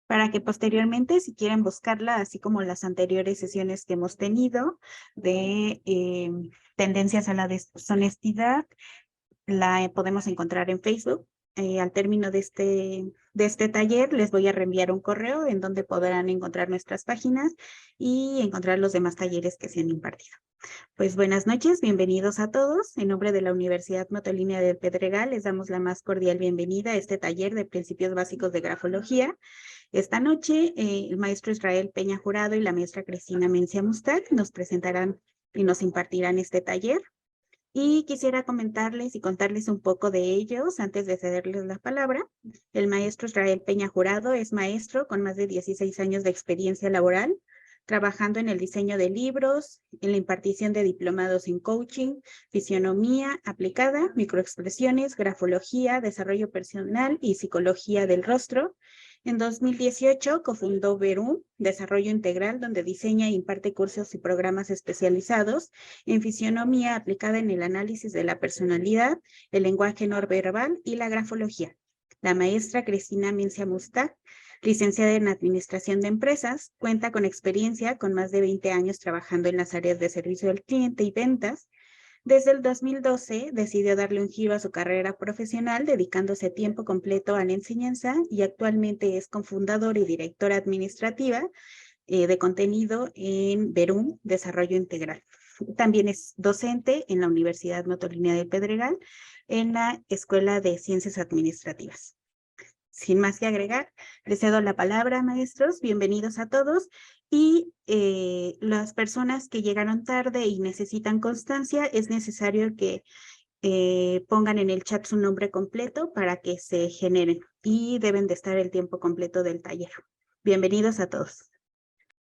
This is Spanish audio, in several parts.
para que posteriormente, si quieren buscarla, así como las anteriores sesiones que hemos tenido de tendencias a la deshonestidad, la podemos encontrar en Facebook. Al término de este taller, les voy a reenviar un correo en donde podrán encontrar nuestras páginas y encontrar los demás talleres que se han impartido. Pues buenas noches, bienvenidos a todos. En nombre de la Universidad Motolinia del Pedregal, les damos la más cordial bienvenida a este taller de principios básicos de grafología. Esta noche, el maestro Israel Peña Jurado y la maestra Cristina Mencia Mustak nos presentarán y nos impartirán este taller. Y quisiera comentarles y contarles un poco de ellos antes de cederles la palabra. El maestro Israel Peña Jurado es maestro con más de 16 años de experiencia laboral, trabajando en el diseño de libros, en la impartición de diplomados en coaching, fisionomía aplicada, microexpresiones, grafología, desarrollo personal y psicología del rostro. En 2018 cofundó Verum, Desarrollo Integral, donde diseña e imparte cursos y programas especializados en fisionomía aplicada en el análisis de la personalidad, el lenguaje no verbal y la grafología. La maestra Cristina Mencia Mustak, licenciada en Administración de Empresas, cuenta con experiencia con más de 20 años trabajando en las áreas de servicio al cliente y ventas. Desde el 2012 decidió darle un giro a su carrera profesional, dedicándose tiempo completo a la enseñanza y actualmente es cofundadora y directora administrativa de contenido en Verum, Desarrollo Integral. También es docente en la Universidad Motolinia del Pedregal en la Escuela de Ciencias Administrativas. Sin más que agregar, les cedo la palabra, maestros. Bienvenidos a todos. Y las personas que llegaron tarde y necesitan constancia, es necesario que pongan en el chat su nombre completo para que se generen. Y deben de estar el tiempo completo del taller. Bienvenidos a todos.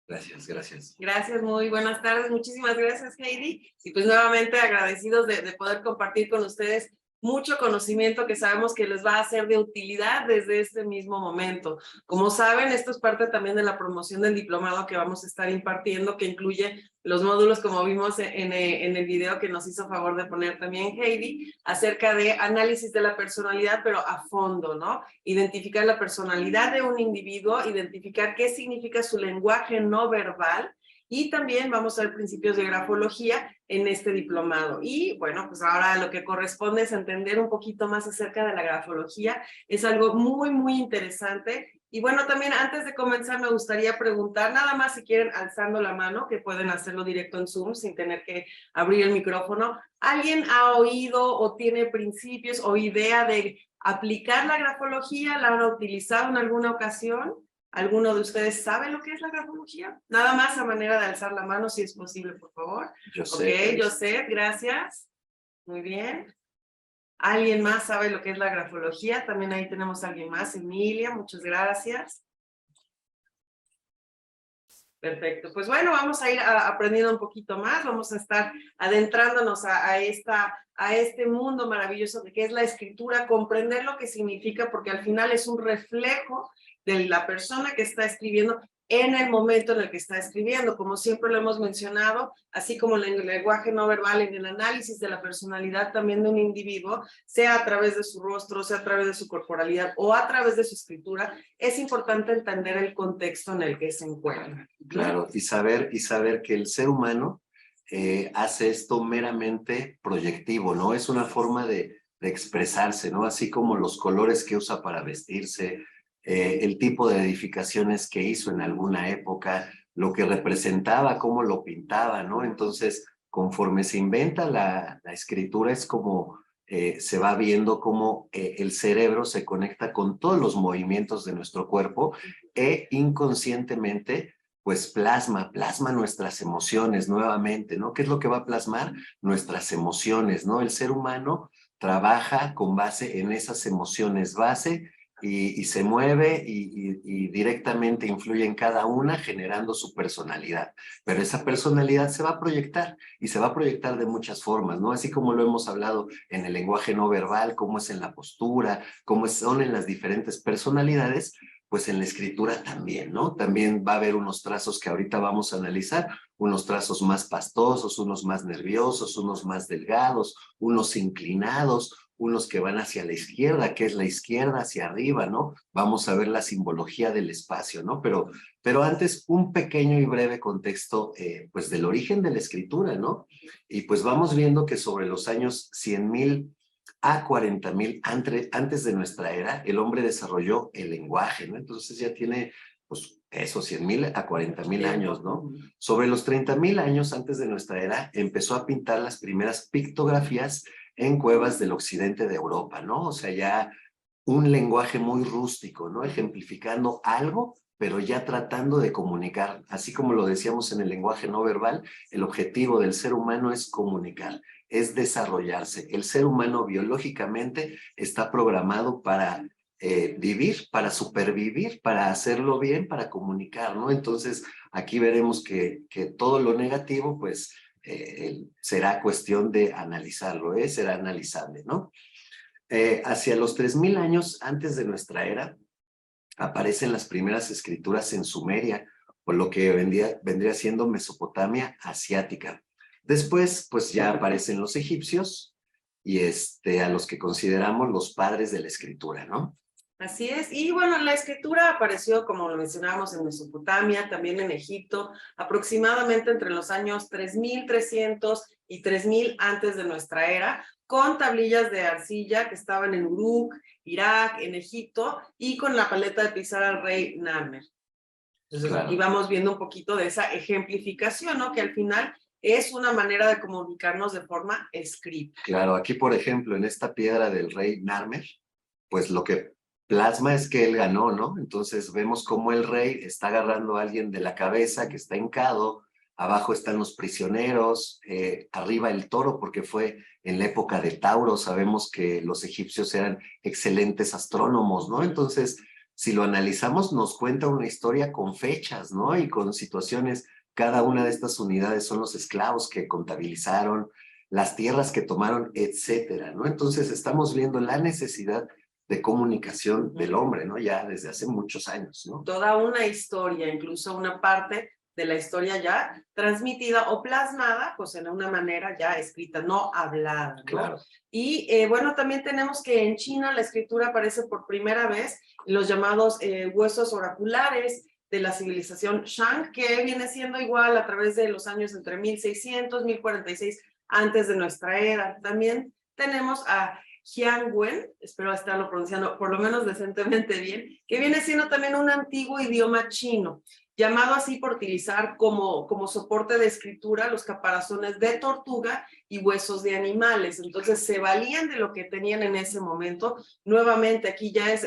Gracias, gracias. Gracias, muy buenas tardes. Muchísimas gracias, Heidi. Y pues nuevamente agradecidos de poder compartir con ustedes mucho conocimiento que sabemos que les va a ser de utilidad desde este mismo momento. Como saben, esto es parte también de la promoción del diplomado que vamos a estar impartiendo, que incluye los módulos, como vimos en el video que nos hizo favor de poner también Heidi, acerca de análisis de la personalidad, pero a fondo, ¿no? Identificar la personalidad de un individuo, identificar qué significa su lenguaje no verbal, y también vamos a ver principios de grafología en este diplomado. Y bueno, pues ahora lo que corresponde es entender un poquito más acerca de la grafología. Es algo muy, muy interesante. Y bueno, también antes de comenzar me gustaría preguntar, nada más si quieren alzando la mano, que pueden hacerlo directo en Zoom sin tener que abrir el micrófono. ¿Alguien ha oído o tiene principios o idea de aplicar la grafología? ¿La han utilizado en alguna ocasión? ¿Alguno de ustedes sabe lo que es la grafología? Nada más a manera de alzar la mano, si es posible, por favor. Yo sé. Ok, José, gracias. Muy bien. ¿Alguien más sabe lo que es la grafología? También ahí tenemos a alguien más. Emilia, muchas gracias. Perfecto. Pues bueno, vamos a ir aprendiendo un poquito más. Vamos a estar adentrándonos a este mundo maravilloso de que es la escritura, comprender lo que significa, porque al final es un reflejo de la persona que está escribiendo en el momento en el que está escribiendo. Como siempre lo hemos mencionado, así como en el lenguaje no verbal, en el análisis de la personalidad también de un individuo, sea a través de su rostro, sea a través de su corporalidad o a través de su escritura, es importante entender el contexto en el que se encuentra. Claro, y saber que el ser humano hace esto meramente proyectivo, ¿no? Es una forma de expresarse, ¿no? Así como los colores que usa para vestirse, el tipo de edificaciones que hizo en alguna época, lo que representaba, cómo lo pintaba, ¿no? Entonces, conforme se inventa la escritura, es como se va viendo cómo el cerebro se conecta con todos los movimientos de nuestro cuerpo e inconscientemente pues plasma nuestras emociones nuevamente, ¿no? ¿Qué es lo que va a plasmar? Nuestras emociones, ¿no? El ser humano trabaja con base en esas emociones base y se mueve y directamente influye en cada una generando su personalidad. Pero esa personalidad se va a proyectar y se va a proyectar de muchas formas, ¿no? Así como lo hemos hablado en el lenguaje no verbal, cómo es en la postura, cómo son en las diferentes personalidades, pues en la escritura también, ¿no? También va a haber unos trazos que ahorita vamos a analizar, unos trazos más pastosos, unos más nerviosos, unos más delgados, unos inclinados, unos que van hacia la izquierda, que es la izquierda hacia arriba, ¿no? Vamos a ver la simbología del espacio, ¿no? Pero antes, un pequeño y breve contexto, pues del origen de la escritura, ¿no? Y pues vamos viendo que sobre los años 100,000 a 40,000 antes de nuestra era, el hombre desarrolló el lenguaje, ¿no? Entonces ya tiene, pues, esos 100,000 a 40,000 años, ¿no? Sobre los 30,000 años antes de nuestra era, empezó a pintar las primeras pictografías en cuevas del occidente de Europa, ¿no? O sea, ya un lenguaje muy rústico, ¿no? Ejemplificando algo, pero ya tratando de comunicar. Así como lo decíamos en el lenguaje no verbal, el objetivo del ser humano es comunicar, es desarrollarse. El ser humano biológicamente está programado para vivir, para supervivir, para hacerlo bien, para comunicar, ¿no? Entonces, aquí veremos que todo lo negativo, pues, será cuestión de analizarlo, será analizable, ¿no? Hacia los 3,000 años antes de nuestra era, aparecen las primeras escrituras en Sumeria, por lo que vendría siendo Mesopotamia asiática. Después, pues ya aparecen los egipcios y a los que consideramos los padres de la escritura, ¿no? Así es, y bueno, la escritura apareció, como lo mencionábamos, en Mesopotamia, también en Egipto, aproximadamente entre los años 3300 y 3000 antes de nuestra era, con tablillas de arcilla que estaban en Uruk, Irak, en Egipto, y con la paleta de pisar al rey Narmer. Entonces, Claro. aquí vamos viendo un poquito de esa ejemplificación, ¿no? Que al final es una manera de comunicarnos de forma escrita. Claro, aquí, por ejemplo, en esta piedra del rey Narmer, pues lo que plasma es que él ganó, ¿no? Entonces vemos cómo el rey está agarrando a alguien de la cabeza que está hincado, abajo están los prisioneros, arriba el toro, porque fue en la época de Tauro, sabemos que los egipcios eran excelentes astrónomos, ¿no? Entonces, si lo analizamos, nos cuenta una historia con fechas, ¿no? Y con situaciones, cada una de estas unidades son los esclavos que contabilizaron, las tierras que tomaron, etcétera, ¿no? Entonces, estamos viendo la necesidad de comunicación del hombre, ¿no? Ya desde hace muchos años, ¿no? Toda una historia, incluso una parte de la historia ya transmitida o plasmada, pues en una manera ya escrita, no hablada, ¿no? Claro. Y bueno, también tenemos que en China la escritura aparece por primera vez en los llamados huesos oraculares de la civilización Shang, que viene siendo igual a través de los años entre 1600, 1046 antes de nuestra era. También tenemos a Jiangwen, espero estarlo pronunciando por lo menos decentemente bien, que viene siendo también un antiguo idioma chino, llamado así por utilizar como soporte de escritura los caparazones de tortuga y huesos de animales. Entonces se valían de lo que tenían en ese momento. Nuevamente aquí ya es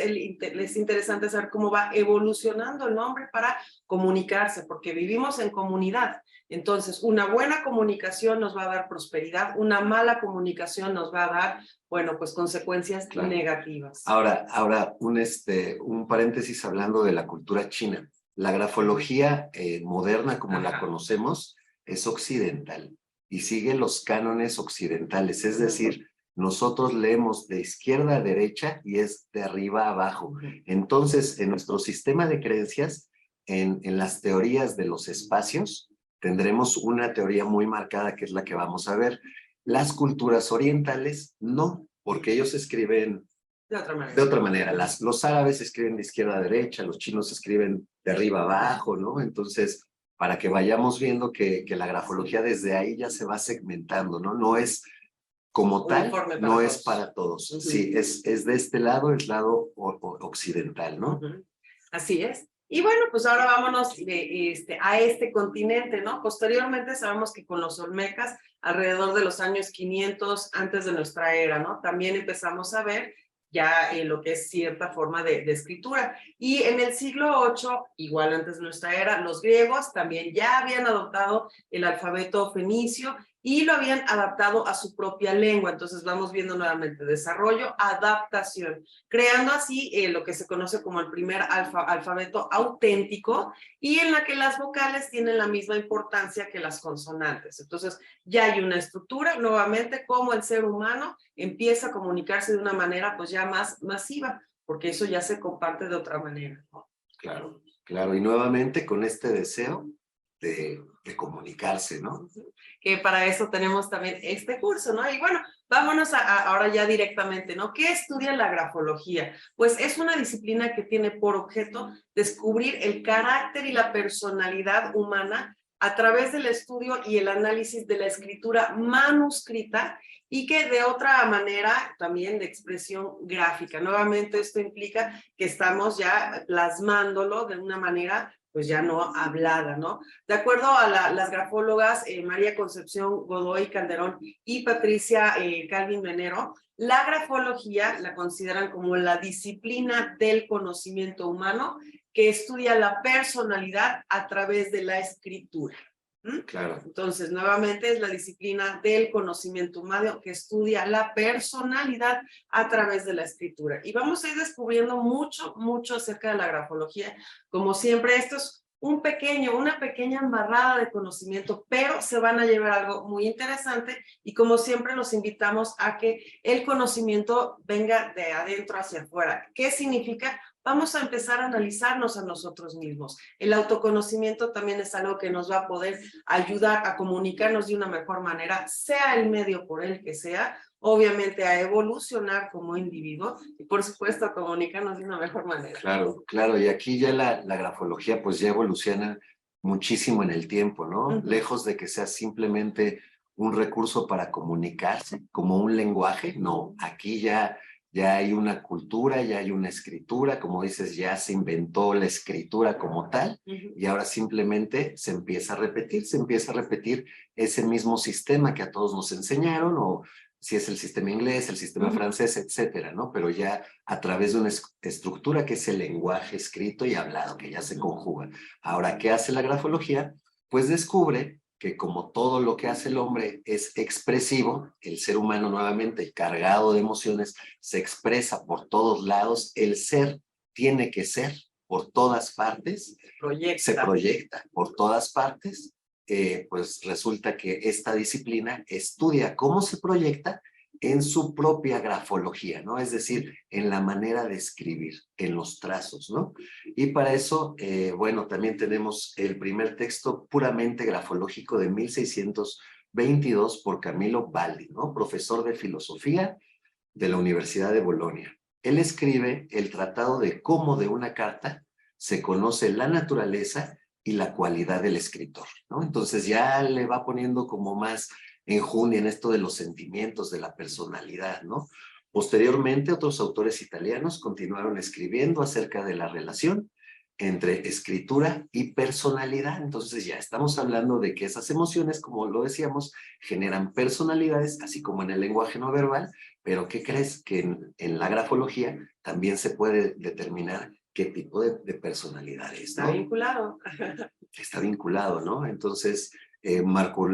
interesante saber cómo va evolucionando el nombre para comunicarse, porque vivimos en comunidad. Entonces, una buena comunicación nos va a dar prosperidad, una mala comunicación nos va a dar, bueno, pues consecuencias negativas. Ahora un paréntesis hablando de la cultura china. La grafología moderna, como la conocemos, es occidental y sigue los cánones occidentales, es decir, nosotros leemos de izquierda a derecha y es de arriba a abajo. Entonces, en nuestro sistema de creencias, en las teorías de los espacios, tendremos una teoría muy marcada que es la que vamos a ver. Las culturas orientales no, porque ellos escriben de otra manera. De otra manera. Los árabes escriben de izquierda a derecha, los chinos escriben de arriba a abajo, ¿no? Entonces, para que vayamos viendo que la grafología desde ahí ya se va segmentando, ¿no? No es como tal, no es para todos. Sí, es de este lado, el lado occidental, ¿no? Así es. Y bueno, pues ahora vámonos a este continente, ¿no? Posteriormente sabemos que con los olmecas, alrededor de los años 500 antes de nuestra era, ¿no? También empezamos a ver ya lo que es cierta forma de escritura. Y en el siglo VIII, igual antes de nuestra era, los griegos también ya habían adoptado el alfabeto fenicio y lo habían adaptado a su propia lengua. Entonces vamos viendo nuevamente desarrollo, adaptación, creando así lo que se conoce como el primer alfabeto auténtico y en la que las vocales tienen la misma importancia que las consonantes. Entonces ya hay una estructura, nuevamente, como el ser humano empieza a comunicarse de una manera pues ya más masiva, porque eso ya se comparte de otra manera, ¿no? Claro, claro. Y nuevamente con este deseo de comunicarse, ¿no? Que para eso tenemos también este curso, ¿no? Y bueno, vámonos ahora ya directamente, ¿no? ¿Qué estudia la grafología? Pues es una disciplina que tiene por objeto descubrir el carácter y la personalidad humana a través del estudio y el análisis de la escritura manuscrita y que de otra manera también de expresión gráfica. Nuevamente esto implica que estamos ya plasmándolo de una manera pues ya no hablada, ¿no? De acuerdo a las grafólogas María Concepción Godoy Calderón y Patricia Calvin Menero, la grafología la consideran como la disciplina del conocimiento humano que estudia la personalidad a través de la escritura. Claro. Entonces, nuevamente es la disciplina del conocimiento humano que estudia la personalidad a través de la escritura. Y vamos a ir descubriendo mucho, mucho acerca de la grafología. Como siempre, esto es una pequeña embarrada de conocimiento, pero se van a llevar algo muy interesante y como siempre los invitamos a que el conocimiento venga de adentro hacia afuera. ¿Qué significa? Vamos a empezar a analizarnos a nosotros mismos. El autoconocimiento también es algo que nos va a poder ayudar a comunicarnos de una mejor manera, sea el medio por el que sea, obviamente a evolucionar como individuo y por supuesto a comunicarnos de una mejor manera. Claro, claro, y aquí ya la grafología pues ya evoluciona muchísimo en el tiempo, ¿no? Lejos de que sea simplemente un recurso para comunicarse como un lenguaje, no, aquí ya hay una cultura, ya hay una escritura, como dices, ya se inventó la escritura como tal, y ahora simplemente se empieza a repetir ese mismo sistema que a todos nos enseñaron, o si es el sistema inglés, el sistema francés, etcétera, ¿no? Pero ya a través de una estructura que es el lenguaje escrito y hablado, que ya se conjuga. Ahora, ¿qué hace la grafología? Pues descubre que como todo lo que hace el hombre es expresivo, el ser humano nuevamente cargado de emociones se expresa por todos lados, el ser tiene que ser por todas partes, se proyecta por todas partes, pues resulta que esta disciplina estudia cómo se proyecta en su propia grafología, ¿no? Es decir, en la manera de escribir, en los trazos, ¿no? Y para eso, bueno, también tenemos el primer texto puramente grafológico de 1622 por Camillo Baldi, ¿no? Profesor de filosofía de la Universidad de Bolonia. Él escribe el tratado de cómo de una carta se conoce la naturaleza y la cualidad del escritor, ¿no? Entonces ya le va poniendo como más enjundia en esto de los sentimientos, de la personalidad, ¿no? Posteriormente, otros autores italianos continuaron escribiendo acerca de la relación entre escritura y personalidad. Entonces ya estamos hablando de que esas emociones, como lo decíamos, generan personalidades, así como en el lenguaje no verbal, pero ¿qué crees? Que en la grafología también se puede determinar qué tipo de personalidad es, ¿no? Está vinculado. Está vinculado, ¿no? Entonces, Marco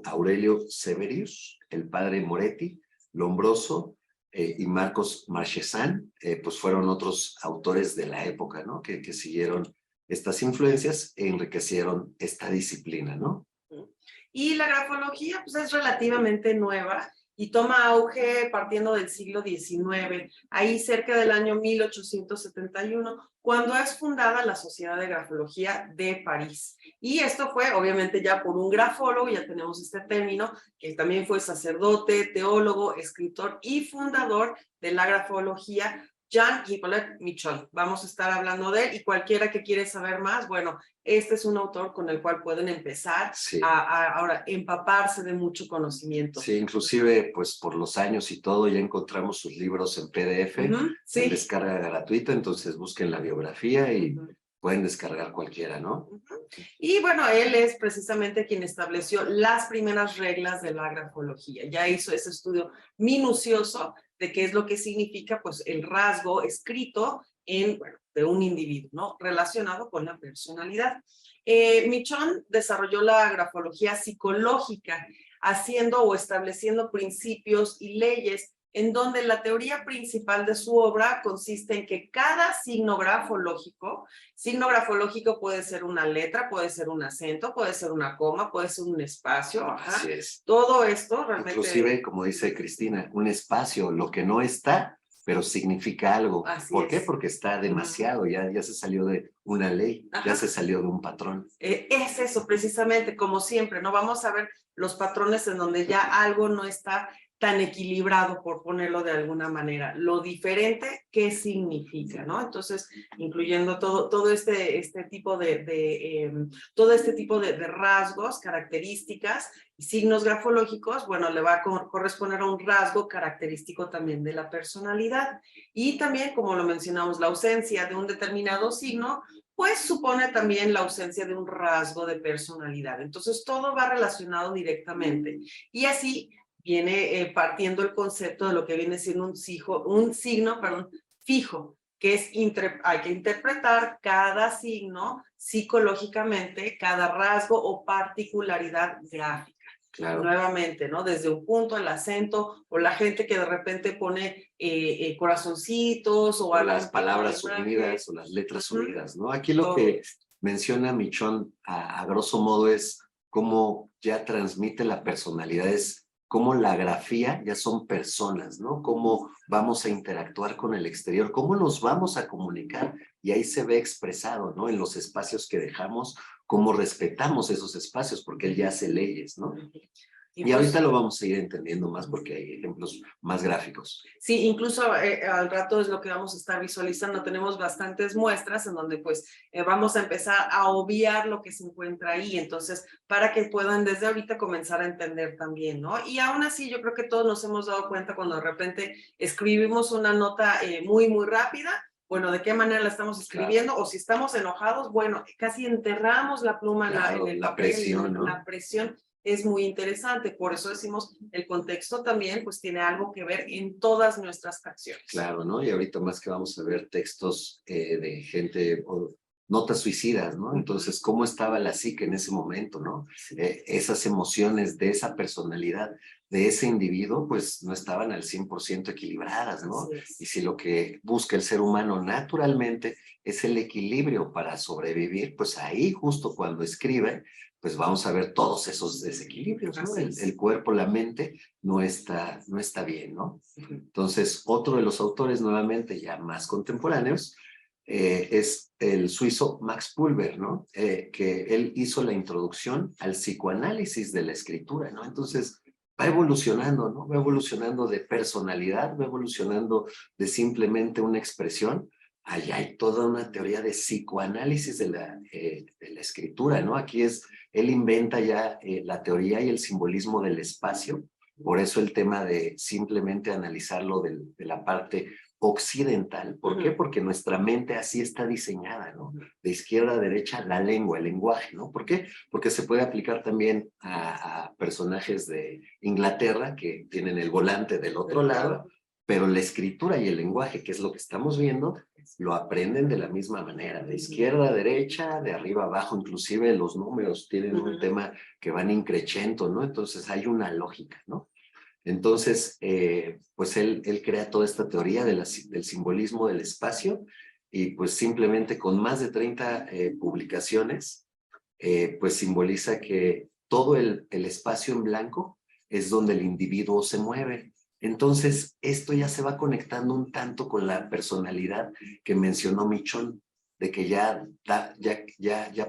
Aurelio Severius, el padre Moretti, Lombroso y Marcos Marchesán, pues fueron otros autores de la época, ¿no? Que siguieron estas influencias e enriquecieron esta disciplina, ¿no? Y la grafología pues es relativamente nueva y toma auge partiendo del siglo XIX, ahí cerca del año 1871, cuando es fundada la Sociedad de Grafología de París. Y esto fue obviamente ya por un grafólogo, ya tenemos este término, que también fue sacerdote, teólogo, escritor y fundador de la grafología, Jean-Hippolyte Michon. Vamos a estar hablando de él y cualquiera que quiere saber más, bueno, este es un autor con el cual pueden empezar ahora empaparse de mucho conocimiento. Sí, inclusive pues por los años y todo ya encontramos sus libros en PDF, en descarga gratuita, entonces busquen la biografía y pueden descargar cualquiera, ¿no? Y bueno, él es precisamente quien estableció las primeras reglas de la grafología. Ya hizo ese estudio minucioso de qué es lo que significa pues el rasgo escrito de un individuo, ¿no? Relacionado con la personalidad. Michon desarrolló la grafología psicológica, haciendo o estableciendo principios y leyes en donde la teoría principal de su obra consiste en que cada signo grafológico puede ser una letra, puede ser un acento, puede ser una coma, puede ser un espacio. Así es. Todo esto realmente... Inclusive, como dice Cristina, un espacio, lo que no está, pero significa algo. Así ¿Por qué? es. Porque está demasiado, ya se salió de una ley, Ajá. ya se salió de un patrón. Es eso, precisamente, como siempre, ¿no? Vamos a ver los patrones en donde ya algo no está tan equilibrado, por ponerlo de alguna manera. Lo diferente, ¿qué significa, no? Entonces, incluyendo todo este tipo todo este tipo de rasgos, características y signos grafológicos, bueno, le va a corresponder a un rasgo característico también de la personalidad. Y también, como lo mencionamos, la ausencia de un determinado signo, pues supone también la ausencia de un rasgo de personalidad. Entonces, todo va relacionado directamente. Y así viene partiendo el concepto de lo que viene siendo un signo fijo, que es hay que interpretar cada signo psicológicamente, cada rasgo o particularidad gráfica. Claro. Nuevamente, ¿no? Desde un punto, el acento, o la gente que de repente pone corazoncitos o las palabras unidas o las letras unidas, ¿no? Aquí lo que menciona Michon a grosso modo es cómo ya transmite la personalidad, es cómo la grafía ya son personas, ¿no? Cómo vamos a interactuar con el exterior, cómo nos vamos a comunicar, y ahí se ve expresado, ¿no? En los espacios que dejamos, cómo respetamos esos espacios, porque él ya hace leyes, ¿no? Y ahorita lo vamos a ir entendiendo más porque hay ejemplos más gráficos. Sí, incluso al rato es lo que vamos a estar visualizando. Tenemos bastantes muestras en donde pues vamos a empezar a obviar lo que se encuentra ahí. Entonces, para que puedan desde ahorita comenzar a entender también, ¿no? Y aún así, yo creo que todos nos hemos dado cuenta cuando de repente escribimos una nota muy rápida. Bueno, ¿de qué manera la estamos escribiendo? Claro. O si estamos enojados, bueno, casi enterramos la pluma claro, en el la papel, presión, ¿no? La presión es muy interesante. Por eso decimos, el contexto también pues tiene algo que ver en todas nuestras acciones. Claro, ¿no? Y ahorita más que vamos a ver textos de gente, o notas suicidas, ¿no? Entonces, ¿cómo estaba la psique en ese momento, no? Esas emociones de esa personalidad, de ese individuo, pues no estaban al 100% equilibradas, ¿no? Y si lo que busca el ser humano naturalmente es el equilibrio para sobrevivir, pues ahí justo cuando escribe, pues vamos a ver todos esos desequilibrios, ¿no? El cuerpo, la mente no está bien, ¿no? Entonces, otro de los autores nuevamente ya más contemporáneos es el suizo Max Pulver, ¿no? Que él hizo la introducción al psicoanálisis de la escritura, ¿no? Entonces, va evolucionando, ¿no? Va evolucionando de personalidad, va evolucionando de simplemente una expresión. Allá hay toda una teoría de psicoanálisis de la escritura, ¿no? Aquí él inventa ya la teoría y el simbolismo del espacio. Por eso el tema de simplemente analizarlo de la parte occidental. ¿Por qué? Porque nuestra mente así está diseñada, ¿no? De izquierda a derecha, la lengua, el lenguaje, ¿no? ¿Por qué? Porque se puede aplicar también a personajes de Inglaterra que tienen el volante del otro lado, pero la escritura y el lenguaje, que es lo que estamos viendo, lo aprenden de la misma manera, de izquierda a derecha, de arriba a abajo, inclusive los números tienen un tema que van increciendo, ¿no? Entonces hay una lógica, ¿no? Entonces, pues él crea toda esta teoría del simbolismo del espacio y pues simplemente con más de 30 publicaciones, pues simboliza que todo el espacio en blanco es donde el individuo se mueve. Entonces, esto ya se va conectando un tanto con la personalidad que mencionó Michon, de que ya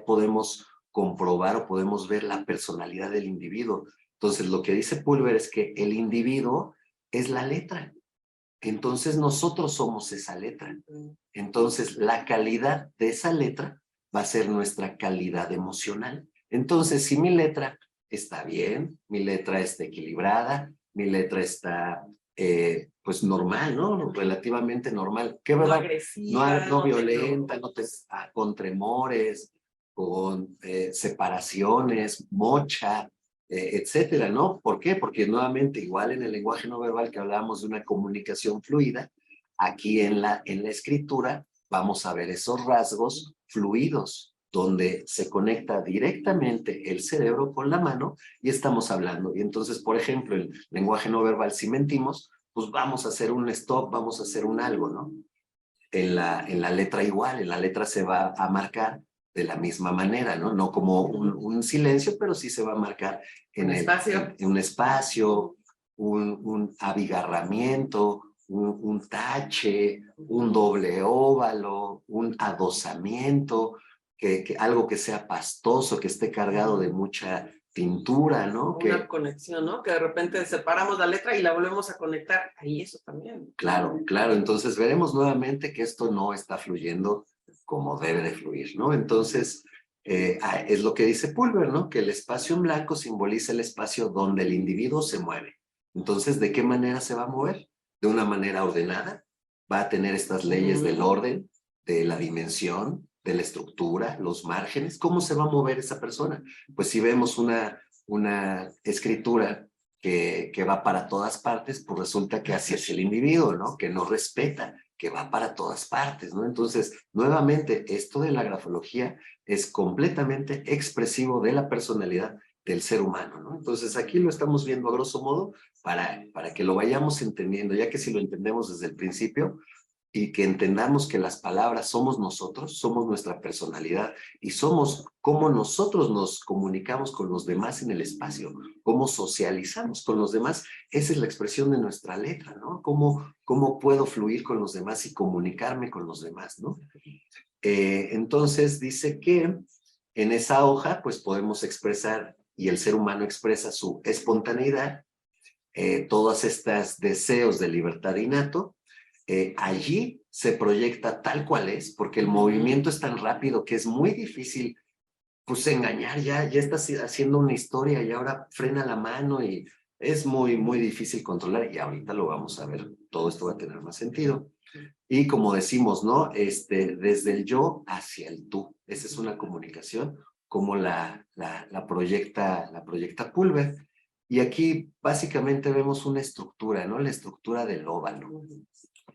podemos comprobar o podemos ver la personalidad del individuo. Entonces, lo que dice Pulver es que el individuo es la letra. Entonces, nosotros somos esa letra. Entonces, la calidad de esa letra va a ser nuestra calidad emocional. Entonces, si mi letra está bien, mi letra está equilibrada, mi letra está, pues, normal, ¿no? Relativamente normal. ¿Qué no verdad? agresiva, No violenta, con tremores, con separaciones, mocha, etcétera, ¿no? ¿Por qué? Porque nuevamente, igual en el lenguaje no verbal que hablábamos de una comunicación fluida, aquí en la escritura vamos a ver esos rasgos fluidos, donde se conecta directamente el cerebro con la mano y estamos hablando. Y entonces, por ejemplo, el lenguaje no verbal, si mentimos, pues vamos a hacer un stop, vamos a hacer un algo, ¿no? En la letra igual, en la letra se va a marcar de la misma manera, ¿no? No como un silencio, pero sí se va a marcar en un espacio, un abigarramiento, un tache, un doble óvalo, un adosamiento, algo que sea pastoso, que esté cargado de mucha pintura, ¿no? Una conexión, ¿no? Que de repente separamos la letra y la volvemos a conectar. Ahí eso también. Claro, claro. Entonces veremos nuevamente que esto no está fluyendo como debe de fluir, ¿no? Entonces, es lo que dice Pulver, ¿no? Que el espacio en blanco simboliza el espacio donde el individuo se mueve. Entonces, ¿de qué manera se va a mover? De una manera ordenada. Va a tener estas leyes del orden, de la dimensión, de la estructura, los márgenes. ¿Cómo se va a mover esa persona? Pues si vemos una escritura que va para todas partes, pues resulta que así es el individuo, ¿no? Que no respeta, que va para todas partes, ¿no? Entonces, nuevamente, esto de la grafología es completamente expresivo de la personalidad del ser humano, ¿no? Entonces, aquí lo estamos viendo a grosso modo para que lo vayamos entendiendo, ya que si lo entendemos desde el principio, y que entendamos que las palabras somos nosotros, somos nuestra personalidad y somos cómo nosotros nos comunicamos con los demás en el espacio, cómo socializamos con los demás. Esa es la expresión de nuestra letra, ¿no? Cómo puedo fluir con los demás y comunicarme con los demás, ¿no? Entonces dice que en esa hoja pues podemos expresar, y el ser humano expresa su espontaneidad, todos estos deseos de libertad innato. Allí se proyecta tal cual es, porque el movimiento es tan rápido que es muy difícil pues engañar, ya estás haciendo una historia y ahora frena la mano y es muy difícil controlar, y ahorita lo vamos a ver, todo esto va a tener más sentido. Y como decimos, ¿no? Desde el yo hacia el tú, esa es una comunicación como la proyecta Pulver. Y aquí básicamente vemos una estructura, ¿no? La estructura del óvalo.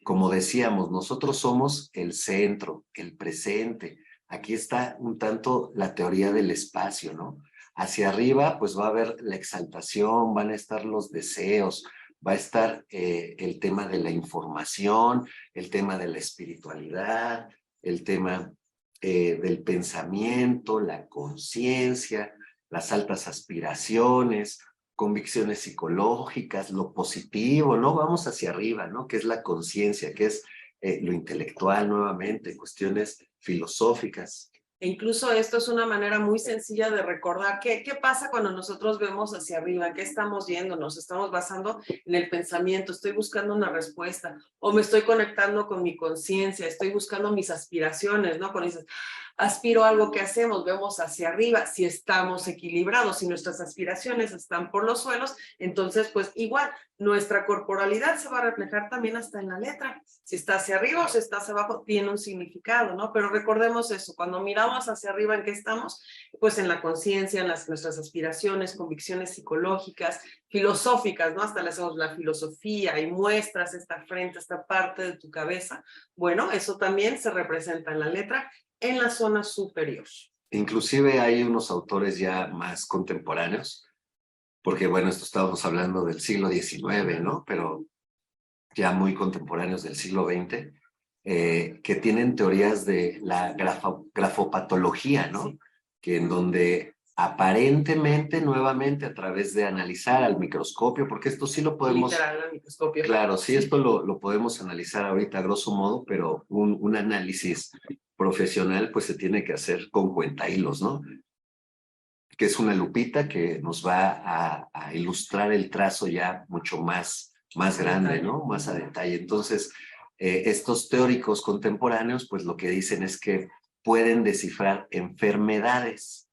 Como decíamos, nosotros somos el centro, el presente. Aquí está un tanto la teoría del espacio, ¿no? Hacia arriba, pues va a haber la exaltación, van a estar los deseos, va a estar el tema de la información, el tema de la espiritualidad, el tema del pensamiento, la conciencia, las altas aspiraciones, convicciones psicológicas, lo positivo, ¿no? Vamos hacia arriba, ¿no? Que es la conciencia, que es lo intelectual nuevamente, cuestiones filosóficas. E incluso esto es una manera muy sencilla de recordar qué pasa cuando nosotros vemos hacia arriba, qué estamos yendo, nos estamos basando en el pensamiento, estoy buscando una respuesta o me estoy conectando con mi conciencia, estoy buscando mis aspiraciones, ¿no? Cuando dices, aspiro a algo que hacemos, vemos hacia arriba, si estamos equilibrados, si nuestras aspiraciones están por los suelos, entonces pues igual nuestra corporalidad se va a reflejar también hasta en la letra. Si está hacia arriba o si está hacia abajo, tiene un significado, ¿no? Pero recordemos eso, cuando miramos hacia arriba, ¿en qué estamos? Pues en la conciencia, en nuestras aspiraciones, convicciones psicológicas, filosóficas, ¿no? Hasta le hacemos la filosofía y muestras esta frente, esta parte de tu cabeza. Bueno, eso también se representa en la letra, en la zona superior. Inclusive hay unos autores ya más contemporáneos, porque bueno, esto estábamos hablando del siglo XIX, ¿no? Pero ya muy contemporáneos del siglo XX, que tienen teorías de la grafopatología, ¿no? Sí. Que en donde aparentemente, nuevamente, a través de analizar al microscopio, porque esto sí lo podemos... Literal, al microscopio. Claro, sí, esto lo podemos analizar ahorita a grosso modo, pero un análisis profesional pues se tiene que hacer con cuentahilos, ¿no? Que es una lupita que nos va a ilustrar el trazo ya mucho más grande, ¿no? Más a detalle. Entonces, estos teóricos contemporáneos, pues lo que dicen es que pueden descifrar enfermedades,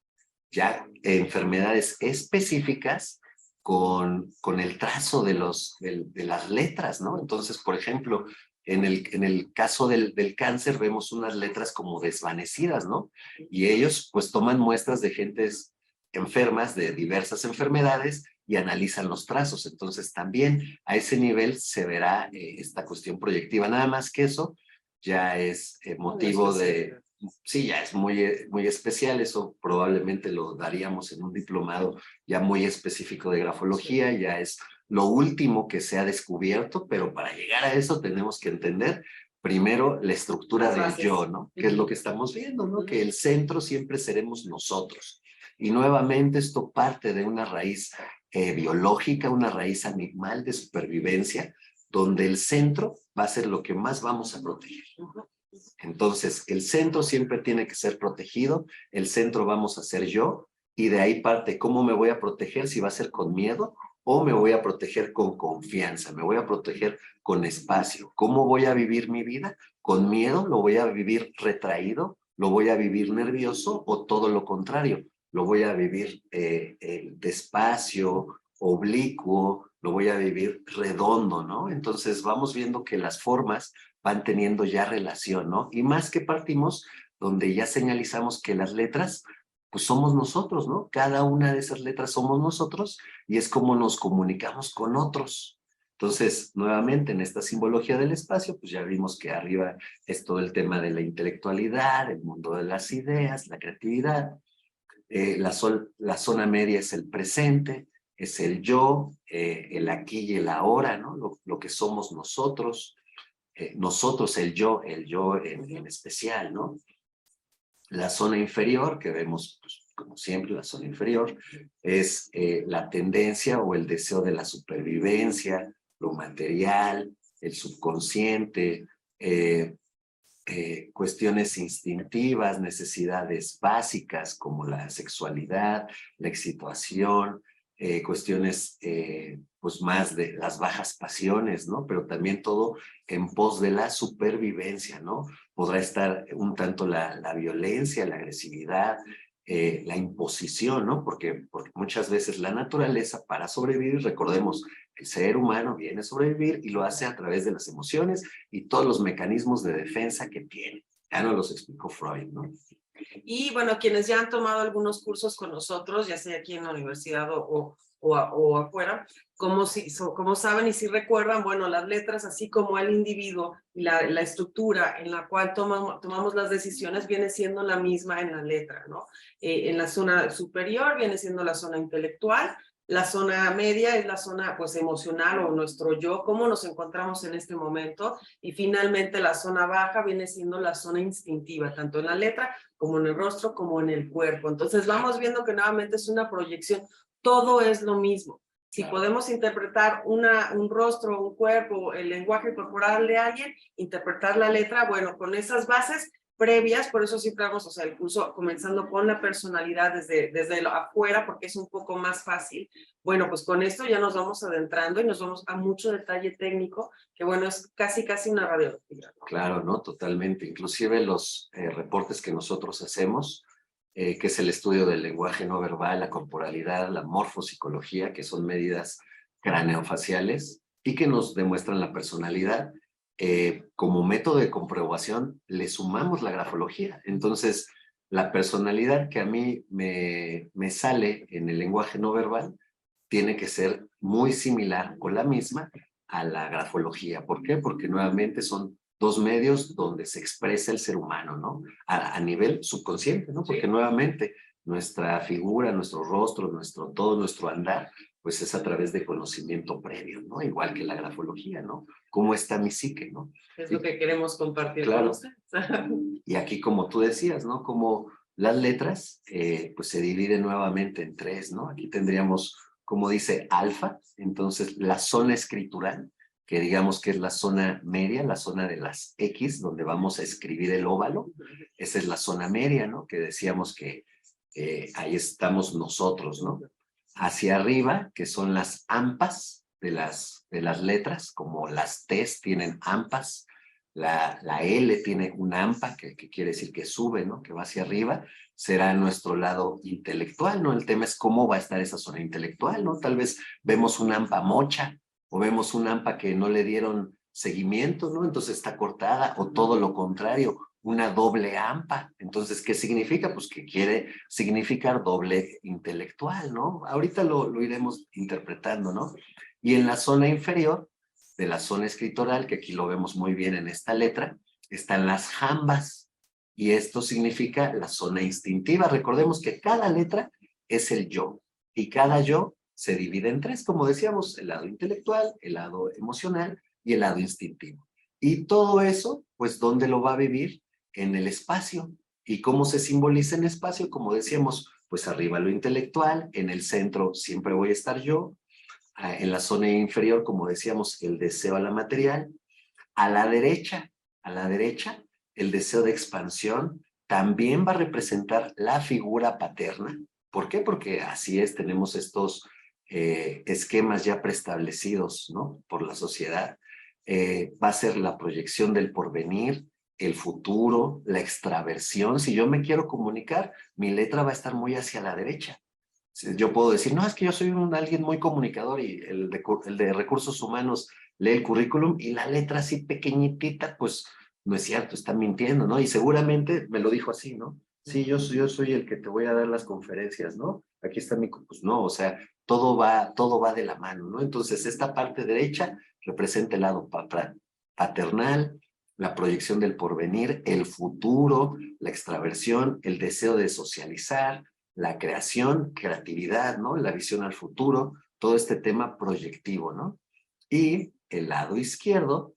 ya enfermedades específicas con el trazo de las letras, ¿no? Entonces, por ejemplo, en el caso del cáncer vemos unas letras como desvanecidas, ¿no? Y ellos pues toman muestras de gentes enfermas de diversas enfermedades y analizan los trazos. Entonces también a ese nivel se verá esta cuestión proyectiva. Nada más que eso ya es motivo de... Sí, ya es muy especial. Eso probablemente lo daríamos en un diplomado ya muy específico de grafología. Ya es lo último que se ha descubierto, pero para llegar a eso tenemos que entender primero la estructura del yo, ¿no? Que es lo que estamos viendo, ¿no? Que el centro siempre seremos nosotros. Y nuevamente esto parte de una raíz biológica, una raíz animal de supervivencia, donde el centro va a ser lo que más vamos a proteger. Entonces, el centro siempre tiene que ser protegido, el centro vamos a ser yo, y de ahí parte cómo me voy a proteger, si va a ser con miedo o me voy a proteger con confianza, me voy a proteger con espacio. ¿Cómo voy a vivir mi vida? ¿Con miedo? ¿Lo voy a vivir retraído? ¿Lo voy a vivir nervioso? ¿O todo lo contrario? ¿Lo voy a vivir despacio, oblicuo? ¿Lo voy a vivir redondo, no? Entonces vamos viendo que las formas van teniendo ya relación, ¿no? Y más que partimos donde ya señalizamos que las letras pues somos nosotros, ¿no? Cada una de esas letras somos nosotros y es como nos comunicamos con otros. Entonces, nuevamente, en esta simbología del espacio, pues ya vimos que arriba es todo el tema de la intelectualidad, el mundo de las ideas, la creatividad. La zona media es el presente, es el yo, el aquí y el ahora, ¿no? Lo que somos nosotros, nosotros, el yo en especial, ¿no? La zona inferior, que vemos, pues, como siempre, la zona inferior, es la tendencia o el deseo de la supervivencia, lo material, el subconsciente, cuestiones instintivas, necesidades básicas como la sexualidad, la excitación, cuestiones pues más de las bajas pasiones, ¿no? Pero también todo en pos de la supervivencia, ¿no? Podrá estar un tanto la violencia, la agresividad, la imposición, ¿no? Porque muchas veces la naturaleza para sobrevivir, recordemos, el ser humano viene a sobrevivir y lo hace a través de las emociones y todos los mecanismos de defensa que tiene. Ya nos los explicó Freud, ¿no? Y bueno, quienes ya han tomado algunos cursos con nosotros, ya sea aquí en la universidad o afuera, como saben y si recuerdan, bueno, las letras, así como el individuo y la estructura en la cual tomamos las decisiones, viene siendo la misma en la letra, ¿no? En la zona superior viene siendo la zona intelectual, la zona media es la zona pues emocional o nuestro yo, cómo nos encontramos en este momento, y finalmente la zona baja viene siendo la zona instintiva, tanto en la letra como en el rostro, como en el cuerpo. Entonces vamos viendo que nuevamente es una proyección, todo es lo mismo. Si podemos interpretar un rostro, un cuerpo, el lenguaje corporal de alguien, interpretar la letra, bueno, con esas bases previas, por eso siempre vamos, o sea, el curso comenzando con la personalidad desde afuera, porque es un poco más fácil. Bueno, pues con esto ya nos vamos adentrando y nos vamos a mucho detalle técnico, que bueno, es casi una radiografía, ¿no? Claro, ¿no? Totalmente. Inclusive los reportes que nosotros hacemos, que es el estudio del lenguaje no verbal, la corporalidad, la morfopsicología, que son medidas craneofaciales y que nos demuestran la personalidad. Como método de comprobación le sumamos la grafología. Entonces, la personalidad que a mí me sale en el lenguaje no verbal tiene que ser muy similar o la misma a la grafología. ¿Por qué? Porque nuevamente son dos medios donde se expresa el ser humano, ¿no? A nivel subconsciente, ¿no? Porque nuevamente nuestra figura, nuestro rostro, todo nuestro andar, pues es a través de conocimiento previo, ¿no? Igual que la grafología, ¿no? ¿Cómo está mi psique, no? Es lo que queremos compartir claro, con ustedes. Y aquí, como tú decías, ¿no? Como las letras, pues se dividen nuevamente en tres, ¿no? Aquí tendríamos, como dice, alfa, entonces la zona escritural, que digamos que es la zona media, la zona de las X, donde vamos a escribir el óvalo. Esa es la zona media, ¿no? Que decíamos que ahí estamos nosotros, ¿no? Hacia arriba, que son las ampas de las letras, como las T's tienen ampas, la L tiene un AMPA, que quiere decir que sube, ¿no? Que va hacia arriba, será nuestro lado intelectual, ¿no? El tema es cómo va a estar esa zona intelectual, ¿no? Tal vez vemos un AMPA mocha, o vemos un AMPA que no le dieron seguimiento, ¿no? Entonces está cortada, o todo lo contrario, una doble AMPA. Entonces, ¿qué significa? Pues que quiere significar doble intelectual, ¿no? Ahorita lo iremos interpretando, ¿no? Y en la zona inferior, de la zona escritoral, que aquí lo vemos muy bien en esta letra, están las jambas, y esto significa la zona instintiva. Recordemos que cada letra es el yo, y cada yo se divide en tres, como decíamos, el lado intelectual, el lado emocional y el lado instintivo. Y todo eso, pues, ¿dónde lo va a vivir? En el espacio. ¿Y cómo se simboliza en espacio? Como decíamos, pues arriba lo intelectual, en el centro siempre voy a estar yo, En la zona inferior, como decíamos, el deseo a la material. A la derecha, el deseo de expansión también va a representar la figura paterna. ¿Por qué? Porque así es, tenemos estos esquemas ya preestablecidos, ¿no? Por la sociedad. Va a ser la proyección del porvenir, el futuro, la extraversión. Si yo me quiero comunicar, mi letra va a estar muy hacia la derecha. Yo puedo decir, no, es que yo soy alguien muy comunicador y el de recursos humanos lee el currículum y la letra así pequeñitita, pues no es cierto, está mintiendo, ¿no? Y seguramente me lo dijo así, ¿no? Sí, yo soy el que te voy a dar las conferencias, ¿no? Aquí está pues no, o sea, todo va de la mano, ¿no? Entonces, esta parte derecha representa el lado paternal, la proyección del porvenir, el futuro, la extraversión, el deseo de socializar, la creatividad, ¿no? La visión al futuro, todo este tema proyectivo, ¿no? Y el lado izquierdo,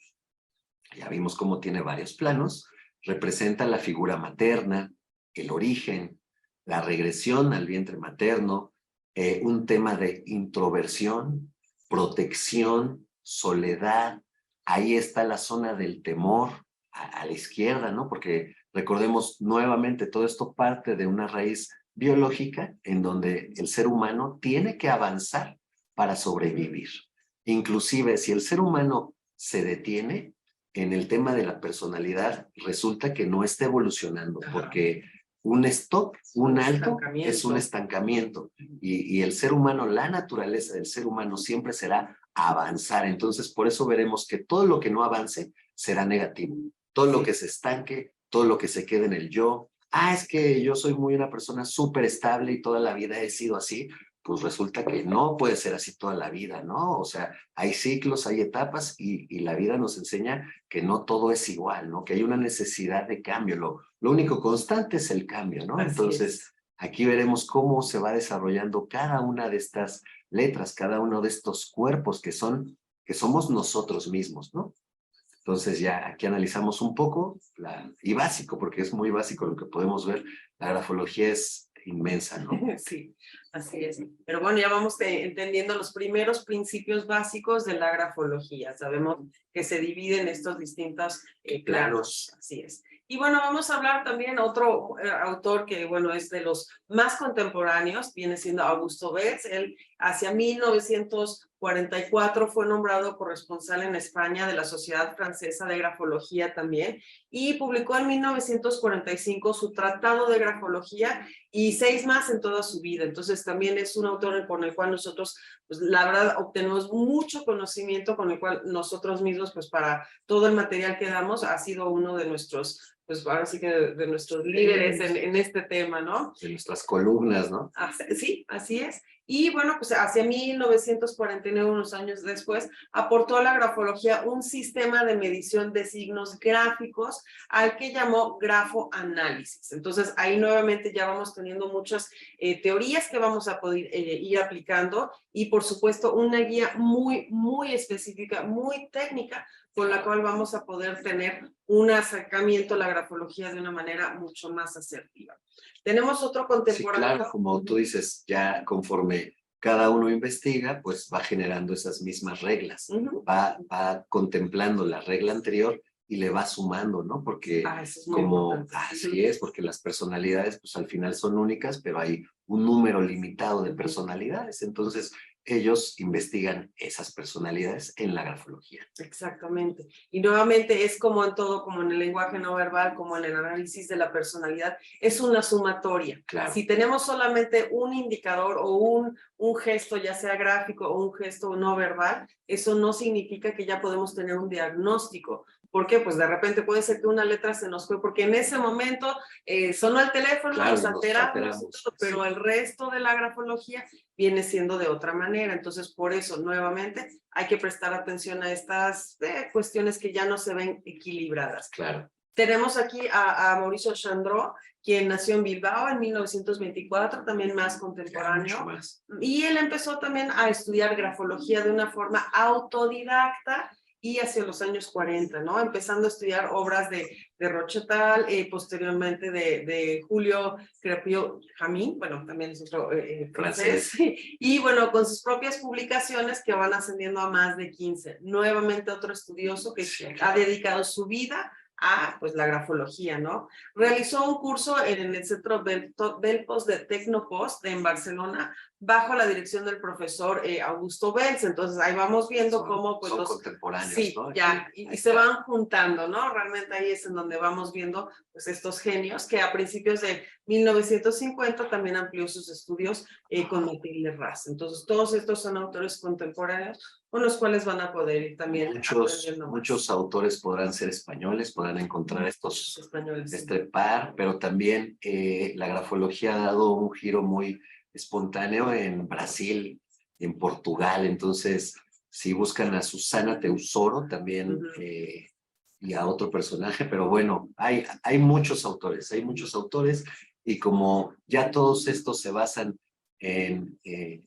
ya vimos cómo tiene varios planos, representa la figura materna, el origen, la regresión al vientre materno, un tema de introversión, protección, soledad. Ahí está la zona del temor a la izquierda, ¿no? Porque recordemos nuevamente, todo esto parte de una raíz biológica en donde el ser humano tiene que avanzar para sobrevivir. Inclusive si el ser humano se detiene en el tema de la personalidad, resulta que no está evolucionando, porque un stop, un alto, es un estancamiento. Y el ser humano, la naturaleza del ser humano siempre será avanzar. Entonces, por eso veremos que todo lo que no avance será negativo. Todo lo que se estanque, todo lo que se quede en el yo. Es que yo soy una persona súper estable y toda la vida he sido así. Pues resulta que no puede ser así toda la vida, ¿no? O sea, hay ciclos, hay etapas y la vida nos enseña que no todo es igual, ¿no? Que hay una necesidad de cambio. Lo único constante es el cambio, ¿no? Entonces, aquí veremos cómo se va desarrollando cada una de estas letras, cada uno de estos cuerpos que somos nosotros mismos, ¿no? Entonces ya aquí analizamos un poco, y básico, porque es muy básico lo que podemos ver, la grafología es inmensa, ¿no? Sí, así es. Pero bueno, ya vamos entendiendo los primeros principios básicos de la grafología. Sabemos que se divide en estos distintos planos, así es. Y bueno, vamos a hablar también otro autor que, bueno, es de los más contemporáneos, viene siendo Augusto Betz. Él hacia 1944 fue nombrado corresponsal en España de la Sociedad Francesa de Grafología también, y publicó en 1945 su Tratado de Grafología y 6 más en toda su vida. Entonces también es un autor con el cual nosotros, pues la verdad, obtenemos mucho conocimiento, con el cual nosotros mismos, pues para todo el material que damos, ha sido uno de nuestros, pues ahora sí que de nuestros líderes en este tema, ¿no? De nuestras columnas, ¿no? Sí, así es. Y bueno, pues hacia 1949, unos años después, aportó a la grafología un sistema de medición de signos gráficos al que llamó grafoanálisis. Entonces ahí nuevamente ya vamos teniendo muchas teorías que vamos a poder ir aplicando, y por supuesto una guía muy, muy específica, muy técnica, con la cual vamos a poder tener un acercamiento a la grafología de una manera mucho más asertiva. Tenemos otro contemporáneo. Sí, claro, como tú dices, ya conforme cada uno investiga, pues va generando esas mismas reglas, va contemplando la regla anterior y le va sumando, ¿no? Porque así es, porque las personalidades, pues al final son únicas, pero hay un número limitado de personalidades, entonces ellos investigan esas personalidades en la grafología. Exactamente. Y nuevamente es como en todo, como en el lenguaje no verbal, como en el análisis de la personalidad, es una sumatoria. Claro. Si tenemos solamente un indicador o un gesto, ya sea gráfico o un gesto no verbal, eso no significa que ya podemos tener un diagnóstico. ¿Por qué? Pues de repente puede ser que una letra se nos fue, porque en ese momento sonó el teléfono, claro, nos alteramos, pero el resto de la grafología viene siendo de otra manera. Entonces, por eso, nuevamente, hay que prestar atención a estas cuestiones que ya no se ven equilibradas. Claro. Tenemos aquí a Mauricio Chandró, quien nació en Bilbao en 1924, también más contemporáneo. Más. Y él empezó también a estudiar grafología de una forma autodidacta, y hacia los años 40, ¿no? Empezando a estudiar obras de Rochetal, posteriormente de Julio Crepio Jamín, bueno, también es otro francés, y bueno, con sus propias publicaciones que van ascendiendo a más de 15. Nuevamente otro estudioso que ha dedicado su vida a pues la grafología, ¿no? Realizó un curso en el Centro Belpos de Tecnopost en Barcelona bajo la dirección del profesor Augusto Belz. Entonces ahí vamos viendo cómo pues son los contemporáneos, sí, ¿no? ya, y se van juntando, ¿no? Realmente ahí es en donde vamos viendo pues estos genios que a principios de 1950 también amplió sus estudios con Matilde Raz. Entonces todos estos son autores contemporáneos con los cuales van a poder ir también muchos autores podrán ser españoles, podrán encontrar estos españoles, este par, pero también la grafología ha dado un giro muy espontáneo en Brasil, en Portugal. Entonces, si buscan a Susana Teusoro también y a otro personaje, pero bueno, hay muchos autores y como ya todos estos se basan en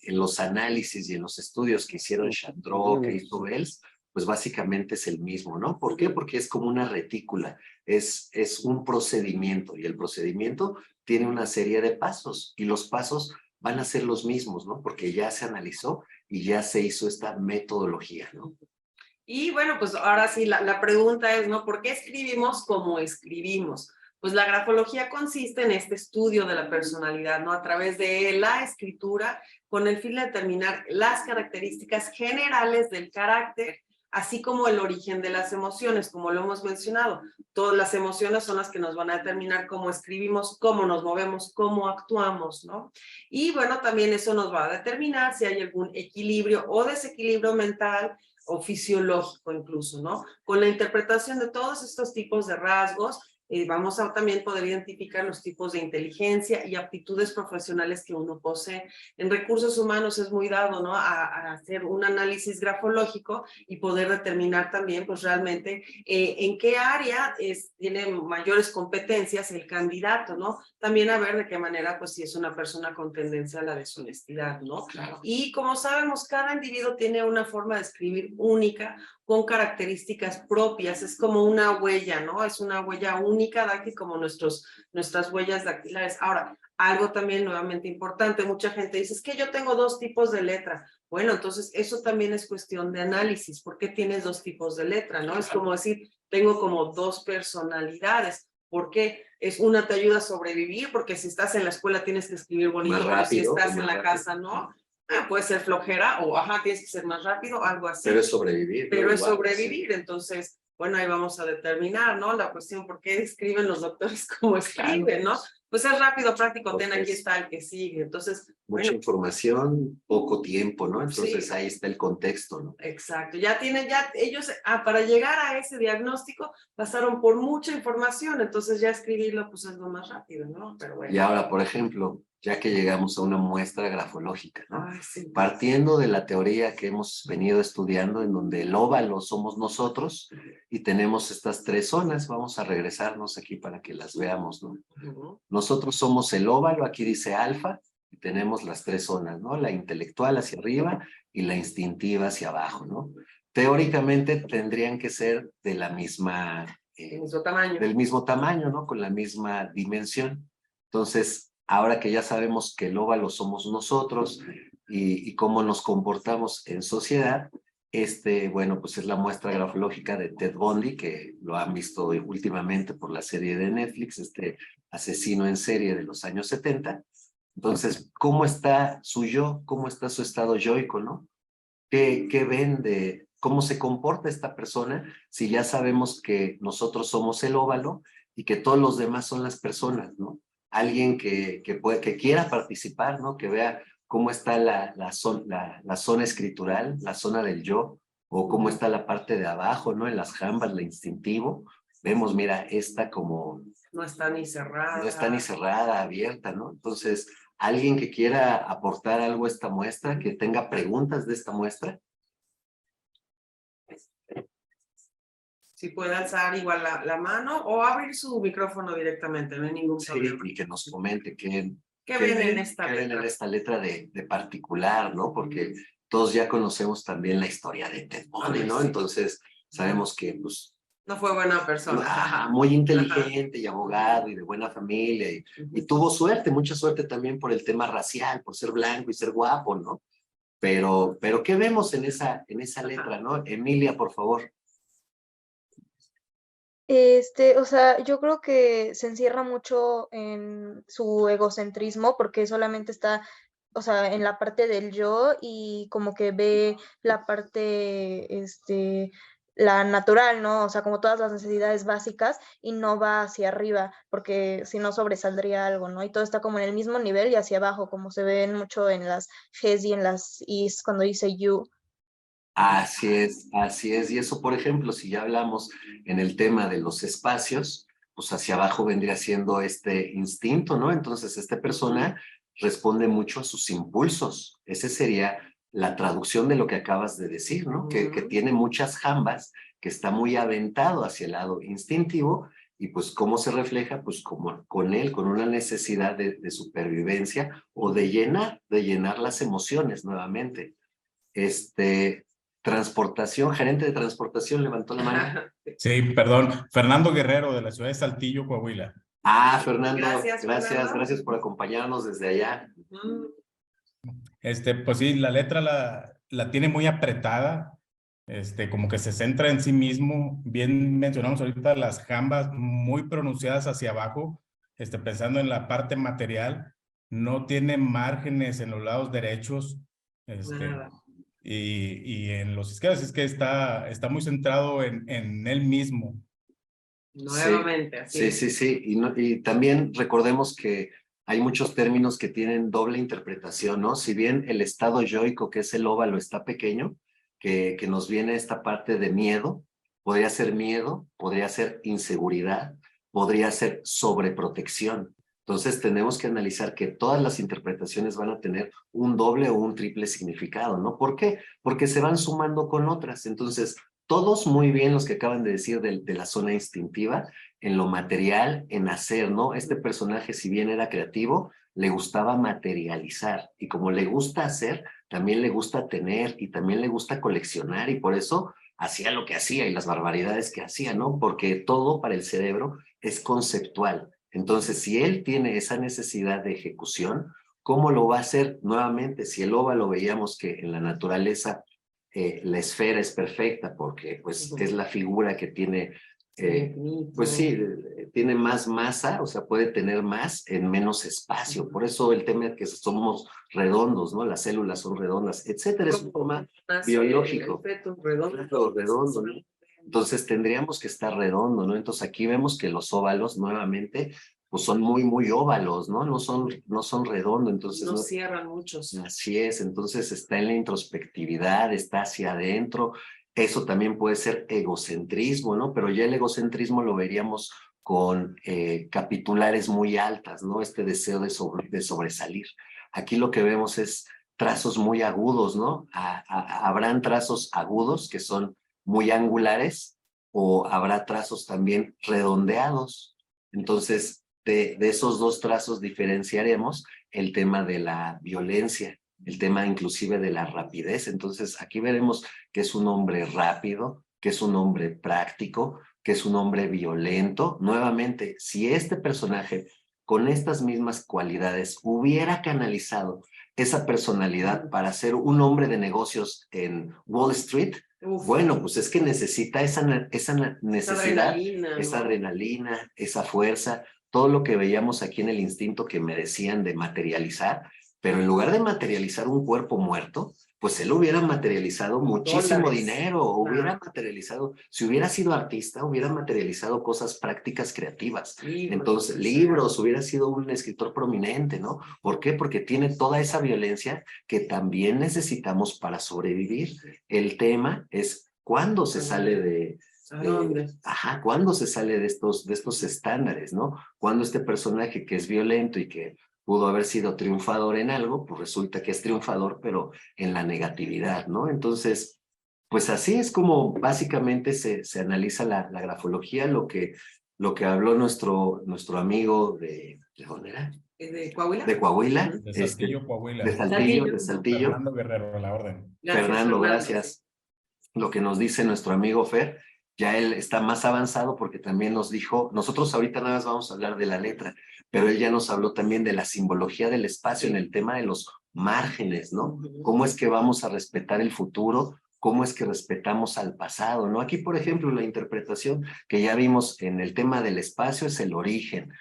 los análisis y en los estudios que hicieron Chandro, que hizo Bells, pues básicamente es el mismo, ¿no? ¿Por qué? Porque es como una retícula, es un procedimiento y el procedimiento tiene una serie de pasos y los pasos van a ser los mismos, ¿no? Porque ya se analizó y ya se hizo esta metodología, ¿no? Y bueno, pues ahora sí, la pregunta es, ¿no? ¿Por qué escribimos como escribimos? Pues la grafología consiste en este estudio de la personalidad, ¿no? A través de la escritura, con el fin de determinar las características generales del carácter, así como el origen de las emociones, como lo hemos mencionado. Todas las emociones son las que nos van a determinar cómo escribimos, cómo nos movemos, cómo actuamos, ¿no? Y bueno, también eso nos va a determinar si hay algún equilibrio o desequilibrio mental o fisiológico incluso, ¿no? Con la interpretación de todos estos tipos de rasgos, vamos a también poder identificar los tipos de inteligencia y aptitudes profesionales que uno posee. En recursos humanos es muy dado, ¿no? A hacer un análisis grafológico y poder determinar también, pues realmente, en qué área tiene mayores competencias el candidato, ¿no? También a ver de qué manera, pues, si es una persona con tendencia a la deshonestidad, ¿no? Claro. Y como sabemos, cada individuo tiene una forma de escribir única, con características propias, es como una huella, ¿no? Es una huella única, dáctil, como nuestras huellas dactilares. Ahora, algo también nuevamente importante, mucha gente dice, es que yo tengo dos tipos de letra. Bueno, entonces eso también es cuestión de análisis. ¿Por qué tienes dos tipos de letra, no? Es como decir, tengo como dos personalidades. ¿Por qué? Una te ayuda a sobrevivir, porque si estás en la escuela tienes que escribir bonito, más rápido, pero si estás en la casa, ¿no? Puede ser flojera o, tienes que ser más rápido, algo así. Pero es sobrevivir. Pero es sobrevivir, sí. Entonces, bueno, ahí vamos a determinar, ¿no? La cuestión, ¿por qué escriben los doctores como escriben, no? Pues es rápido, práctico, aquí está el que sigue. Entonces, mucha información, poco tiempo, ¿no? Entonces sí. Ahí está el contexto, ¿no? Exacto, ellos, para llegar a ese diagnóstico, pasaron por mucha información, entonces ya escribirlo, pues es lo más rápido, ¿no? Pero bueno. Y ahora, por ejemplo, ya que llegamos a una muestra grafológica, ¿no? Sí. Partiendo de la teoría que hemos venido estudiando, en donde el óvalo somos nosotros y tenemos estas tres zonas, vamos a regresarnos aquí para que las veamos, ¿no? Nosotros somos el óvalo, aquí dice alfa, y tenemos las tres zonas, ¿no? La intelectual hacia arriba y la instintiva hacia abajo, ¿no? Teóricamente tendrían que ser de la misma... del mismo tamaño, ¿no? Con la misma dimensión. Entonces, ahora que ya sabemos que el óvalo somos nosotros y cómo nos comportamos en sociedad, bueno, pues es la muestra grafológica de Ted Bundy, que lo han visto últimamente por la serie de Netflix, asesino en serie de los años 70. Entonces, ¿cómo está su yo? ¿Cómo está su estado yoico, no? ¿Qué ven de cómo se comporta esta persona si ya sabemos que nosotros somos el óvalo y que todos los demás son las personas, ¿no? Alguien que quiera participar, ¿no? Que vea cómo está la zona escritural, la zona del yo, o cómo está la parte de abajo, ¿no? En las jambas, la instintivo. Vemos, mira, esta como... no está ni cerrada. No está ni cerrada, abierta, ¿no? Entonces, alguien que quiera aportar algo a esta muestra, que tenga preguntas de esta muestra. Si puede alzar igual la mano o abrir su micrófono directamente, no hay ningún problema. Sí, y que nos comente qué ven en esta letra. Ven en esta letra de particular, ¿no? Porque todos ya conocemos también la historia de Ted Bundy, ¿no? Entonces, sabemos que pues No fue buena persona. muy inteligente y abogado y de buena familia y tuvo suerte, mucha suerte también por el tema racial, por ser blanco y ser guapo, ¿no? Pero ¿qué vemos en esa letra, no? Emilia, por favor. O sea, yo creo que se encierra mucho en su egocentrismo porque solamente está, o sea, en la parte del yo y como que ve la parte, la natural, ¿no? O sea, como todas las necesidades básicas y no va hacia arriba porque si no sobresaldría algo, ¿no? Y todo está como en el mismo nivel y hacia abajo, como se ven mucho en las Gs y en las Is cuando dice you. Así es, así es. Y eso, por ejemplo, si ya hablamos en el tema de los espacios, pues hacia abajo vendría siendo este instinto, ¿no? Entonces, esta persona responde mucho a sus impulsos. Ese sería la traducción de lo que acabas de decir, ¿no? Que tiene muchas jambas, que está muy aventado hacia el lado instintivo y pues cómo se refleja, pues como con él, con una necesidad de supervivencia o de llenar las emociones nuevamente. Transportación, gerente de transportación levantó la mano. Sí, perdón. Fernando Guerrero, de la ciudad de Saltillo, Coahuila. Fernando, Gracias, Fernando. gracias por acompañarnos desde allá. Pues sí, la letra la tiene muy apretada, como que se centra en sí mismo. Bien mencionamos ahorita las jambas muy pronunciadas hacia abajo, pensando en la parte material. No tiene márgenes en los lados derechos, Nada. y en los izquierdos es que está muy centrado en él mismo. Nuevamente, así Sí, es. sí. Y también recordemos que hay muchos términos que tienen doble interpretación, ¿no? Si bien el estado yoico, que es el óvalo, está pequeño, que nos viene esta parte de miedo, podría ser inseguridad, podría ser sobreprotección. Entonces tenemos que analizar que todas las interpretaciones van a tener un doble o un triple significado, ¿no? ¿Por qué? Porque se van sumando con otras. Entonces, todos muy bien los que acaban de decir de la zona instintiva, en lo material, en hacer, ¿no? Este personaje, si bien era creativo, le gustaba materializar y como le gusta hacer, también le gusta tener y también le gusta coleccionar y por eso hacía lo que hacía y las barbaridades que hacía, ¿no? Porque todo para el cerebro es conceptual. Entonces, si él tiene esa necesidad de ejecución, ¿cómo lo va a hacer nuevamente? Si el óvalo veíamos que en la naturaleza la esfera es perfecta porque pues es la figura que tiene, pues sí, tiene más masa, o sea, puede tener más en menos espacio. Por eso el tema es que somos redondos, ¿no? Las células son redondas, etcétera. Es un tema biológico. Redondo, ¿no? Entonces tendríamos que estar redondo, ¿no? Entonces aquí vemos que los óvalos nuevamente pues son muy, muy óvalos, ¿no? No son redondos, entonces... No cierran muchos. Así es, entonces está en la introspectividad, está hacia adentro, eso también puede ser egocentrismo, ¿no? Pero ya el egocentrismo lo veríamos con capitulares muy altas, ¿no? Este deseo de sobresalir. Aquí lo que vemos es trazos muy agudos, ¿no? Habrán trazos agudos que son muy angulares o habrá trazos también redondeados. Entonces, de esos dos trazos diferenciaremos el tema de la violencia, el tema inclusive de la rapidez. Entonces, aquí veremos que es un hombre rápido, que es un hombre práctico, que es un hombre violento. Nuevamente, si este personaje con estas mismas cualidades hubiera canalizado esa personalidad para ser un hombre de negocios en Wall Street, bueno, pues es que necesita esa necesidad, esa adrenalina, esa fuerza, todo lo que veíamos aquí en el instinto que me decían de materializar, pero en lugar de materializar un cuerpo muerto, pues él hubiera materializado muchísimo dinero, hubiera materializado, si hubiera sido artista, hubiera materializado cosas prácticas creativas. Entonces, libros, hubiera sido un escritor prominente, ¿no? ¿Por qué? Porque tiene toda esa violencia que también necesitamos para sobrevivir. El tema es cuándo se sale de... ¿Cuándo se sale de estos estándares, ¿no? Cuando este personaje que es violento y que pudo haber sido triunfador en algo, pues resulta que es triunfador, pero en la negatividad, ¿no? Entonces, pues así es como básicamente se analiza la grafología, lo que habló nuestro amigo ¿de dónde era? ¿De Coahuila? De Coahuila. De Saltillo, Coahuila. De Saltillo. Fernando Guerrero, a la orden. Fernando, gracias. lo que nos dice nuestro amigo Fer. Ya él está más avanzado porque también nos dijo, nosotros ahorita nada más vamos a hablar de la letra, pero él ya nos habló también de la simbología del espacio en el tema de los márgenes, ¿no? ¿Cómo es que vamos a respetar el futuro? ¿Cómo es que respetamos al pasado, ¿no? Aquí, por ejemplo, la interpretación que ya vimos en el tema del espacio es el origen,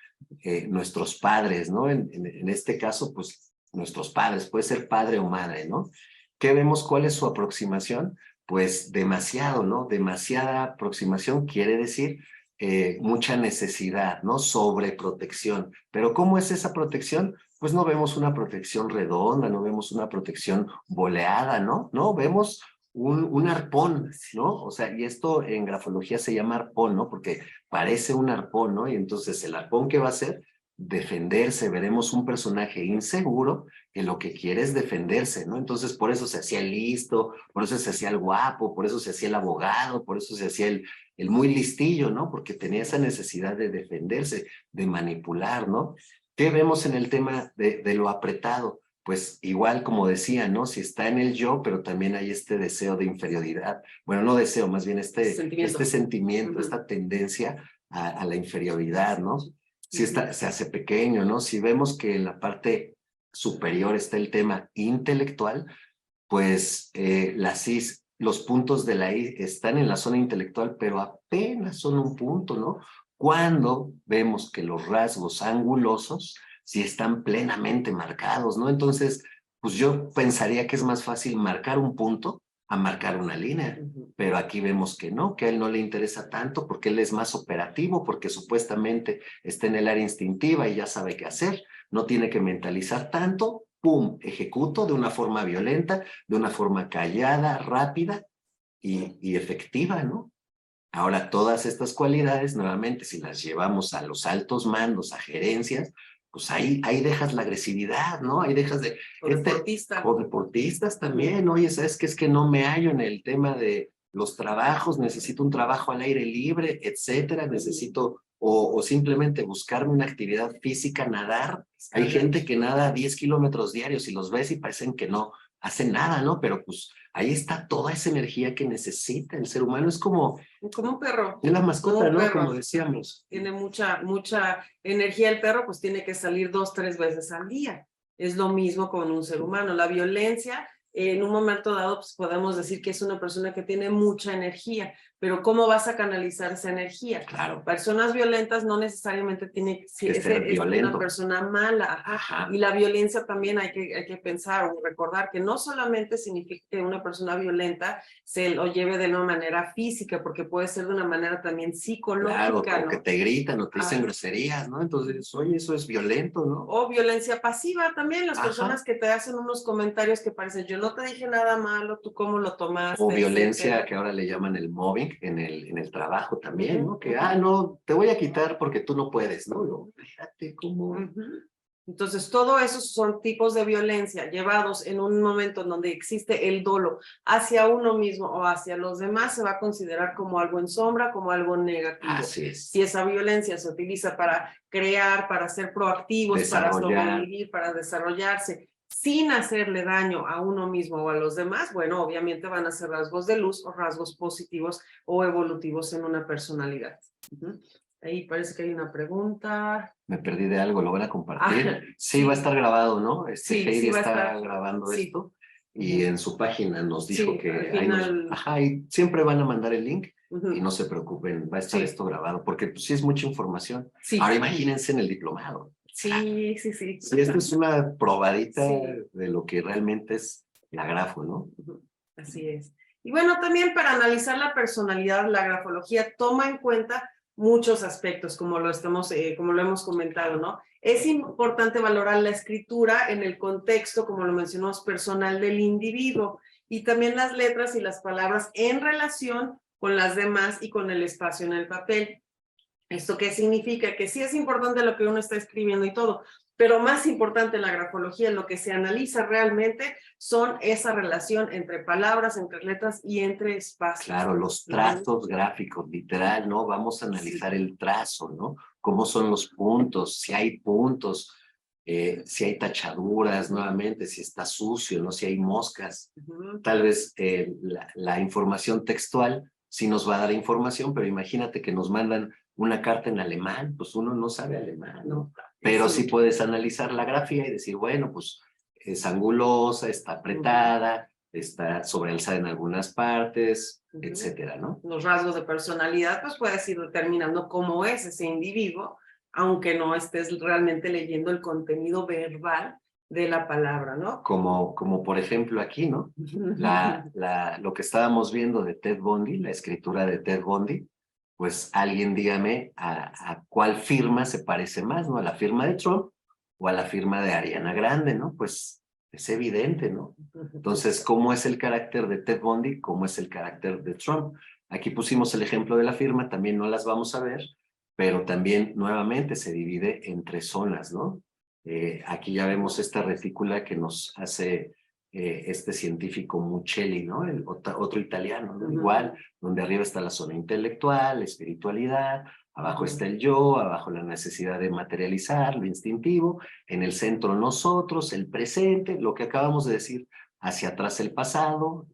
nuestros padres, ¿no? En este caso, pues, nuestros padres, puede ser padre o madre, ¿no? ¿Qué vemos? ¿Cuál es su aproximación? Pues demasiado, ¿no? Demasiada aproximación quiere decir mucha necesidad, ¿no? Sobreprotección. Pero ¿cómo es esa protección? Pues no vemos una protección redonda, no vemos una protección boleada, ¿no? No, vemos un arpón, ¿no? O sea, y esto en grafología se llama arpón, ¿no? Porque parece un arpón, ¿no? Y entonces el arpón, ¿qué va a hacer? Defenderse. Veremos un personaje inseguro que lo que quiere es defenderse, ¿no? Entonces por eso se hacía el listo, por eso se hacía el guapo, por eso se hacía el abogado, por eso se hacía el muy listillo, ¿no? Porque tenía esa necesidad de defenderse, de manipular, ¿no? ¿Qué vemos en el tema de lo apretado? Pues igual como decía, ¿no? Si está en el yo, pero también hay este deseo de inferioridad. Bueno, no deseo, más bien este sentimiento, esta tendencia a la inferioridad, ¿no? Si está, se hace pequeño, ¿no? Si vemos que en la parte superior está el tema intelectual, pues los puntos de la I están en la zona intelectual, pero apenas son un punto, ¿no? Cuando vemos que los rasgos angulosos sí están plenamente marcados, ¿no? Entonces, pues yo pensaría que es más fácil marcar un punto a marcar una línea, pero aquí vemos que no, que a él no le interesa tanto porque él es más operativo, porque supuestamente está en el área instintiva y ya sabe qué hacer, no tiene que mentalizar tanto, ¡pum!, ejecuto de una forma violenta, de una forma callada, rápida y efectiva, ¿no? Ahora, todas estas cualidades, nuevamente, si las llevamos a los altos mandos, a gerencias, pues ahí dejas la agresividad, ¿no? Ahí dejas de... O deportistas también, oye, ¿sabes qué? Es que no me hallo en el tema de los trabajos, necesito un trabajo al aire libre, etcétera, necesito, o simplemente buscarme una actividad física, nadar. Hay gente que nada 10 kilómetros diarios y los ves y parecen que no hacen nada, ¿no? Pero pues ahí está toda esa energía que necesita el ser humano, es como un perro. Es la mascota, ¿no? Como decíamos. Tiene mucha energía el perro, pues tiene que salir 2, 3 veces al día. Es lo mismo con un ser humano. La violencia, en un momento dado, pues podemos decir que es una persona que tiene mucha energía, pero ¿cómo vas a canalizar esa energía? Claro. Personas violentas no necesariamente tienen que ser una persona mala. Ajá. Y la violencia también hay que pensar o recordar que no solamente significa que una persona violenta se lo lleve de una manera física, porque puede ser de una manera también psicológica. Claro, ¿no? Que te gritan o te dicen groserías, ¿no? Entonces, oye, eso es violento, ¿no? O violencia pasiva también, las personas que te hacen unos comentarios que parecen, yo no te dije nada malo, tú cómo lo tomaste. O violencia, que ahora le llaman el mobbing en el trabajo también, ¿no? Que, no, te voy a quitar porque tú no puedes, ¿no? Fíjate cómo... Entonces, todo eso son tipos de violencia llevados en un momento en donde existe el dolo hacia uno mismo o hacia los demás, se va a considerar como algo en sombra, como algo negativo. Así es. Si esa violencia se utiliza para crear, para ser proactivos, para sobrevivir, para desarrollarse, sin hacerle daño a uno mismo o a los demás, bueno, obviamente van a ser rasgos de luz o rasgos positivos o evolutivos en una personalidad. Ahí parece que hay una pregunta. Me perdí de algo, ¿lo van a compartir? Sí, va a estar grabado, ¿no? Heidi está grabando esto y en su página nos dijo que hay y siempre van a mandar el link y no se preocupen, va a estar esto grabado porque pues, sí es mucha información. Ahora imagínense en el diplomado. Sí. Sí, esto es una probadita de lo que realmente es la grafo, ¿no? Así es. Y bueno, también para analizar la personalidad, la grafología toma en cuenta muchos aspectos, como lo hemos comentado, ¿no? Es importante valorar la escritura en el contexto, como lo mencionamos, personal del individuo, y también las letras y las palabras en relación con las demás y con el espacio en el papel. ¿Esto qué significa? Que sí es importante lo que uno está escribiendo y todo, pero más importante en la grafología, lo que se analiza realmente son esa relación entre palabras, entre letras y entre espacios. Claro, los trazos gráficos, literal, ¿no? Vamos a analizar el trazo, ¿no? Cómo son los puntos, si hay puntos. si hay tachaduras nuevamente, si está sucio, ¿no? Si hay moscas. Ujú. Tal vez la información textual sí nos va a dar información, pero imagínate que nos mandan una carta en alemán, pues uno no sabe alemán, ¿no? Pero sí puedes analizar la grafía y decir, bueno, pues es angulosa, está apretada, está sobrealzada en algunas partes, etcétera, ¿no? Los rasgos de personalidad, pues puedes ir determinando cómo es ese individuo, aunque no estés realmente leyendo el contenido verbal de la palabra, ¿no? Como por ejemplo aquí, ¿no? Lo que estábamos viendo de Ted Bundy, la escritura de Ted Bundy, pues alguien dígame a cuál firma se parece más, ¿no? ¿A la firma de Trump o a la firma de Ariana Grande, ¿no? Pues es evidente, ¿no? Entonces, ¿cómo es el carácter de Ted Bundy? ¿Cómo es el carácter de Trump? Aquí pusimos el ejemplo de la firma, también no las vamos a ver, pero también nuevamente se divide en 3 zonas, ¿no? Aquí ya vemos esta retícula que nos hace este científico Muccelli, ¿no? Otro italiano, ¿no? Igual, donde arriba está la zona intelectual, la espiritualidad, abajo está el yo, abajo la necesidad de materializar, lo instintivo, en el centro nosotros, el presente, lo que acabamos de decir, hacia atrás el pasado,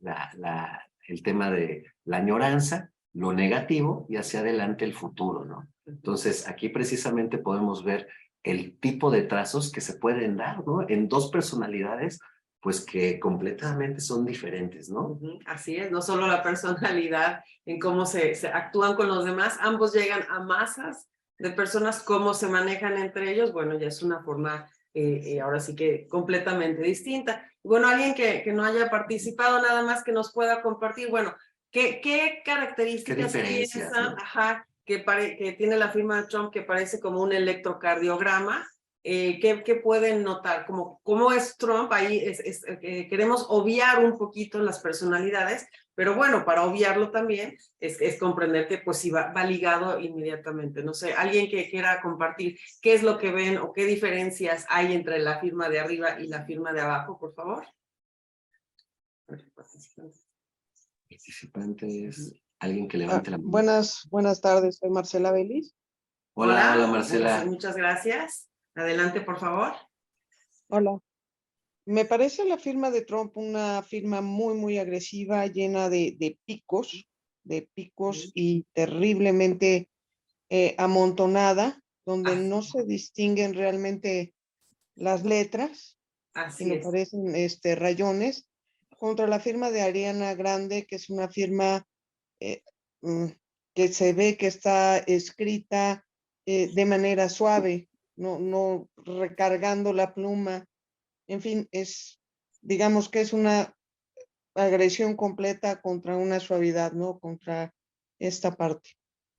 el tema de la añoranza, lo negativo y hacia adelante el futuro, ¿no? Entonces, aquí precisamente podemos ver el tipo de trazos que se pueden dar, ¿no? En 2 personalidades, pues que completamente son diferentes, ¿no? Así es, no solo la personalidad en cómo se actúan con los demás, ambos llegan a masas de personas, cómo se manejan entre ellos, bueno, ya es una forma ahora sí que completamente distinta. Bueno, alguien que no haya participado, nada más que nos pueda compartir, bueno, ¿qué características tiene esa, ¿no? ajá, que tiene la firma de Trump que parece como un electrocardiograma? ¿Qué pueden notar? ¿Cómo es Trump? Ahí queremos obviar un poquito las personalidades, pero bueno, para obviarlo también es comprender que pues sí va ligado inmediatamente. No sé, alguien que quiera compartir qué es lo que ven o qué diferencias hay entre la firma de arriba y la firma de abajo, por favor. Participantes, alguien que levante la mano. Buenas tardes, soy Marcela Belis. Hola, Marcela. Muchas gracias. Adelante, por favor. Hola. Me parece la firma de Trump una firma muy agresiva, llena de picos y terriblemente amontonada, donde no se distinguen realmente las letras, Así sino es. parecen rayones, contra la firma de Ariana Grande, que es una firma que se ve que está escrita de manera suave, no recargando la pluma. En fin, digamos que es una agresión completa contra una suavidad, ¿no? Contra esta parte.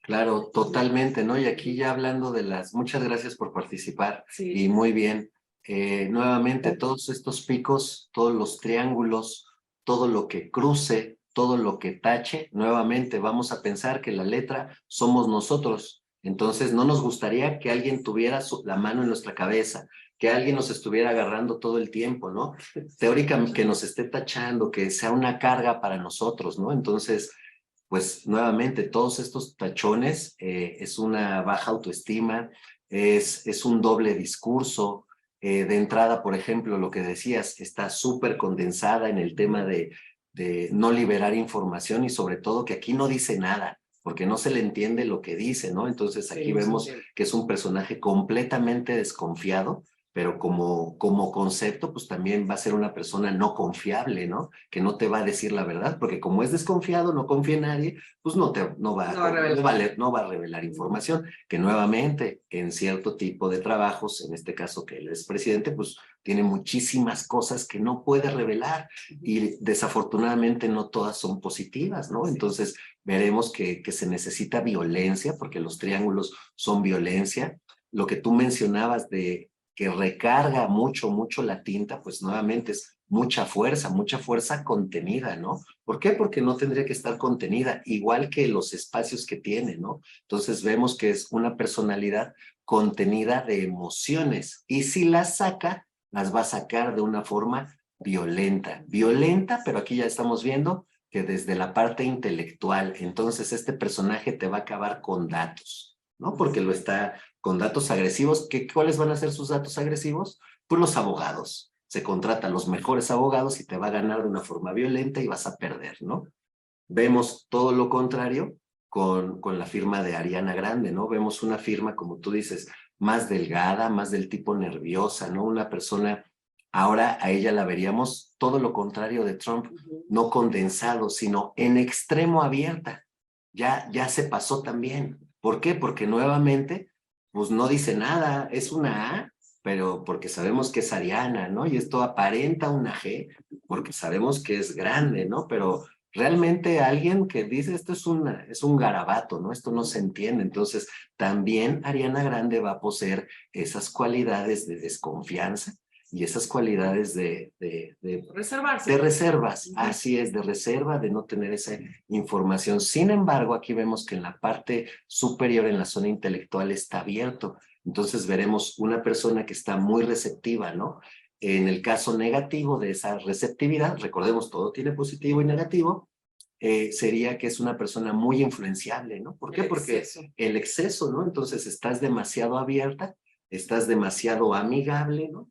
Claro, totalmente, ¿no? Y aquí ya hablando muchas gracias por participar. Sí. Y muy bien. Nuevamente, todos estos picos, todos los triángulos, todo lo que cruce, todo lo que tache, nuevamente vamos a pensar que la letra somos nosotros. Entonces, no nos gustaría que alguien tuviera la mano en nuestra cabeza, que alguien nos estuviera agarrando todo el tiempo, ¿no? Teóricamente, que nos esté tachando, que sea una carga para nosotros, ¿no? Entonces, pues nuevamente todos estos tachones es una baja autoestima, es un doble discurso. De entrada, por ejemplo, lo que decías, está súper condensada en el tema de no liberar información y sobre todo que aquí no dice nada, porque no se le entiende lo que dice, ¿no? Entonces aquí vemos que es un personaje completamente desconfiado, pero como concepto, pues también va a ser una persona no confiable, ¿no? Que no te va a decir la verdad, porque como es desconfiado, no confía en nadie, pues no va a revelar información, que nuevamente en cierto tipo de trabajos, en este caso que él es presidente, pues tiene muchísimas cosas que no puede revelar y desafortunadamente no todas son positivas, ¿no? Entonces veremos que se necesita violencia, porque los triángulos son violencia. Lo que tú mencionabas de que recarga mucho la tinta, pues nuevamente es mucha fuerza contenida, ¿no? ¿Por qué? Porque no tendría que estar contenida, igual que los espacios que tiene, ¿no? Entonces vemos que es una personalidad contenida de emociones y si las saca, las va a sacar de una forma violenta, pero aquí ya estamos viendo que desde la parte intelectual, entonces este personaje te va a acabar con datos, ¿no? Porque lo está con datos agresivos. ¿Cuáles van a ser sus datos agresivos? Pues los abogados. Se contratan los mejores abogados y te va a ganar de una forma violenta y vas a perder, ¿no? Vemos todo lo contrario con la firma de Ariana Grande, ¿no? Vemos una firma, como tú dices, más delgada, más del tipo nerviosa, ¿no? Una persona, ahora a ella la veríamos todo lo contrario de Trump, no condensado, sino en extremo abierta. Ya se pasó también. ¿Por qué? Porque nuevamente, pues no dice nada, es una A, pero porque sabemos que es Ariana, ¿no? Y esto aparenta una G, porque sabemos que es grande, ¿no? Pero realmente alguien que dice esto es un garabato, ¿no? Esto no se entiende. Entonces, también Ariana Grande va a poseer esas cualidades de desconfianza y esas cualidades de reservarse. De reservas, así es, de reserva, de no tener esa información. Sin embargo, aquí vemos que en la parte superior, en la zona intelectual, está abierto. Entonces veremos una persona que está muy receptiva, ¿no? En el caso negativo de esa receptividad, recordemos, todo tiene positivo y negativo, sería que es una persona muy influenciable, ¿no? ¿Por qué? Porque el exceso, ¿no? Entonces estás demasiado abierta, estás demasiado amigable, ¿no?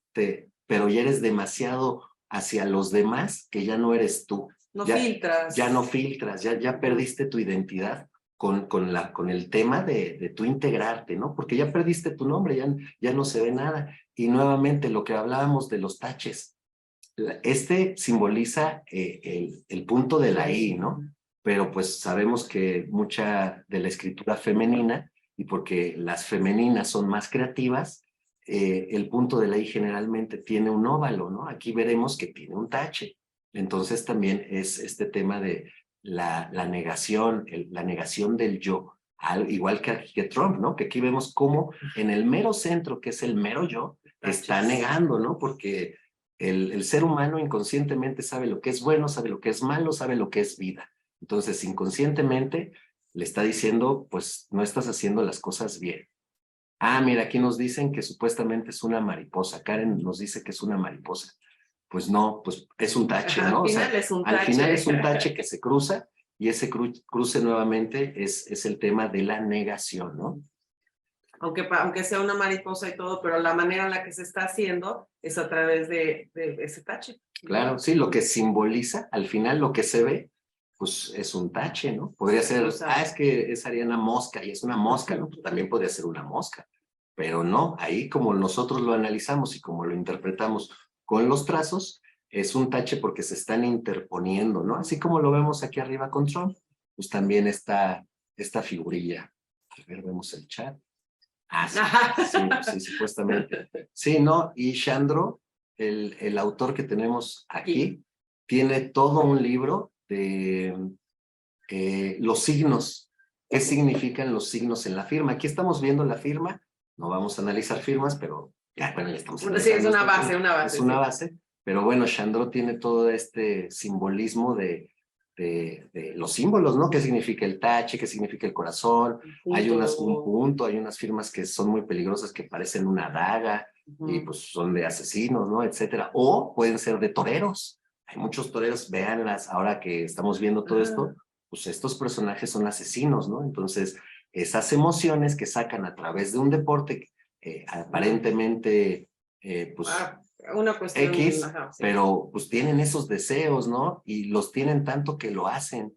Pero ya eres demasiado hacia los demás que ya no eres tú. No ya, filtras. Ya no filtras, ya perdiste tu identidad con el tema de tú integrarte, ¿no? Porque ya perdiste tu nombre, ya no se ve nada. Y nuevamente lo que hablábamos de los taches, este simboliza el punto de la I, ¿no? Pero pues sabemos que mucha de la escritura femenina, y porque las femeninas son más creativas, el punto de la I generalmente tiene un óvalo, ¿no? Aquí veremos que tiene un tache. Entonces también es este tema de la negación, la negación del yo, igual que Trump, ¿no? Que aquí vemos cómo en el mero centro, que es el mero yo, está negando, ¿no? Porque el ser humano inconscientemente sabe lo que es bueno, sabe lo que es malo, sabe lo que es vida. Entonces, inconscientemente le está diciendo, pues no estás haciendo las cosas bien. Ah, mira, aquí nos dicen que supuestamente es una mariposa. Karen nos dice que es una mariposa. Pues no, pues es un tache, ¿no? Al final es un tache. Al final es un tache que se cruza y ese cruce nuevamente es el tema de la negación, ¿no? Aunque sea una mariposa y todo, pero la manera en la que se está haciendo es a través de ese tache. Claro, sí, lo que simboliza, al final lo que se ve, pues es un tache, ¿no? Podría ser, es que es Ariana Mosca y es una mosca, ¿no? Pues también podría ser una mosca, pero no, ahí como nosotros lo analizamos y como lo interpretamos con los trazos, es un tache porque se están interponiendo, ¿no? Así como lo vemos aquí arriba con Trump, pues también está esta figurilla. A ver, vemos el chat. Ah, sí, supuestamente. Sí, ¿no? Y Xandro, el autor que tenemos aquí, tiene todo un libro de los signos. ¿Qué significan los signos en la firma? Aquí estamos viendo la firma, no vamos a analizar firmas, pero ya estamos analizando. Sí, es una base, Es una base, pero bueno, Xandro tiene todo este simbolismo de los símbolos, ¿no? ¿Qué significa el tache? ¿Qué significa el corazón? Hay un punto, hay unas firmas que son muy peligrosas que parecen una daga y pues son de asesinos, ¿no? Etcétera. O pueden ser de toreros. Hay muchos toreros, véanlas, ahora que estamos viendo todo esto, pues estos personajes son asesinos, ¿no? Entonces, esas emociones que sacan a través de un deporte aparentemente, pues... una cuestión X, pero pues tienen esos deseos, ¿no? Y los tienen tanto que lo hacen.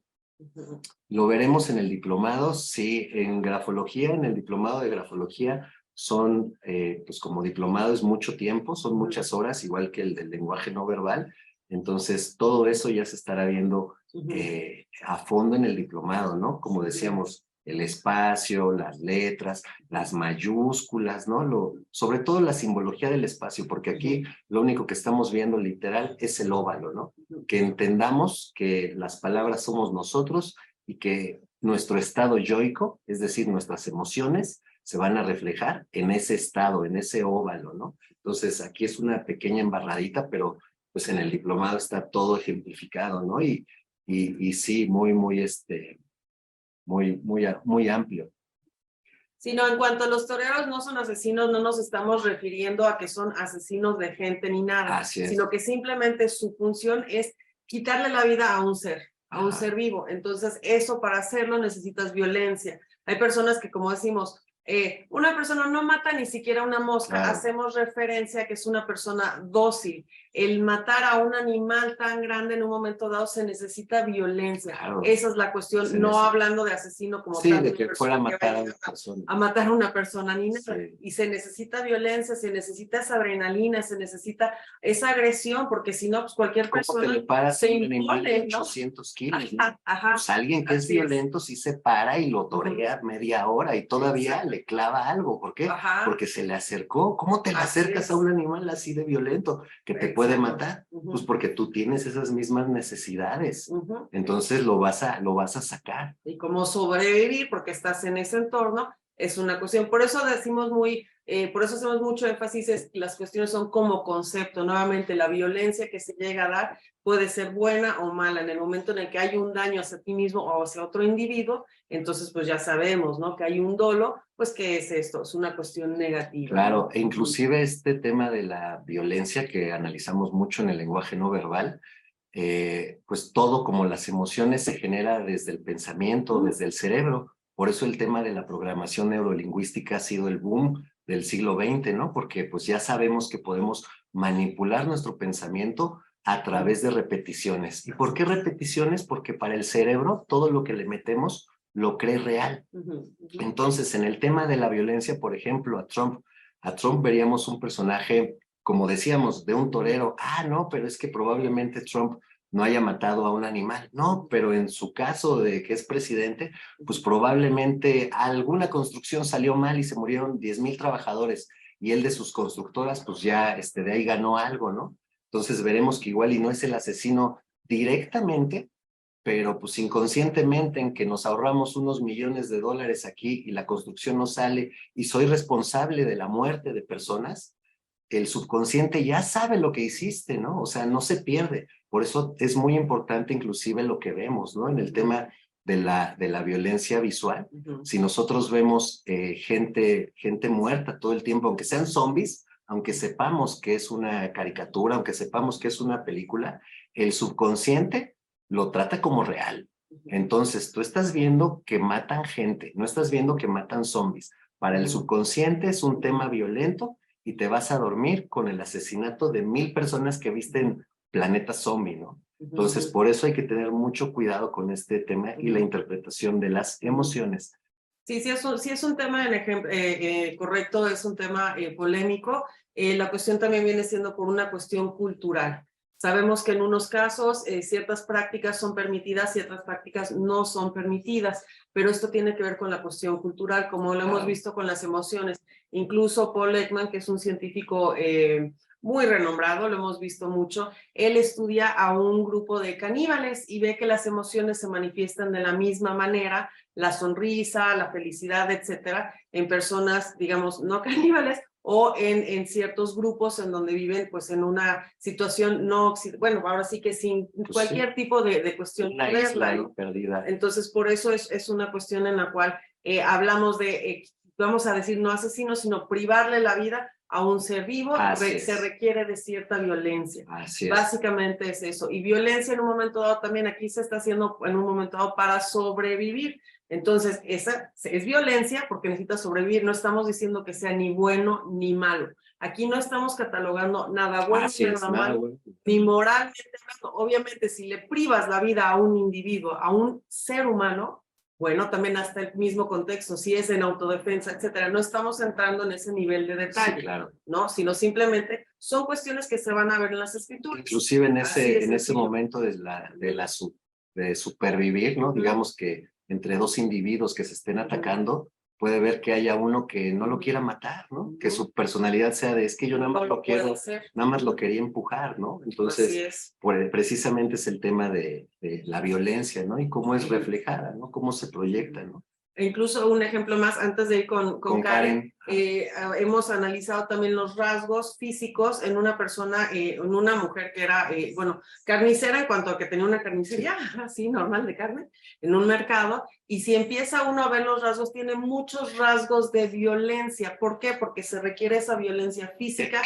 Lo veremos en el diplomado, sí, en grafología, en el diplomado de grafología son, pues como diplomado es mucho tiempo, son muchas horas, igual que el del lenguaje no verbal, entonces todo eso ya se estará viendo a fondo en el diplomado, ¿no? Como decíamos, el espacio, las letras, las mayúsculas, ¿no? Sobre todo la simbología del espacio, porque aquí lo único que estamos viendo literal es el óvalo, ¿no? Que entendamos que las palabras somos nosotros y que nuestro estado yoico, es decir, nuestras emociones, se van a reflejar en ese estado, en ese óvalo, ¿no? Entonces, aquí es una pequeña embarradita, pero pues en el diplomado está todo ejemplificado, ¿no? Y sí, muy amplio. Sino en cuanto a los toreros no son asesinos, no nos estamos refiriendo a que son asesinos de gente ni nada, sino que simplemente su función es quitarle la vida a un ser vivo. Entonces, eso para hacerlo necesitas violencia. Hay personas que, como decimos, Una persona no mata ni siquiera una mosca, Claro. hacemos referencia a que es una persona dócil. El matar a un animal tan grande en un momento dado se necesita violencia. Claro. Esa es la cuestión, Se no necesita. hablando de asesino como Sí, tal, de una que fuera a persona matar a vaya una persona. a matar a una persona ni nada. Sí. Y se necesita violencia, se necesita esa adrenalina, se necesita esa agresión, porque si no, pues cualquier ¿Cómo te persona le paras se a un animal de impone, ¿no? 800 kilos? ¿no? Ajá, ajá. Pues alguien que es Así es. violento sí se para y lo torea media hora y todavía Exacto. le clava algo. ¿Por qué? Ajá. Porque se le acercó. ¿Cómo te le Así acercas es. a un animal así de violento que te puede Exacto. matar? Ujú. Pues porque tú tienes esas mismas necesidades. Ujú. Entonces lo vas a sacar. Y cómo sobrevivir porque estás en ese entorno es una cuestión. Por eso decimos por eso hacemos mucho énfasis, las cuestiones son como concepto. Nuevamente, la violencia que se llega a dar puede ser buena o mala. En el momento en el que hay un daño hacia ti mismo o hacia otro individuo, entonces pues ya sabemos, ¿no? Que hay un dolo, pues ¿qué es esto? Es una cuestión negativa. Claro, ¿no? e inclusive este tema de la violencia que analizamos mucho en el lenguaje no verbal, pues todo como las emociones se genera desde el pensamiento, desde el cerebro. Por eso el tema de la programación neurolingüística ha sido el boom del siglo XX, ¿no? Porque pues ya sabemos que podemos manipular nuestro pensamiento a través de repeticiones. ¿Y por qué repeticiones? Porque para el cerebro todo lo que le metemos lo cree real. Entonces, en el tema de la violencia, por ejemplo, a Trump veríamos un personaje, como decíamos, de un torero. Ah, no, pero es que probablemente Trump no haya matado a un animal. No, pero en su caso de que es presidente, pues probablemente alguna construcción salió mal y se murieron 10,000 trabajadores y él de sus constructoras, pues ya de ahí ganó algo, ¿no? Entonces veremos que igual y no es el asesino directamente, pero pues inconscientemente en que nos ahorramos unos millones de dólares aquí y la construcción no sale y soy responsable de la muerte de personas, el subconsciente ya sabe lo que hiciste, ¿no? O sea, no se pierde. Por eso es muy importante inclusive lo que vemos, ¿no? En el tema de la violencia visual. Si nosotros vemos gente muerta todo el tiempo, aunque sean zombies, aunque sepamos que es una caricatura, aunque sepamos que es una película, el subconsciente lo trata como real. Entonces, tú estás viendo que matan gente, no estás viendo que matan zombies. Para el subconsciente es un tema violento y te vas a dormir con el asesinato de 1,000 personas que viste en Planeta Zombie, ¿no? Entonces, por eso hay que tener mucho cuidado con este tema y la interpretación de las emociones. Sí, sí es un tema correcto, es un tema polémico. La cuestión también viene siendo por una cuestión cultural. Sabemos que en unos casos ciertas prácticas son permitidas, ciertas prácticas no son permitidas, pero esto tiene que ver con la cuestión cultural, como lo hemos visto con las emociones. Incluso Paul Ekman, que es un científico muy renombrado, lo hemos visto mucho, él estudia a un grupo de caníbales y ve que las emociones se manifiestan de la misma manera, la sonrisa, la felicidad, etcétera, en personas, digamos, no caníbales, o en ciertos grupos en donde viven pues en una situación no, bueno, ahora sí que sin Pues cualquier tipo de cuestión. Una isla ahí perdida. Entonces, por eso es una cuestión en la cual hablamos de, vamos a decir, no asesino, sino privarle la vida a un ser vivo, se requiere de cierta violencia. Así es. Básicamente es eso. Y violencia en un momento dado también aquí se está haciendo en un momento dado para sobrevivir. Entonces, esa es violencia porque necesita sobrevivir. No estamos diciendo que sea ni bueno ni malo. Aquí no estamos catalogando nada bueno ni nada malo, ni moralmente hablando. Obviamente, si le privas la vida a un individuo, a un ser humano, bueno, también hasta el mismo contexto, si es en autodefensa, etcétera. No estamos entrando en ese nivel de detalle, sí, claro. ¿no? Sino simplemente son cuestiones que se van a ver en las escrituras. Inclusive en ese momento de supervivir, ¿no? Digamos que entre dos individuos que se estén atacando, puede ver que haya uno que no lo quiera matar, ¿no? Que su personalidad sea de, es que yo nada más lo quiero, nada más lo quería empujar, ¿no? Entonces, precisamente es el tema de la violencia, ¿no? Y cómo es reflejada, ¿no? Cómo se proyecta, ¿no? E incluso un ejemplo más, antes de ir con Karen, hemos analizado también los rasgos físicos en una persona, en una mujer que era, bueno, carnicera en cuanto a que tenía una carnicería, así normal de carne, en un mercado, y si empieza uno a ver los rasgos, tiene muchos rasgos de violencia. ¿Por qué? Porque se requiere esa violencia física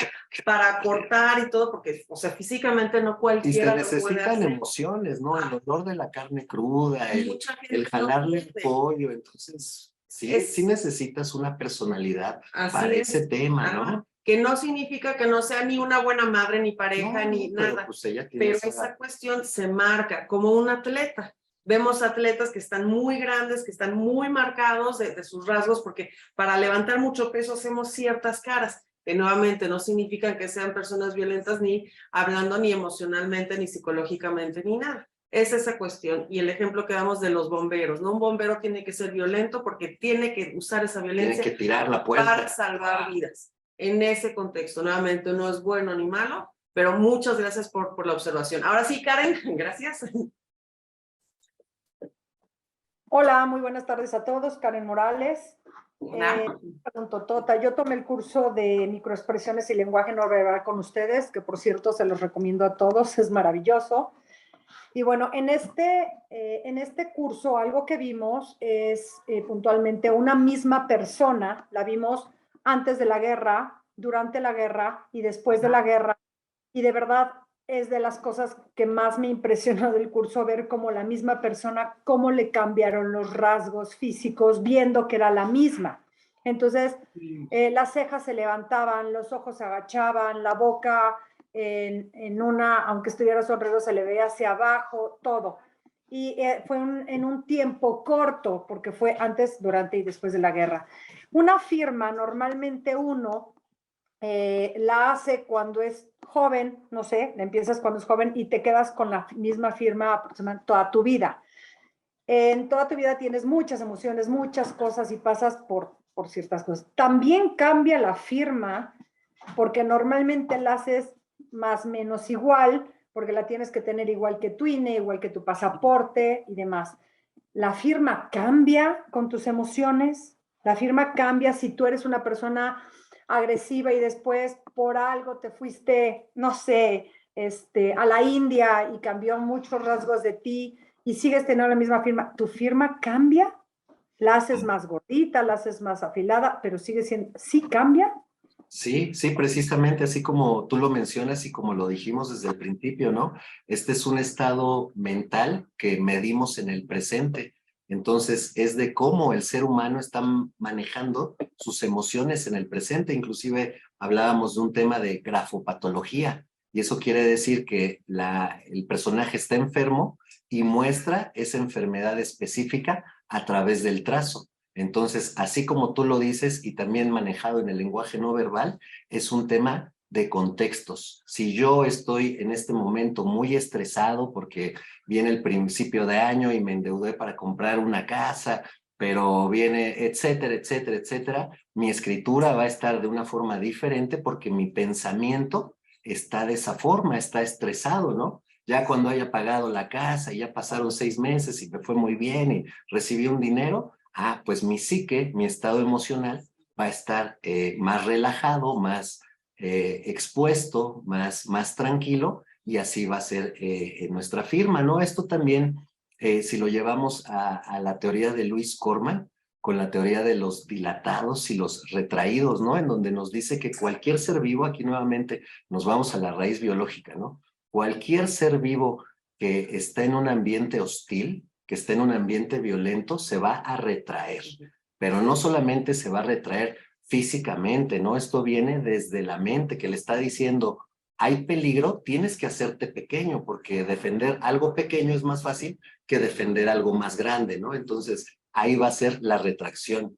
para cortar y todo, porque, o sea, físicamente no cualquiera lo puede hacer. Y se necesitan emociones, ¿no? El olor de la carne cruda, el jalarle el pollo, entonces sí necesitas una personalidad para ese tema, ¿no? Que no significa que no sea ni una buena madre, ni pareja, No, ni pero nada. pues ella tiene Pero esa cuestión se marca como un atleta. Vemos atletas que están muy grandes, que están muy marcados de sus rasgos, porque para levantar mucho peso hacemos ciertas caras, que nuevamente no significan que sean personas violentas, ni hablando ni emocionalmente, ni psicológicamente, ni nada. Es esa cuestión. Y el ejemplo que damos de los bomberos, ¿no? Un bombero tiene que ser violento porque tiene que usar esa violencia, tiene que tirar la puerta para salvar vidas. En ese contexto, nuevamente, no es bueno ni malo, pero muchas gracias por la observación. Ahora sí, Karen, gracias. Hola, muy buenas tardes a todos. Karen Morales. Yo tomé el curso de microexpresiones y lenguaje no verbal con ustedes, que por cierto se los recomiendo a todos, es maravilloso. Y bueno, en este curso algo que vimos es puntualmente una misma persona, la vimos antes de la guerra, durante la guerra y después de la guerra. Y de verdad es de las cosas que más me impresionó del curso, ver cómo la misma persona, cómo le cambiaron los rasgos físicos, viendo que era la misma. Entonces, las cejas se levantaban, los ojos se agachaban, la boca aunque estuviera sonriendo, se le veía hacia abajo, todo. Y fue en un tiempo corto, porque fue antes, durante y después de la guerra. Una firma, normalmente uno la hace cuando es joven, no sé, la empiezas cuando es joven y te quedas con la misma firma aproximadamente toda tu vida. En toda tu vida tienes muchas emociones, muchas cosas y pasas por ciertas cosas. También cambia la firma porque normalmente la haces más o menos igual, porque la tienes que tener igual que tu INE, igual que tu pasaporte y demás. La firma cambia con tus emociones, la firma cambia si tú eres una persona agresiva y después por algo te fuiste, no sé, a la India y cambió muchos rasgos de ti y sigues teniendo la misma firma, tu firma cambia, la haces más gordita, la haces más afilada, pero sigue siendo, ¿sí cambia? Sí, sí, precisamente así como tú lo mencionas y como lo dijimos desde el principio, ¿no? Este es un estado mental que medimos en el presente. Entonces, es de cómo el ser humano está manejando sus emociones en el presente. Inclusive hablábamos de un tema de grafopatología, y eso quiere decir que el personaje está enfermo y muestra esa enfermedad específica a través del trazo. Entonces, así como tú lo dices y también manejado en el lenguaje no verbal, es un tema de contextos. Si yo estoy en este momento muy estresado porque viene el principio de año y me endeudé para comprar una casa, pero viene etcétera, etcétera, etcétera, mi escritura va a estar de una forma diferente porque mi pensamiento está de esa forma, está estresado, ¿no? Ya cuando haya pagado la casa y ya pasaron 6 meses y me fue muy bien y recibí un dinero, pues mi psique, mi estado emocional va a estar más relajado, más expuesto, más tranquilo, y así va a ser nuestra firma, ¿no? Esto también, si lo llevamos a la teoría de Luis Corman, con la teoría de los dilatados y los retraídos, ¿no? En donde nos dice que cualquier ser vivo, aquí nuevamente nos vamos a la raíz biológica, ¿no? Cualquier ser vivo que está en un ambiente hostil, que esté en un ambiente violento, se va a retraer, pero no solamente se va a retraer físicamente, ¿no? Esto viene desde la mente que le está diciendo, hay peligro, tienes que hacerte pequeño, porque defender algo pequeño es más fácil que defender algo más grande, ¿no? Entonces, ahí va a ser la retracción.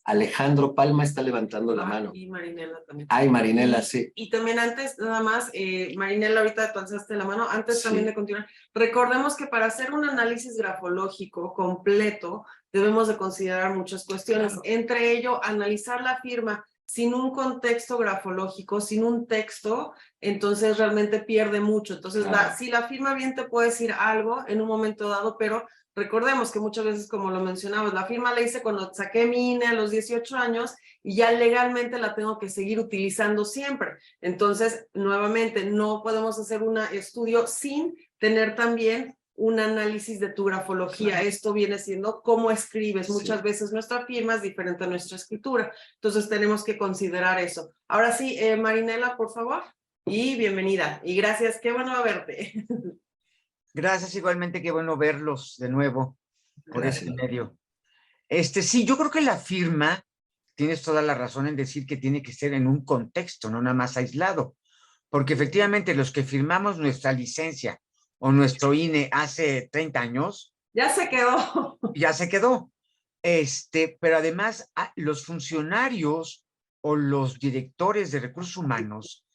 Alejandro Palma está levantando la mano. Y Marinela también. Ay, Marinela, sí. Y también antes, nada más, Marinela, ahorita tú alzaste la mano, antes también de continuar, recordemos que para hacer un análisis grafológico completo, debemos de considerar muchas cuestiones, entre ello, analizar la firma sin un contexto grafológico, sin un texto, entonces realmente pierde mucho. Entonces, si la firma bien te puede decir algo en un momento dado, pero recordemos que muchas veces, como lo mencionamos, la firma la hice cuando saqué mi INE a los 18 años y ya legalmente la tengo que seguir utilizando siempre. Entonces, nuevamente, no podemos hacer un estudio sin tener también un análisis de tu grafología. Esto viene siendo cómo escribes. Muchas veces nuestra firma es diferente a nuestra escritura. Entonces, tenemos que considerar eso. Ahora sí, Marinela, por favor. Y bienvenida. Y gracias. Qué bueno verte. Gracias, igualmente, qué bueno verlos de nuevo por ese medio. Sí, yo creo que la firma, tienes toda la razón en decir que tiene que ser en un contexto, no nada más aislado, porque efectivamente los que firmamos nuestra licencia o nuestro INE hace 30 años, Ya se quedó. ya se quedó. Pero además los funcionarios o los directores de recursos humanos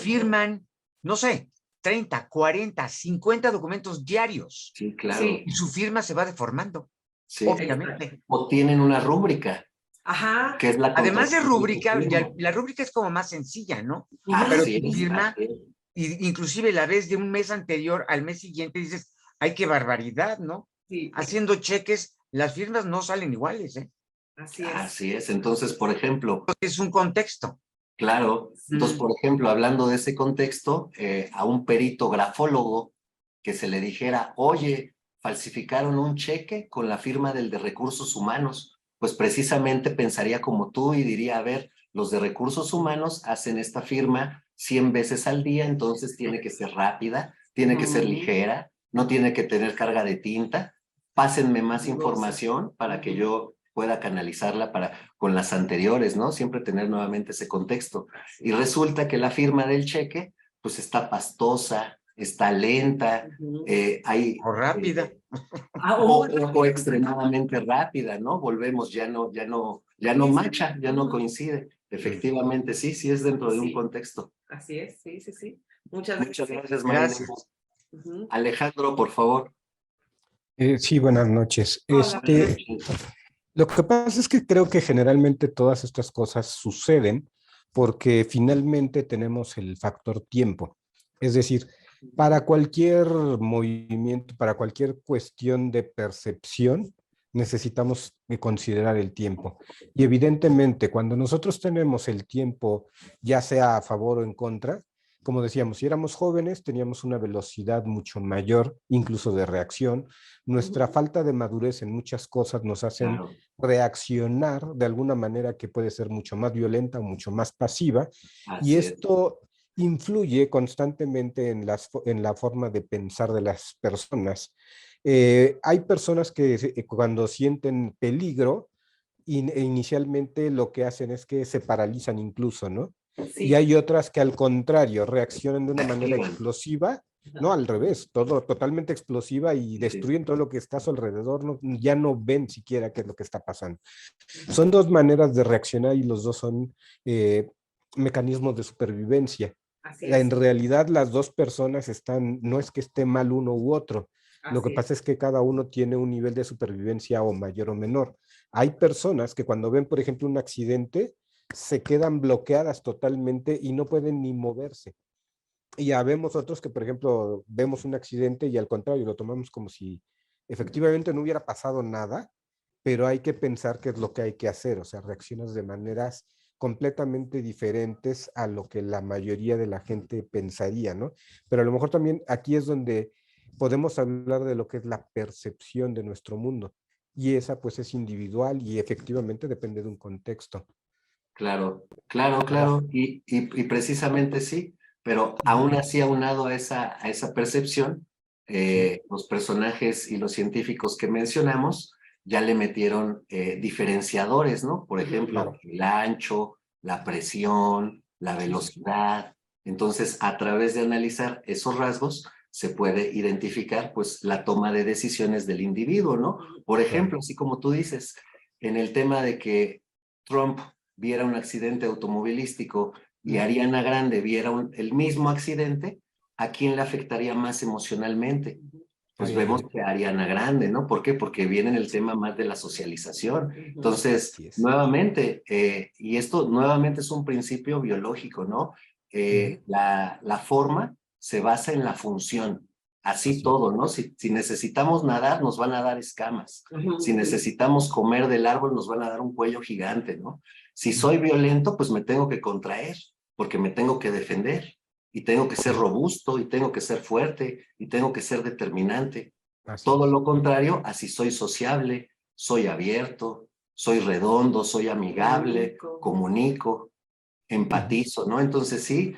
firman, no sé, 30, 40, 50 documentos diarios. Sí, claro. Sí. Y su firma se va deformando, Sí. obviamente. O tienen una rúbrica, Ajá. que es la Además de contratación rúbrica, firma. la rúbrica es como más sencilla, ¿no? Ujú. Pero Así tu es, firma, así es. y inclusive la ves de un mes anterior al mes siguiente, dices, ay, qué barbaridad, ¿no? Sí, Haciendo cheques, las firmas no salen iguales, ¿eh? así es. Así es. Entonces, por ejemplo, Es un contexto. claro. Entonces, por ejemplo, hablando de ese contexto, a un perito grafólogo que se le dijera, oye, falsificaron un cheque con la firma del de recursos humanos, pues precisamente pensaría como tú y diría, a ver, los de recursos humanos hacen esta firma 100 veces al día, entonces tiene que ser rápida, tiene que ser ligera, no tiene que tener carga de tinta. Pásenme más información para que yo pueda canalizarla con las anteriores, ¿no? Siempre tener nuevamente ese contexto. Y resulta que la firma del cheque, pues está pastosa, está lenta, O rápida. o extremadamente rápida, ¿no? Volvemos, ya no macha, ya no coincide. Efectivamente, sí, sí es dentro de un contexto. Así es, sí, sí, sí. Muchas Muchas gracias. gracias, Marina. Gracias. Alejandro, por favor. Sí, buenas noches. Hola. Lo que pasa es que creo que generalmente todas estas cosas suceden porque finalmente tenemos el factor tiempo. Es decir, para cualquier movimiento, para cualquier cuestión de percepción, necesitamos considerar el tiempo. Y evidentemente, cuando nosotros tenemos el tiempo, ya sea a favor o en contra, como decíamos, si éramos jóvenes, teníamos una velocidad mucho mayor, incluso de reacción. Nuestra falta de madurez en muchas cosas nos hacen Claro. reaccionar de alguna manera que puede ser mucho más violenta o mucho más pasiva. Y Así es. esto influye constantemente en la forma de pensar de las personas. Hay personas que cuando sienten peligro, inicialmente lo que hacen es que se paralizan incluso, ¿no? Sí. Y hay otras que al contrario reaccionan de una manera Activan. explosiva, no al revés, todo totalmente explosiva y destruyen todo lo que está a su alrededor, ya no ven siquiera qué es lo que está pasando. Son dos maneras de reaccionar y los dos son mecanismos de supervivencia. Así es. En realidad las dos personas no es que esté mal uno u otro, lo que Así pasa es que cada uno tiene un nivel de supervivencia o mayor o menor. Hay personas que cuando ven, por ejemplo, un accidente, se quedan bloqueadas totalmente y no pueden ni moverse. Y ya vemos otros que, por ejemplo, vemos un accidente y al contrario, lo tomamos como si efectivamente no hubiera pasado nada, pero hay que pensar qué es lo que hay que hacer, o sea, reaccionas de maneras completamente diferentes a lo que la mayoría de la gente pensaría, ¿no? Pero a lo mejor también aquí es donde podemos hablar de lo que es la percepción de nuestro mundo. Y esa pues es individual y efectivamente depende de un contexto. Claro, claro, claro. Y precisamente sí, pero aún así, aunado a esa percepción, los personajes y los científicos que mencionamos ya le metieron diferenciadores, ¿no? Por ejemplo, Claro. el ancho, la presión, la velocidad. Entonces, a través de analizar esos rasgos, se puede identificar, pues, la toma de decisiones del individuo, ¿no? Por ejemplo, así como tú dices, en el tema de que Trump viera un accidente automovilístico y Ariana Grande viera el mismo accidente, ¿a quién le afectaría más emocionalmente? Pues vemos que a Ariana Grande, ¿no? ¿Por qué? Porque viene en el tema más de la socialización. Entonces, nuevamente, y esto nuevamente es un principio biológico, ¿no? La forma se basa en la función. Así todo, ¿no? Si necesitamos nadar, nos van a dar escamas. Si necesitamos comer del árbol, nos van a dar un cuello gigante, ¿no? Si soy violento, pues me tengo que contraer, porque me tengo que defender, y tengo que ser robusto, y tengo que ser fuerte, y tengo que ser determinante. Todo lo contrario, así soy sociable, soy abierto, soy redondo, soy amigable, comunico, empatizo, ¿no? Entonces sí,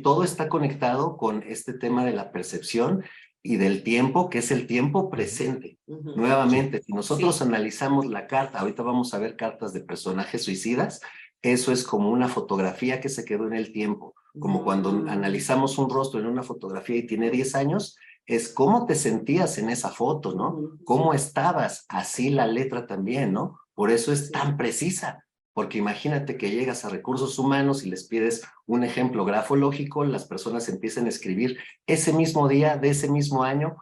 todo está conectado con este tema de la percepción y del tiempo, que es el tiempo presente. Nuevamente, si nosotros analizamos la carta, ahorita vamos a ver cartas de personajes suicidas, eso es como una fotografía que se quedó en el tiempo, como cuando analizamos un rostro en una fotografía y tiene 10 años, es cómo te sentías en esa foto, ¿no? Cómo estabas, así la letra también, ¿no? Por eso es tan precisa, porque imagínate que llegas a recursos humanos y les pides un ejemplo grafológico, las personas empiezan a escribir ese mismo día, de ese mismo año,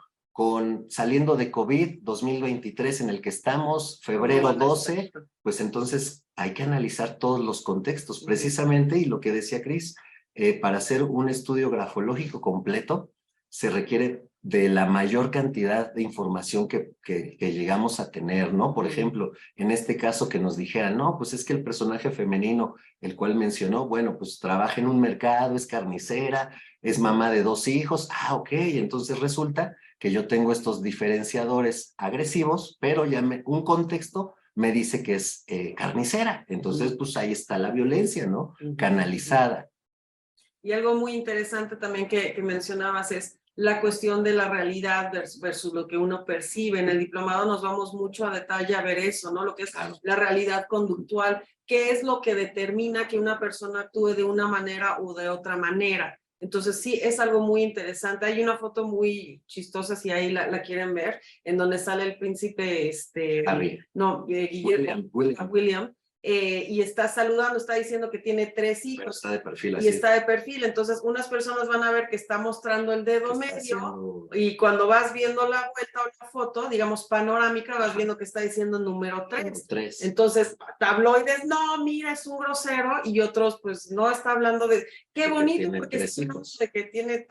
saliendo de COVID 2023 en el que estamos, febrero 12, pues entonces hay que analizar todos los contextos, precisamente, y lo que decía Cris, para hacer un estudio grafológico completo, se requiere de la mayor cantidad de información que llegamos a tener, ¿no? Por ejemplo, en este caso que nos dijeran, no, pues es que el personaje femenino, el cual mencionó, bueno, pues trabaja en un mercado, es carnicera, es mamá de 2 hijos, ok, entonces resulta que yo tengo estos diferenciadores agresivos, pero ya un contexto me dice que es carnicera, entonces pues ahí está la violencia, ¿no? Canalizada. Y algo muy interesante también que mencionabas es la cuestión de la realidad versus lo que uno percibe. En el diplomado nos vamos mucho a detalle a ver eso, ¿no? Lo que es la realidad conductual, qué es lo que determina que una persona actúe de una manera u de otra manera. Entonces sí, es algo muy interesante. Hay una foto muy chistosa, si ahí la quieren ver, en donde sale el príncipe, Guillermo, William. Y está saludando, está diciendo que tiene 3 hijos. Pero está de perfil así. Y está de perfil, entonces unas personas van a ver que está mostrando el dedo medio y cuando vas viendo la vuelta o la foto, digamos panorámica, vas viendo que está diciendo número 3. Entonces, tabloides, no, mira, es un grosero, y otros, pues, no está hablando de, qué bonito, porque es de que tiene,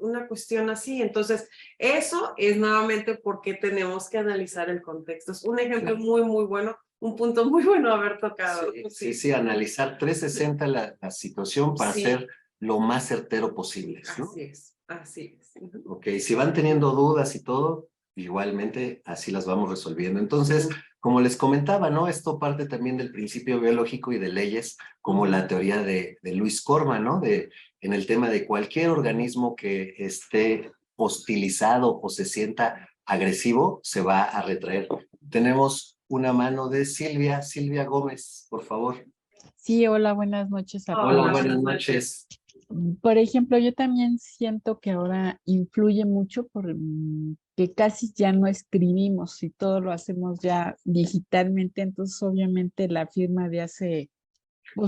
una cuestión así. Entonces, eso es nuevamente porque tenemos que analizar el contexto. Es un ejemplo muy, muy bueno. Un punto muy bueno haber tocado. Sí, analizar 360 la situación para ser lo más certero posible, ¿no? Así es. Ok, si van teniendo dudas y todo, igualmente así las vamos resolviendo. Entonces, como les comentaba, ¿no? Esto parte también del principio biológico y de leyes, como la teoría de Luis Corman, ¿no? En el tema de cualquier organismo que esté hostilizado o se sienta agresivo, se va a retraer. Tenemos una mano de Silvia Gómez, por favor. Sí, hola, buenas noches a todos. Hola, buenas noches. Por ejemplo, yo también siento que ahora influye mucho que casi ya no escribimos y todo lo hacemos ya digitalmente, entonces obviamente la firma de hace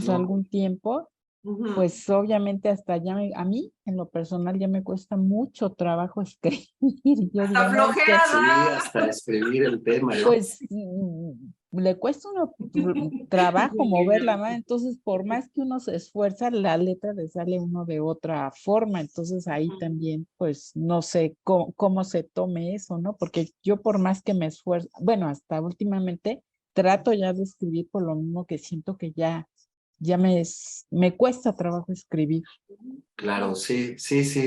algún tiempo, pues obviamente hasta ya a mí en lo personal ya me cuesta mucho trabajo escribir. Yo hasta flojera. Sí, hasta escribir el tema, ¿no? Pues le cuesta uno trabajo mover la mano, entonces por más que uno se esfuerza, la letra le sale uno de otra forma, entonces ahí también pues no sé cómo se tome eso, ¿no? Porque yo por más que me esfuerzo, bueno, hasta últimamente trato ya de escribir por lo mismo que siento que ya me cuesta trabajo escribir. Claro, sí,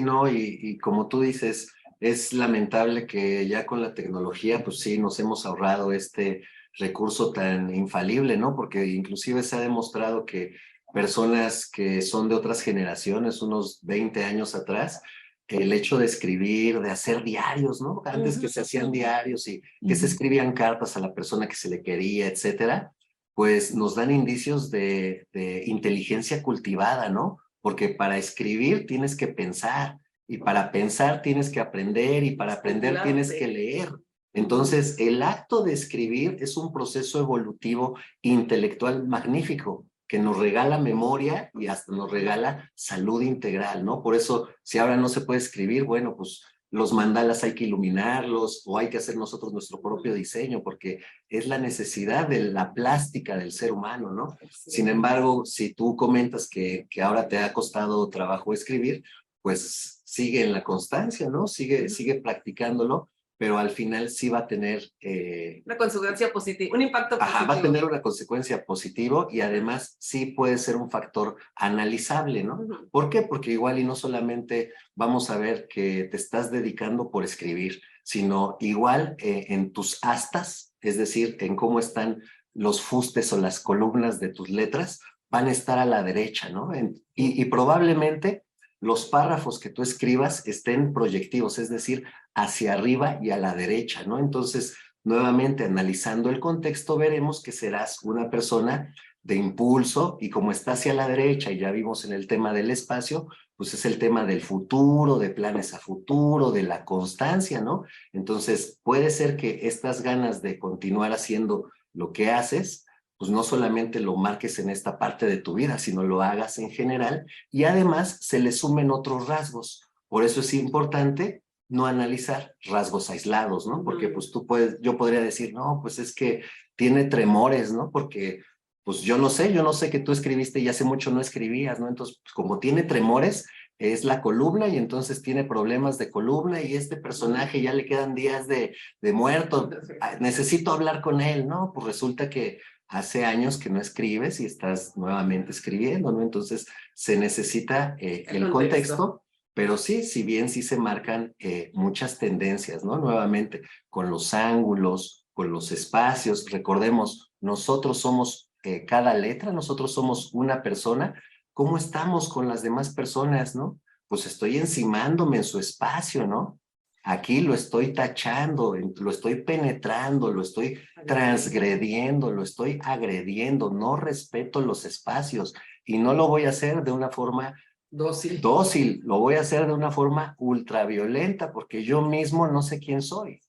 no, y como tú dices, es lamentable que ya con la tecnología, pues sí, nos hemos ahorrado este recurso tan infalible, ¿no? Porque inclusive se ha demostrado que personas que son de otras generaciones, unos 20 años atrás, el hecho de escribir, de hacer diarios, ¿no? Antes que se hacían diarios y que se escribían cartas a la persona que se le quería, etcétera, pues nos dan indicios de inteligencia cultivada, ¿no? Porque para escribir tienes que pensar, y para pensar tienes que aprender, y para aprender tienes que leer. Entonces, el acto de escribir es un proceso evolutivo intelectual magnífico, que nos regala memoria y hasta nos regala salud integral, ¿no? Por eso, si ahora no se puede escribir, bueno, pues los mandalas hay que iluminarlos o hay que hacer nosotros nuestro propio diseño, porque es la necesidad de la plástica del ser humano, ¿no? Sin embargo, si tú comentas que ahora te ha costado trabajo escribir, pues sigue en la constancia, ¿no? Sigue practicándolo, pero al final sí va a tener... una consecuencia positiva, un impacto positivo. Va a tener una consecuencia positiva y además sí puede ser un factor analizable, ¿no? ¿Por qué? Porque igual y no solamente vamos a ver que te estás dedicando por escribir, sino igual en tus astas, es decir, en cómo están los fustes o las columnas de tus letras, van a estar a la derecha, ¿no? Y probablemente los párrafos que tú escribas estén proyectivos, es decir, hacia arriba y a la derecha, ¿no? Entonces, nuevamente, analizando el contexto, veremos que serás una persona de impulso, y como está hacia la derecha, y ya vimos en el tema del espacio, pues es el tema del futuro, de planes a futuro, de la constancia, ¿no? Entonces, puede ser que estas ganas de continuar haciendo lo que haces, pues no solamente lo marques en esta parte de tu vida, sino lo hagas en general, y además se le sumen otros rasgos. Por eso es importante no analizar rasgos aislados, ¿no? Porque pues yo podría decir, no, pues es que tiene tremores, ¿no? Porque pues yo no sé que tú escribiste y hace mucho no escribías, ¿no? Entonces, pues, como tiene tremores, es la columna, y entonces tiene problemas de columna, y este personaje ya le quedan días de muerto, necesito hablar con él, ¿no? Pues resulta que hace años que no escribes y estás nuevamente escribiendo, ¿no? Entonces se necesita el contexto, pero sí, si bien sí se marcan muchas tendencias, ¿no? Nuevamente, con los ángulos, con los espacios, recordemos, nosotros somos cada letra, nosotros somos una persona. ¿Cómo estamos con las demás personas, no? Pues estoy encimándome en su espacio, ¿no? Aquí lo estoy tachando, lo estoy penetrando, lo estoy transgrediendo, lo estoy agrediendo, no respeto los espacios, y no lo voy a hacer de una forma dócil, lo voy a hacer de una forma ultraviolenta, porque yo mismo no sé quién soy.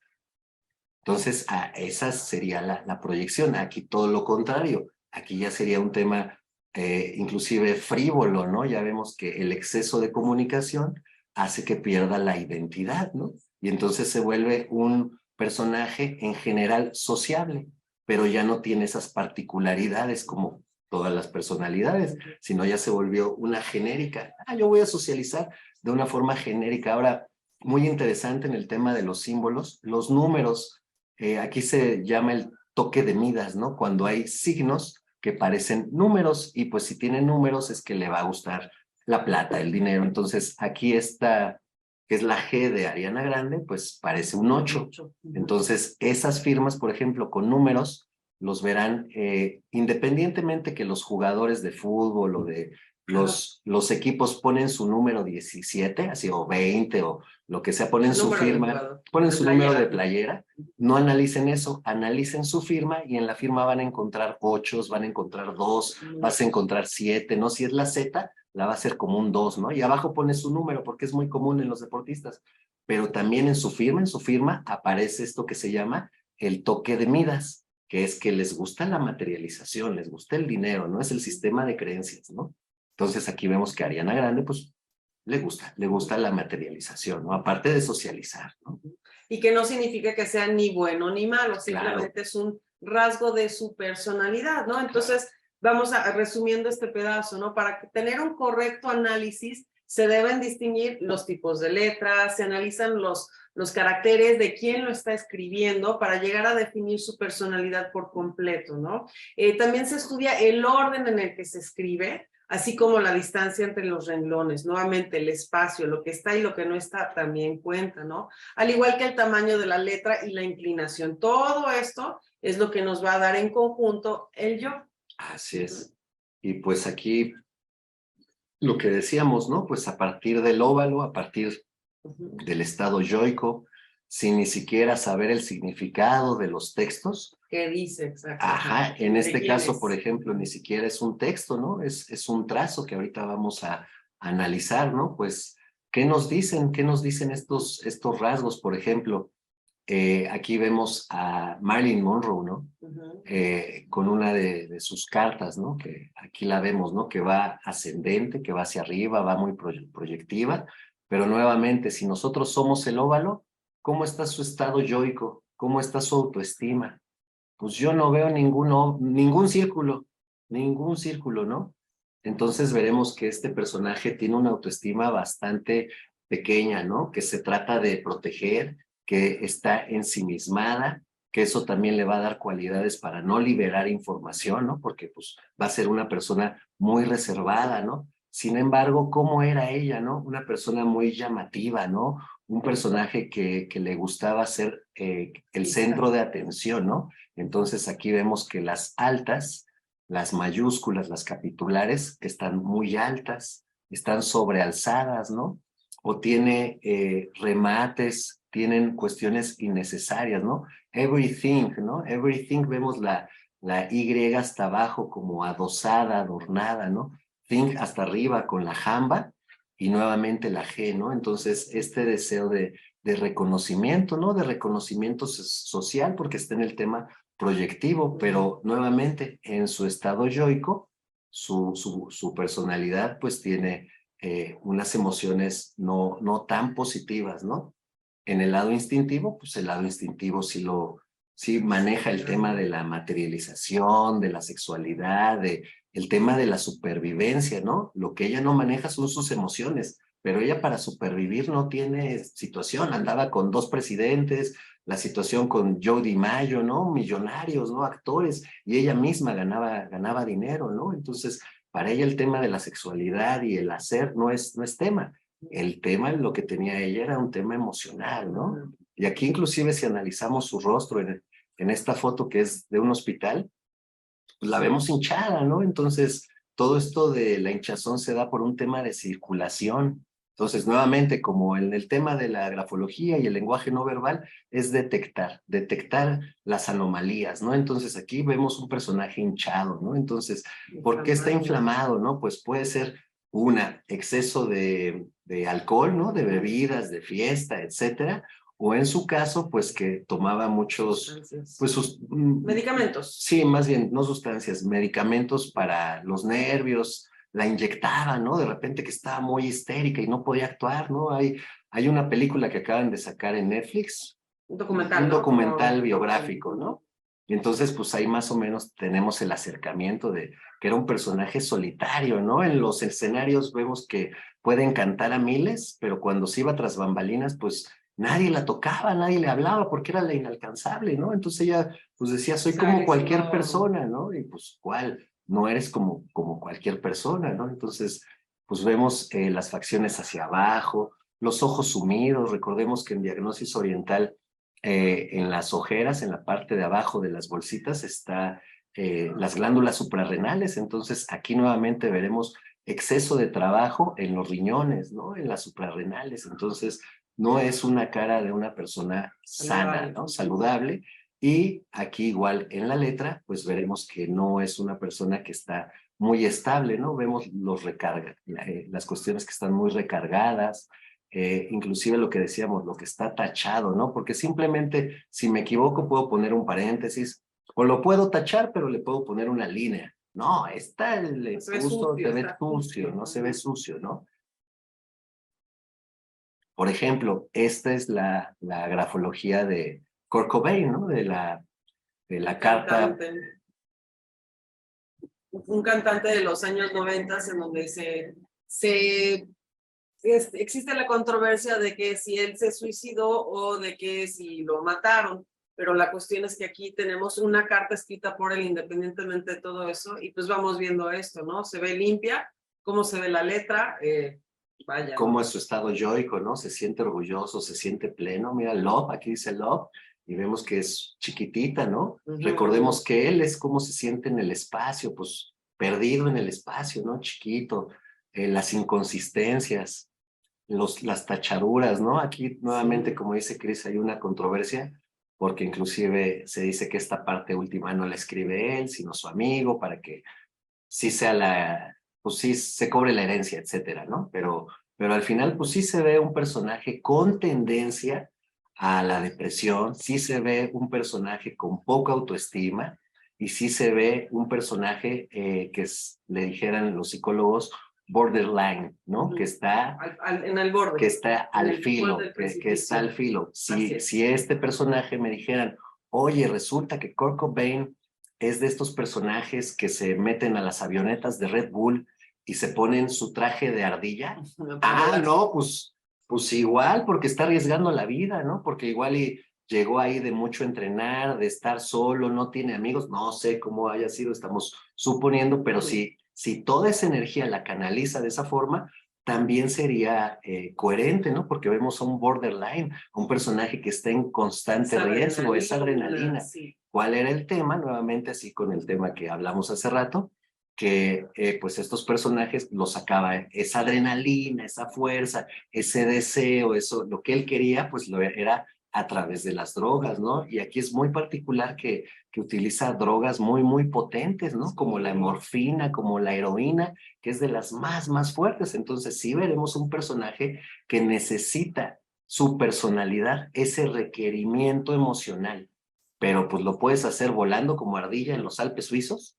Entonces, esa sería la proyección. Aquí todo lo contrario, aquí ya sería un tema inclusive frívolo, ¿no? Ya vemos que el exceso de comunicación hace que pierda la identidad, ¿no? Y entonces se vuelve un personaje en general sociable, pero ya no tiene esas particularidades como todas las personalidades, sino ya se volvió una genérica. Yo voy a socializar de una forma genérica. Ahora, muy interesante en el tema de los símbolos, los números, aquí se llama el toque de Midas, ¿no? Cuando hay signos que parecen números, y pues si tienen números es que le va a gustar la plata, el dinero. Entonces aquí esta, que es la G de Ariana Grande, pues parece un 8. Entonces esas firmas, por ejemplo, con números, los verán independientemente que los jugadores de fútbol o de los equipos ponen su número 17, así, o 20, o lo que sea, ponen su firma, ponen su número de playera. No analicen eso, analicen su firma, y en la firma van a encontrar 8, van a encontrar 2, vas a encontrar 7, ¿no? Si es la Z, la va a hacer como un 2, ¿no? Y abajo pone su número, porque es muy común en los deportistas. Pero también en su firma aparece esto que se llama el toque de Midas, que es que les gusta la materialización, les gusta el dinero, ¿no? Es el sistema de creencias, ¿no? Entonces aquí vemos que a Ariana Grande, pues, le gusta la materialización, ¿no? Aparte de socializar, ¿no? Y que no significa que sea ni bueno ni malo, simplemente es un rasgo de su personalidad, ¿no? Entonces, vamos resumiendo este pedazo, ¿no? Para tener un correcto análisis, se deben distinguir los tipos de letras, se analizan los caracteres de quién lo está escribiendo para llegar a definir su personalidad por completo, ¿no? También se estudia el orden en el que se escribe, así como la distancia entre los renglones. Nuevamente, el espacio, lo que está y lo que no está también cuenta, ¿no? Al igual que el tamaño de la letra y la inclinación. Todo esto es lo que nos va a dar en conjunto el yo. Así es. Y pues aquí lo que decíamos, ¿no? Pues a partir del óvalo, a partir del estado yoico, sin ni siquiera saber el significado de los textos. ¿Qué dice exactamente? Ajá, en este caso, por ejemplo, ni siquiera es un texto, ¿no? Es un trazo que ahorita vamos a analizar, ¿no? Pues, ¿qué nos dicen? ¿Qué nos dicen estos rasgos? Por ejemplo, aquí vemos a Marilyn Monroe, ¿no? Con una de sus cartas, ¿no? Que aquí la vemos, ¿no? Que va ascendente, que va hacia arriba, va muy proyectiva. Pero nuevamente, si nosotros somos el óvalo, ¿cómo está su estado yoico? ¿Cómo está su autoestima? Pues yo no veo ningún círculo, ¿no? Entonces veremos que este personaje tiene una autoestima bastante pequeña, ¿no? Que se trata de proteger, que está ensimismada, que eso también le va a dar cualidades para no liberar información, ¿no? Porque pues va a ser una persona muy reservada, ¿no? Sin embargo, ¿cómo era ella, no? Una persona muy llamativa, ¿no? Un personaje que le gustaba ser el centro de atención, ¿no? Entonces aquí vemos que las altas, las mayúsculas, las capitulares, están muy altas, están sobrealzadas, ¿no? O tiene remates, tienen cuestiones innecesarias, ¿no? Everything, ¿no? Everything, vemos la Y hasta abajo como adosada, adornada, ¿no? Think hasta arriba con la jamba y nuevamente la G, ¿no? Entonces, este deseo de reconocimiento, ¿no? De reconocimiento social, porque está en el tema proyectivo, pero nuevamente en su estado yoico, su personalidad pues tiene unas emociones no tan positivas, ¿no? En el lado instintivo, pues el lado instintivo sí maneja el tema de la materialización, de la sexualidad, el tema de la supervivencia, ¿no? Lo que ella no maneja son sus emociones, pero ella para supervivir no tiene situación, andaba con 2 presidentes, la situación con Joe DiMaggio, ¿no? Millonarios, ¿no? Actores, y ella misma ganaba dinero, ¿no? Entonces, para ella el tema de la sexualidad y el hacer no es tema. El tema, lo que tenía ella era un tema emocional, ¿no? Y aquí inclusive si analizamos su rostro en esta foto que es de un hospital, pues la vemos hinchada, ¿no? Entonces, todo esto de la hinchazón se da por un tema de circulación. Entonces, nuevamente, como en el tema de la grafología y el lenguaje no verbal, es detectar las anomalías, ¿no? Entonces, aquí vemos un personaje hinchado, ¿no? Entonces, ¿por qué está inflamado, no? Pues puede ser exceso de alcohol, ¿no? De bebidas, de fiesta, etcétera. O en su caso, pues que tomaba muchos, pues sus... medicamentos. Sí, más bien, no sustancias, medicamentos para los nervios, la inyectaba, ¿no? De repente que estaba muy histérica y no podía actuar, ¿no? Hay una película que acaban de sacar en Netflix. Un documental, un ¿no? documental Como... biográfico, ¿no? Y entonces, pues ahí más o menos tenemos el acercamiento de que era un personaje solitario, ¿no? En los escenarios vemos que pueden cantar a miles, pero cuando se iba tras bambalinas, pues nadie la tocaba, nadie le hablaba porque era la inalcanzable, ¿no? Entonces ella, pues decía, soy como cualquier persona, ¿no? Y pues, ¿cuál? No eres como cualquier persona, ¿no? Entonces, pues vemos las facciones hacia abajo, los ojos sumidos, recordemos que en diagnosis oriental, en las ojeras, en la parte de abajo de las bolsitas, está las glándulas suprarrenales. Entonces, aquí nuevamente veremos exceso de trabajo en los riñones, ¿no? En las suprarrenales. Entonces, no es una cara de una persona sana, ¿no? Saludable. Y aquí igual en la letra, pues veremos que no es una persona que está muy estable, ¿no? Vemos las cuestiones que están muy recargadas, inclusive lo que decíamos, lo que está tachado, ¿no? Porque simplemente si me equivoco puedo poner un paréntesis o lo puedo tachar, pero le puedo poner una línea. No, está el Se ve justo, sucio, se ve está sucio, ¿no? sucio. Se ve sucio, ¿no? Por ejemplo, esta es la grafología de Kurt Cobain, ¿no? De la carta. Un cantante de los años 90 en donde existe la controversia de que si él se suicidó o de que si lo mataron, pero la cuestión es que aquí tenemos una carta escrita por él independientemente de todo eso y pues vamos viendo esto, ¿no? Se ve limpia, cómo se ve la letra, vaya. Cómo es su estado yoico, ¿no? Se siente orgulloso, se siente pleno. Mira, love, aquí dice love, y vemos que es chiquitita, ¿no? Recordemos que él es cómo se siente en el espacio, pues perdido en el espacio, ¿no? Chiquito, las inconsistencias, las tachaduras, ¿no? Aquí nuevamente, como dice Chris, hay una controversia, porque inclusive se dice que esta parte última no la escribe él, sino su amigo, para que sí sea pues sí se cobre la herencia, etcétera, ¿no? Pero al final, pues sí se ve un personaje con tendencia a la depresión, sí se ve un personaje con poca autoestima y sí se ve un personaje le dijeran los psicólogos, borderline, ¿no? Que está en el borde. Que está al filo, que está al filo. Si este personaje me dijeran, oye, resulta que Kurt Cobain es de estos personajes que se meten a las avionetas de Red Bull y se ponen su traje de ardilla. No, pues igual, porque está arriesgando la vida, ¿no? Porque igual llegó ahí de mucho entrenar, de estar solo, no tiene amigos, no sé cómo haya sido, estamos suponiendo, pero si toda esa energía la canaliza de esa forma, también sería coherente, ¿no? Porque vemos a un borderline, a un personaje que está en constante riesgo, esa adrenalina. Sí. ¿Cuál era el tema? Nuevamente, así con el tema que hablamos hace rato, que pues estos personajes los sacaba esa adrenalina, esa fuerza, ese deseo, eso, lo que él quería, pues lo era a través de las drogas, ¿no? Y aquí es muy particular que utiliza drogas muy, muy potentes, ¿no? Como la morfina, como la heroína, que es de las más fuertes. Entonces sí veremos un personaje que necesita su personalidad, ese requerimiento emocional, pero pues lo puedes hacer volando como ardilla en los Alpes suizos,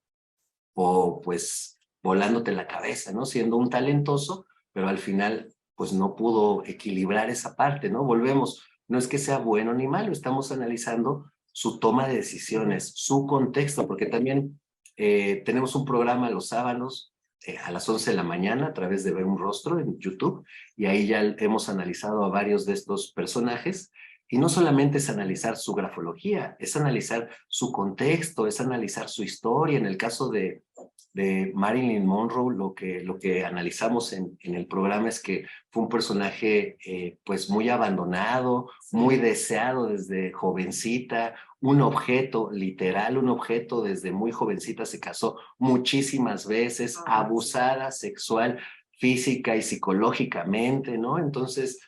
o pues volándote la cabeza, ¿no? Siendo un talentoso, pero al final pues no pudo equilibrar esa parte, ¿no? Volvemos, no es que sea bueno ni malo, estamos analizando su toma de decisiones, su contexto, porque también tenemos un programa los sábados a las 11 de la mañana a través de Ver un Rostro en YouTube, y ahí ya hemos analizado a varios de estos personajes. Y no solamente es analizar su grafología, es analizar su contexto, es analizar su historia. En el caso de Marilyn Monroe, lo que analizamos en el programa es que fue un personaje pues muy abandonado, muy deseado desde jovencita, un objeto, literal, un objeto desde muy jovencita, se casó muchísimas veces, abusada sexual, física y psicológicamente, ¿no? Entonces,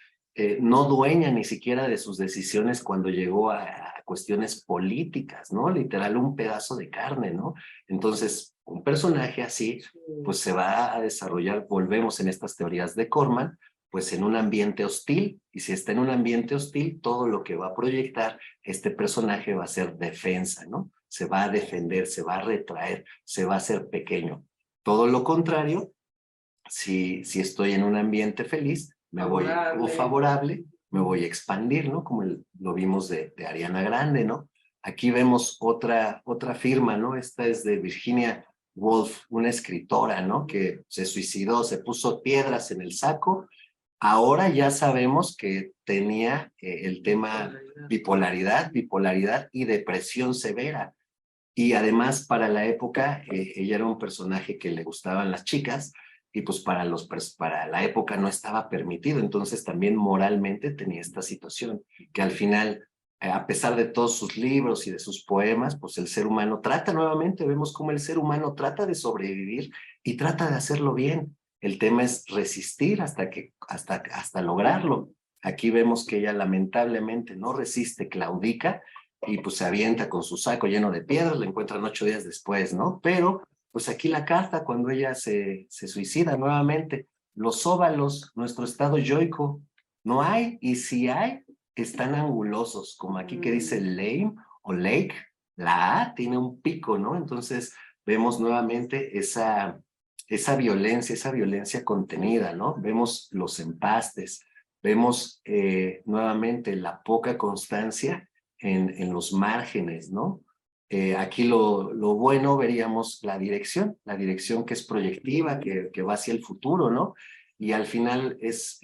no dueña ni siquiera de sus decisiones cuando llegó a cuestiones políticas, ¿no? Literal, un pedazo de carne, ¿no? Entonces, un personaje así, pues se va a desarrollar, volvemos en estas teorías de Corman, pues en un ambiente hostil, y si está en un ambiente hostil, todo lo que va a proyectar este personaje va a ser defensa, ¿no? Se va a defender, se va a retraer, se va a hacer pequeño. Todo lo contrario, si estoy en un ambiente feliz, favorable, me voy a expandir, ¿no? Como lo vimos de Ariana Grande, ¿no? Aquí vemos otra firma, ¿no? Esta es de Virginia Woolf, una escritora, ¿no? Que se suicidó, se puso piedras en el saco. Ahora ya sabemos que tenía el tema bipolaridad y depresión severa. Y además para la época, ella era un personaje que le gustaban las chicas, y pues para la época no estaba permitido. Entonces también moralmente tenía esta situación, que al final, a pesar de todos sus libros y de sus poemas, pues el ser humano vemos cómo el ser humano trata de sobrevivir y trata de hacerlo bien. El tema es resistir hasta lograrlo. Aquí vemos que ella lamentablemente no resiste, claudica, y pues se avienta con su saco lleno de piedras, la encuentran 8 días después, ¿no? Pero pues aquí la carta, cuando ella se suicida nuevamente, los óvalos, nuestro estado yoico, no hay, y si hay, están angulosos, como aquí que dice lame o lake, la A tiene un pico, ¿no? Entonces vemos nuevamente esa violencia contenida, ¿no? Vemos los empastes, vemos nuevamente la poca constancia en los márgenes, ¿no? Aquí lo bueno veríamos la dirección que es proyectiva, que va hacia el futuro, ¿no? Y al final es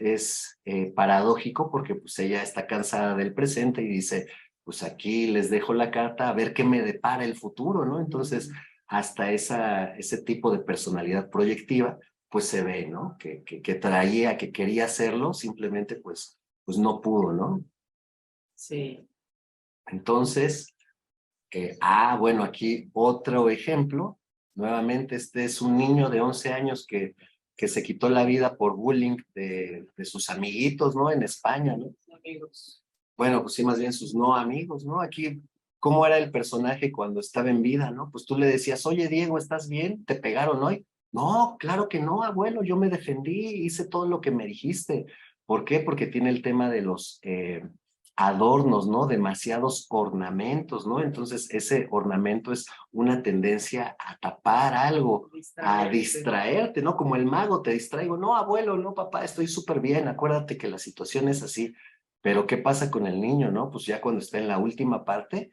paradójico, porque pues ella está cansada del presente y dice, pues aquí les dejo la carta a ver qué me depara el futuro, ¿no? Entonces, hasta ese tipo de personalidad proyectiva, pues se ve, ¿no? Que traía, que quería hacerlo, simplemente pues no pudo, ¿no? Sí. Entonces, bueno, aquí otro ejemplo. Nuevamente, este es un niño de 11 años que se quitó la vida por bullying de sus amiguitos, ¿no? En España, ¿no? Amigos. Bueno, pues sí, más bien sus no amigos, ¿no? Aquí, ¿cómo era el personaje cuando estaba en vida, ¿no? Pues tú le decías, oye, Diego, ¿estás bien? ¿Te pegaron hoy? No, claro que no, abuelo, yo me defendí, hice todo lo que me dijiste. ¿Por qué? Porque tiene el tema de los adornos, ¿no? Demasiados ornamentos, ¿no? Entonces ese ornamento es una tendencia a tapar algo, a distraerte, ¿no? Como el mago, te distraigo. No, abuelo, no, papá, estoy súper bien, acuérdate que la situación es así. Pero ¿qué pasa con el niño, no? Pues ya cuando está en la última parte,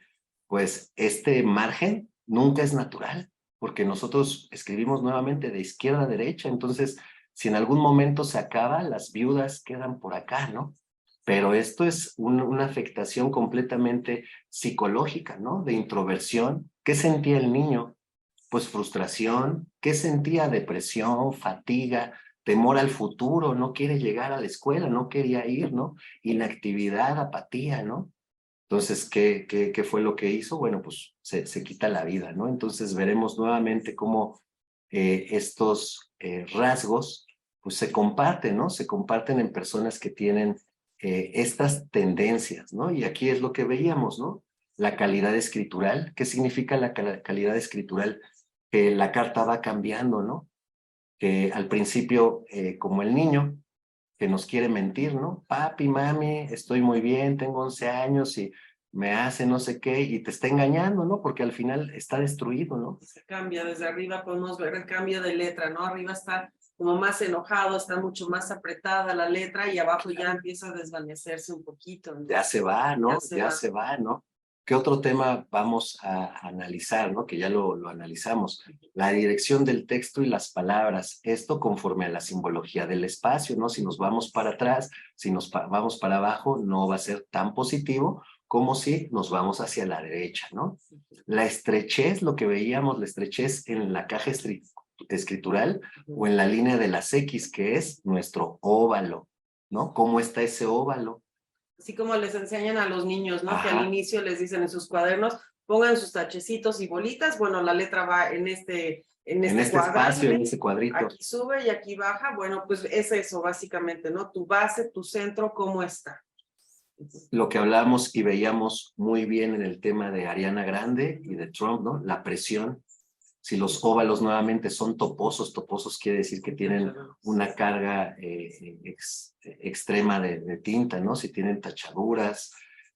pues este margen nunca es natural, porque nosotros escribimos nuevamente de izquierda a derecha. Entonces, si en algún momento se acaba, las viudas quedan por acá, ¿no? Pero esto es una afectación completamente psicológica, ¿no? De introversión. ¿Qué sentía el niño? Pues frustración. ¿Qué sentía? Depresión, fatiga, temor al futuro, no quiere llegar a la escuela, no quería ir, ¿no? Inactividad, apatía, ¿no? Entonces, ¿qué fue lo que hizo? Bueno, pues se quita la vida, ¿no? Entonces veremos nuevamente cómo estos rasgos pues se comparten, ¿no? Se comparten en personas que tienen estas tendencias, ¿no? Y aquí es lo que veíamos, ¿no? La calidad escritural. ¿Qué significa la calidad escritural? Que la carta va cambiando, ¿no? Que al principio, como el niño, que nos quiere mentir, ¿no? Papi, mami, estoy muy bien, tengo 11 años y me hace no sé qué, y te está engañando, ¿no? Porque al final está destruido, ¿no? Se cambia, desde arriba podemos ver el cambio de letra, ¿no? Arriba está como más enojado, está mucho más apretada la letra y abajo ya empieza a desvanecerse un poquito, ¿no? Ya se va, ¿no? Ya Se va, ¿no? ¿Qué otro tema vamos a analizar, ¿no? Que ya lo analizamos. La dirección del texto y las palabras. Esto conforme a la simbología del espacio, ¿no? Si nos vamos para atrás, si nos vamos para abajo, no va a ser tan positivo como si nos vamos hacia la derecha, ¿no? La estrechez, lo que veíamos, la estrechez en la caja escritural o en la línea de las X, que es nuestro óvalo, ¿no? ¿Cómo está ese óvalo? Así como les enseñan a los niños, ¿no? Ajá. Que al inicio les dicen en sus cuadernos, pongan sus tachecitos y bolitas. Bueno, la letra va en este espacio, en ese cuadrito. Aquí sube y aquí baja. Bueno, pues es eso básicamente, ¿no? Tu base, tu centro, ¿cómo está? Lo que hablamos y veíamos muy bien en el tema de Ariana Grande y de Trump, ¿no? La presión. Si los óvalos nuevamente son toposos quiere decir que tienen una carga extrema de tinta, ¿no? Si tienen tachaduras,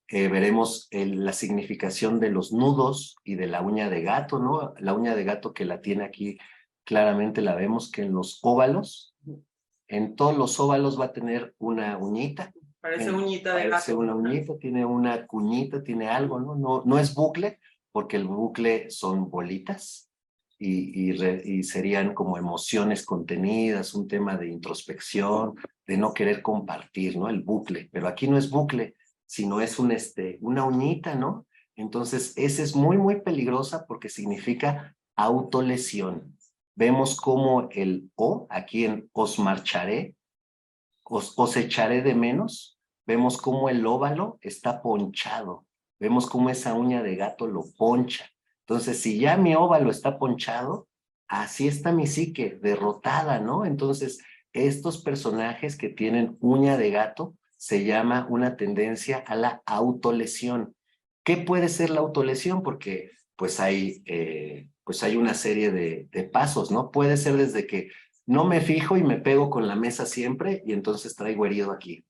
veremos la significación de los nudos y de la uña de gato, ¿no? La uña de gato que la tiene aquí, claramente la vemos que en los óvalos, en todos los óvalos va a tener una uñita. Parece uñita de gato. Parece una uñita, tiene una cuñita, tiene algo, ¿no? No es bucle, porque el bucle son bolitas. Y serían como emociones contenidas, un tema de introspección, de no querer compartir, ¿no? El bucle, pero aquí no es bucle, sino es una uñita, ¿no? Entonces, esa es muy, muy peligrosa porque significa autolesión. Vemos como el O, aquí en os marcharé, os echaré de menos, vemos como el óvalo está ponchado, vemos como esa uña de gato lo poncha. Entonces, si ya mi óvalo está ponchado, así está mi psique, derrotada, ¿no? Entonces, estos personajes que tienen uña de gato se llama una tendencia a la autolesión. ¿Qué puede ser la autolesión? Porque pues hay una serie de pasos, ¿no? Puede ser desde que no me fijo y me pego con la mesa siempre y entonces traigo herido aquí.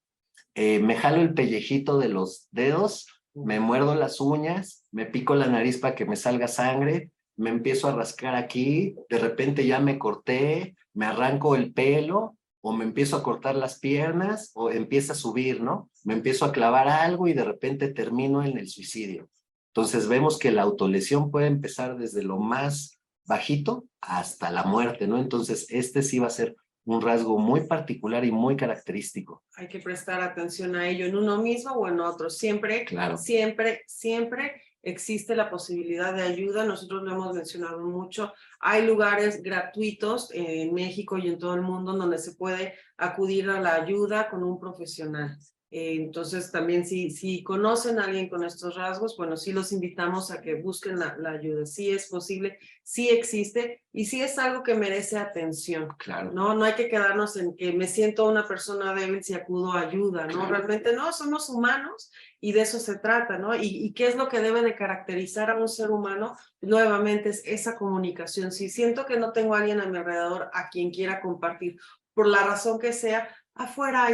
Me jalo el pellejito de los dedos, me muerdo las uñas, me pico la nariz para que me salga sangre, me empiezo a rascar aquí, de repente ya me corté, me arranco el pelo, o me empiezo a cortar las piernas, o empieza a subir, ¿no? Me empiezo a clavar algo y de repente termino en el suicidio. Entonces vemos que la autolesión puede empezar desde lo más bajito hasta la muerte, ¿no? Entonces sí va a ser un rasgo muy particular y muy característico. Hay que prestar atención a ello en uno mismo o en otro. Siempre, claro. siempre existe la posibilidad de ayuda. Nosotros lo hemos mencionado mucho. Hay lugares gratuitos en México y en todo el mundo donde se puede acudir a la ayuda con un profesional. Entonces también si conocen a alguien con estos rasgos, bueno, sí los invitamos a que busquen la ayuda. Sí es posible, sí existe y sí es algo que merece atención. Claro. No hay que quedarnos en que me siento una persona débil si acudo a ayuda, ¿no? Claro. Realmente no, somos humanos y de eso se trata, ¿no? ¿Y qué es lo que debe de caracterizar a un ser humano? Nuevamente es esa comunicación. Si siento que no tengo a alguien a mi alrededor a quien quiera compartir, por la razón que sea, afuera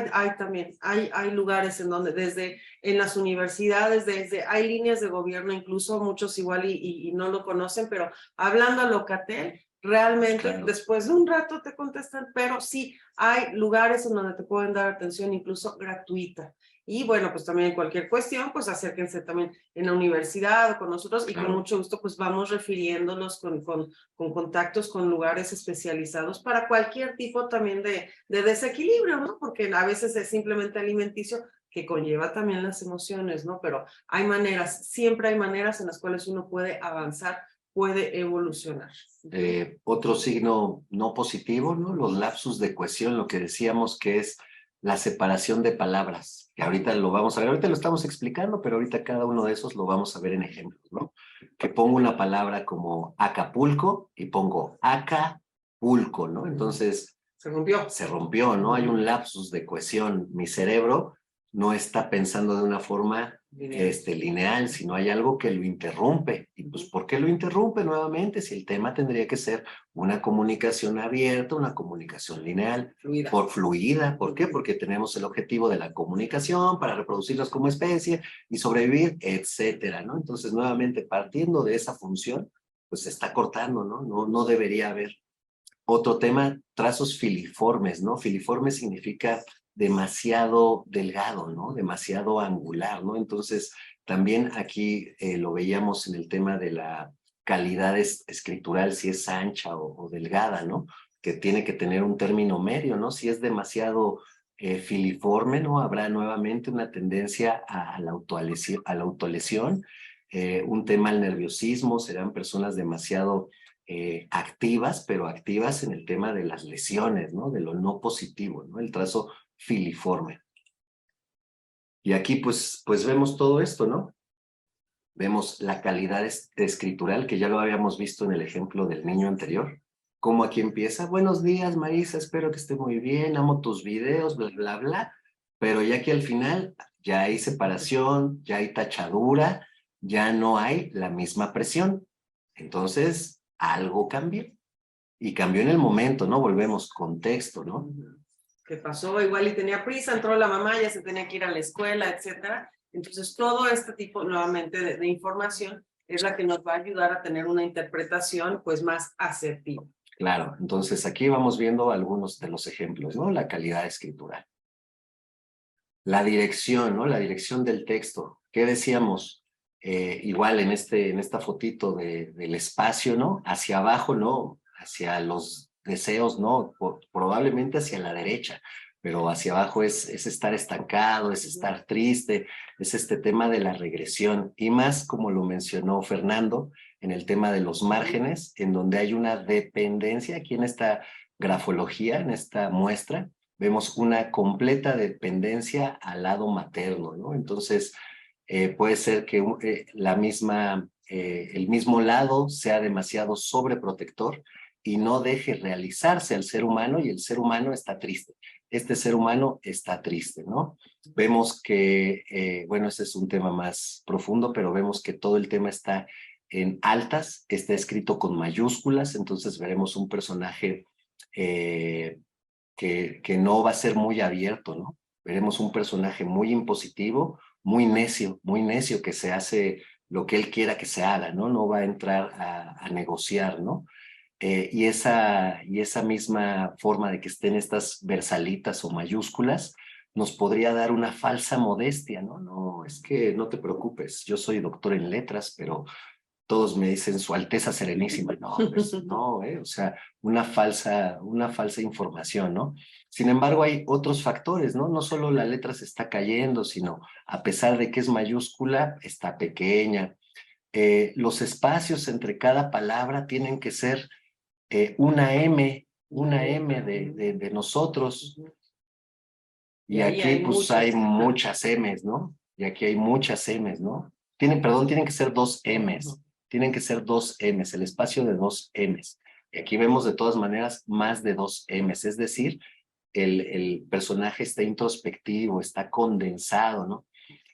hay lugares en donde desde en las universidades, hay líneas de gobierno, incluso muchos igual y no lo conocen, pero hablando a Locatel, realmente claro. Después de un rato te contestan, pero sí hay lugares en donde te pueden dar atención incluso gratuita. Y bueno, pues también en cualquier cuestión, pues acérquense también en la universidad o con nosotros y claro. con mucho gusto pues vamos refiriéndolos con contactos con lugares especializados para cualquier tipo también de desequilibrio, ¿no? Porque a veces es simplemente alimenticio que conlleva también las emociones, ¿no? Pero hay maneras, siempre hay maneras en las cuales uno puede avanzar, puede evolucionar. Otro signo no positivo, ¿no? Los lapsus de cohesión, lo que decíamos que es la separación de palabras, que ahorita lo vamos a ver, ahorita lo estamos explicando, pero ahorita cada uno de esos lo vamos a ver en ejemplos, ¿no? Que pongo una palabra como Acapulco y pongo pulco, ¿no? Entonces Se rompió. se rompió, ¿no? Hay un lapsus de cohesión. Mi cerebro no está pensando de una forma lineal, sino hay algo que lo interrumpe. ¿Y pues por qué lo interrumpe nuevamente? Si el tema tendría que ser una comunicación abierta, una comunicación lineal, Fluida. fluida. ¿Por qué? Porque tenemos el objetivo de la comunicación para reproducirnos como especie y sobrevivir, etcétera, ¿no? Entonces, nuevamente, partiendo de esa función, pues se está cortando, ¿no? No debería haber. Otro tema, trazos filiformes, ¿no? Filiforme significa demasiado delgado, ¿no? Demasiado angular, ¿no? Entonces, también aquí lo veíamos en el tema de la calidad escritural, si es ancha o delgada, ¿no? Que tiene que tener un término medio, ¿no? Si es demasiado filiforme, ¿no? Habrá nuevamente una tendencia a la autolesión, un tema al nerviosismo, serán personas demasiado activas, pero activas en el tema de las lesiones, ¿no? De lo no positivo, ¿no? El trazo filiforme. Y aquí pues vemos todo esto, ¿no? Vemos la calidad escritural, que ya lo habíamos visto en el ejemplo del niño anterior. Cómo aquí empieza, buenos días Marisa, espero que esté muy bien, amo tus videos, bla, bla, bla. Pero ya que al final ya hay separación, ya hay tachadura, ya no hay la misma presión. Entonces, algo cambió. Y cambió en el momento, ¿no? Volvemos, contexto, ¿no? ¿Qué pasó? Igual y tenía prisa, entró la mamá, ya se tenía que ir a la escuela, etcétera. Entonces, todo este tipo, nuevamente, de información es la que nos va a ayudar a tener una interpretación, pues, más asertiva. Claro, entonces aquí vamos viendo algunos de los ejemplos, ¿no? La calidad escritural. La dirección, ¿no? La dirección del texto. ¿Qué decíamos? Igual en esta fotito del espacio, ¿no? Hacia abajo, ¿no? Hacia los deseos, ¿no? Probablemente hacia la derecha, pero hacia abajo es estar estancado, es estar triste, es este tema de la regresión. Y más, como lo mencionó Fernando, en el tema de los márgenes, en donde hay una dependencia, aquí en esta grafología, en esta muestra, vemos una completa dependencia al lado materno, ¿no? Entonces, puede ser que el mismo lado sea demasiado sobreprotector y no deje realizarse al ser humano, y el ser humano está triste. Este ser humano está triste, ¿no? Vemos que, bueno, este es un tema más profundo, pero vemos que todo el tema está en altas, está escrito con mayúsculas, entonces veremos un personaje que no va a ser muy abierto, ¿no? Veremos un personaje muy impositivo, muy necio, que se hace lo que él quiera que se haga, ¿no? No va a entrar a negociar, ¿no? Y esa misma forma de que estén estas versalitas o mayúsculas nos podría dar una falsa modestia, ¿no? No, es que no te preocupes, yo soy doctor en letras, pero todos me dicen Su Alteza Serenísima. No, pues, no, o sea, una falsa información, ¿no? Sin embargo, hay otros factores, ¿no? No solo la letra se está cayendo, sino a pesar de que es mayúscula, está pequeña. Los espacios entre cada palabra tienen que ser una M de nosotros. Y aquí pues hay muchas M's, ¿no? Y aquí hay muchas M's, ¿no? Tienen que ser dos M's. Tienen que ser dos M's, el espacio de dos M's. Y aquí vemos de todas maneras más de dos M's, es decir, el personaje está introspectivo, está condensado, ¿no?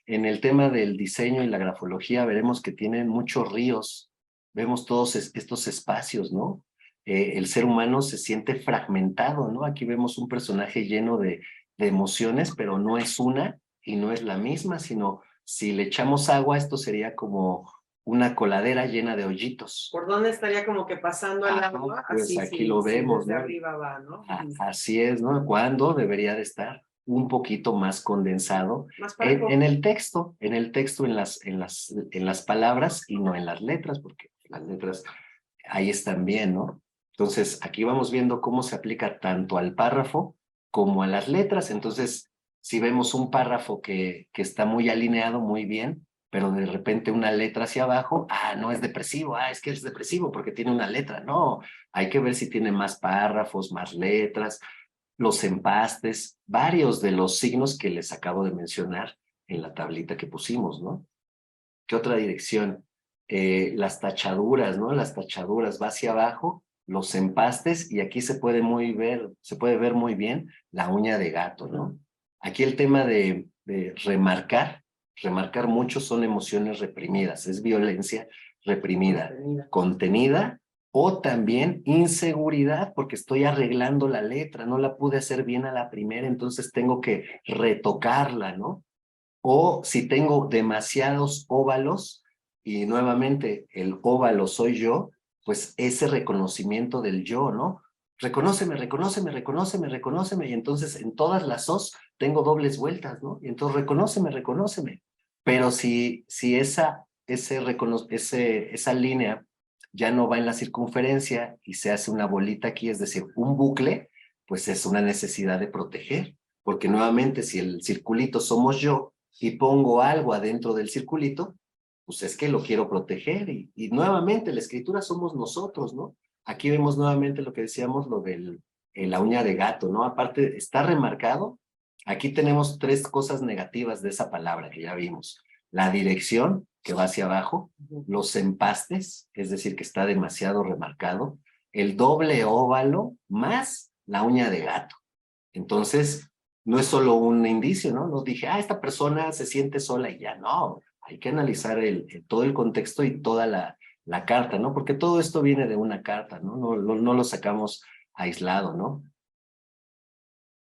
En el tema del diseño y la grafología veremos que tienen muchos ríos, vemos todos estos espacios, ¿no? El ser humano se siente fragmentado, ¿no? Aquí vemos un personaje lleno de emociones, pero no es una y no es la misma, sino si le echamos agua, esto sería como una coladera llena de hoyitos. ¿Por dónde estaría como que pasando el agua? Pues así, aquí lo vemos, desde ¿no? arriba va, ¿no? Así es, ¿no? ¿Cuándo debería de estar? Un poquito más condensado Más en el texto, en las palabras y no en las letras, porque las letras ahí están bien, ¿no? Entonces, aquí vamos viendo cómo se aplica tanto al párrafo como a las letras. Entonces, si vemos un párrafo que está muy alineado, muy bien, pero de repente una letra hacia abajo, no es depresivo, es que es depresivo porque tiene una letra. No, hay que ver si tiene más párrafos, más letras, los empastes, varios de los signos que les acabo de mencionar en la tablita que pusimos, ¿no? ¿Qué otra dirección? Las tachaduras, ¿no? Las tachaduras va hacia abajo los empastes, y aquí se puede ver muy bien la uña de gato, ¿no? Aquí el tema de remarcar mucho son emociones reprimidas, es violencia reprimida, contenida, o también inseguridad, porque estoy arreglando la letra, no la pude hacer bien a la primera, entonces tengo que retocarla, ¿no? O si tengo demasiados óvalos, y nuevamente el óvalo soy yo, pues ese reconocimiento del yo, ¿no? Reconóceme, reconóceme, reconóceme, reconóceme, y entonces en todas las os tengo dobles vueltas, ¿no? Y entonces reconóceme, reconóceme. Pero si esa línea ya no va en la circunferencia y se hace una bolita aquí, es decir, un bucle, pues es una necesidad de proteger, porque nuevamente si el circulito somos yo y pongo algo adentro del circulito, pues es que lo quiero proteger, y nuevamente la escritura somos nosotros, ¿no? Aquí vemos nuevamente lo que decíamos, lo de la uña de gato, ¿no? Aparte, está remarcado. Aquí tenemos 3 cosas negativas de esa palabra que ya vimos. La dirección, que va hacia abajo, los empastes, es decir, que está demasiado remarcado, el doble óvalo más la uña de gato. Entonces, no es solo un indicio, ¿no? No dije, esta persona se siente sola y ya, no. Hay que analizar todo el contexto y toda la carta, ¿no? Porque todo esto viene de una carta, ¿no? No lo sacamos aislado, ¿no?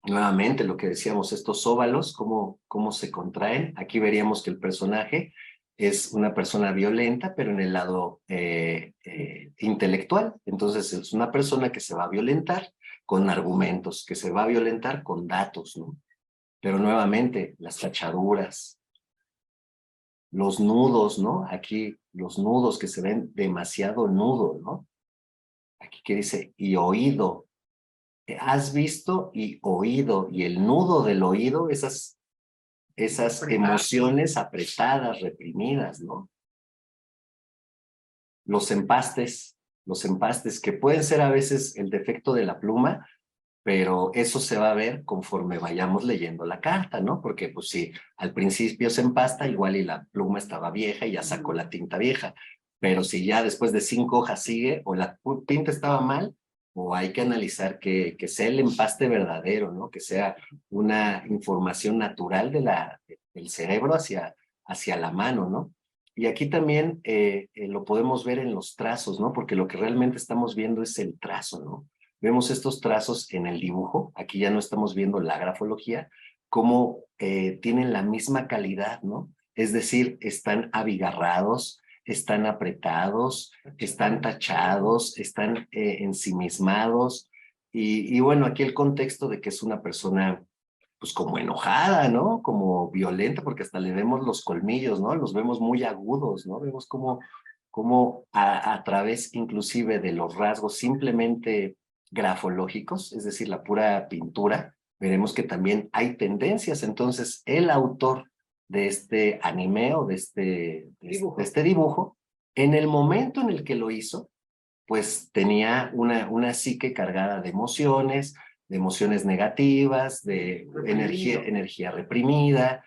Nuevamente, lo que decíamos, estos óvalos, cómo se contraen. Aquí veríamos que el personaje es una persona violenta, pero en el lado intelectual. Entonces, es una persona que se va a violentar con argumentos, que se va a violentar con datos, ¿no? Pero nuevamente, las tachaduras, los nudos, ¿no? Aquí, los nudos que se ven demasiado nudo, ¿no? Aquí que dice, y oído. Has visto y oído, y el nudo del oído, esas emociones apretadas, reprimidas, ¿no? Los empastes que pueden ser a veces el defecto de la pluma, pero eso se va a ver conforme vayamos leyendo la carta, ¿no? Porque pues si al principio se empasta, igual y la pluma estaba vieja y ya sacó la tinta vieja, pero si ya después de 5 hojas sigue, o la tinta estaba mal, o hay que analizar que sea el empaste verdadero, ¿no? Que sea una información natural del cerebro hacia la mano, ¿no? Y aquí también lo podemos ver en los trazos, ¿no? Porque lo que realmente estamos viendo es el trazo, ¿no? Vemos estos trazos en el dibujo, aquí ya no estamos viendo la grafología, cómo tienen la misma calidad, ¿no? Es decir, están abigarrados, están apretados, están tachados, están ensimismados, y bueno, aquí el contexto de que es una persona pues como enojada, ¿no? Como violenta, porque hasta le vemos los colmillos, ¿no? Los vemos muy agudos, ¿no? Vemos como a través inclusive de los rasgos simplemente grafológicos, es decir, la pura pintura, veremos que también hay tendencias. Entonces, el autor de este anime o de este dibujo, en el momento en el que lo hizo, pues tenía una psique cargada de emociones negativas, de energía reprimida,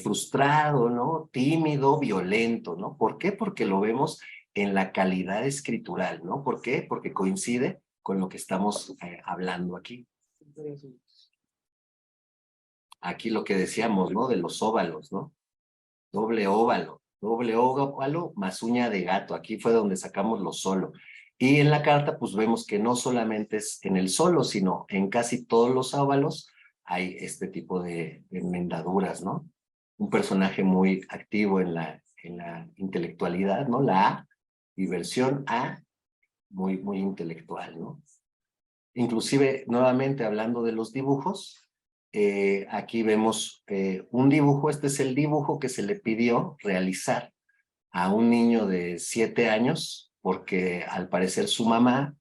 frustrado, ¿no? Tímido, violento, ¿no? ¿Por qué? Porque lo vemos en la calidad escritural, ¿no? ¿Por qué? Porque coincide con lo que estamos hablando aquí. Aquí lo que decíamos, ¿no? De los óvalos, ¿no? Doble óvalo más uña de gato. Aquí fue donde sacamos lo solo. Y en la carta, pues vemos que no solamente es en el solo, sino en casi todos los óvalos hay este tipo de enmendaduras, ¿no? Un personaje muy activo en la intelectualidad, ¿no? La A, y versión A, muy intelectual, ¿no? Inclusive, nuevamente hablando de los dibujos, aquí vemos un dibujo. Este es el dibujo que se le pidió realizar a un niño de 7 años, porque al parecer su mamá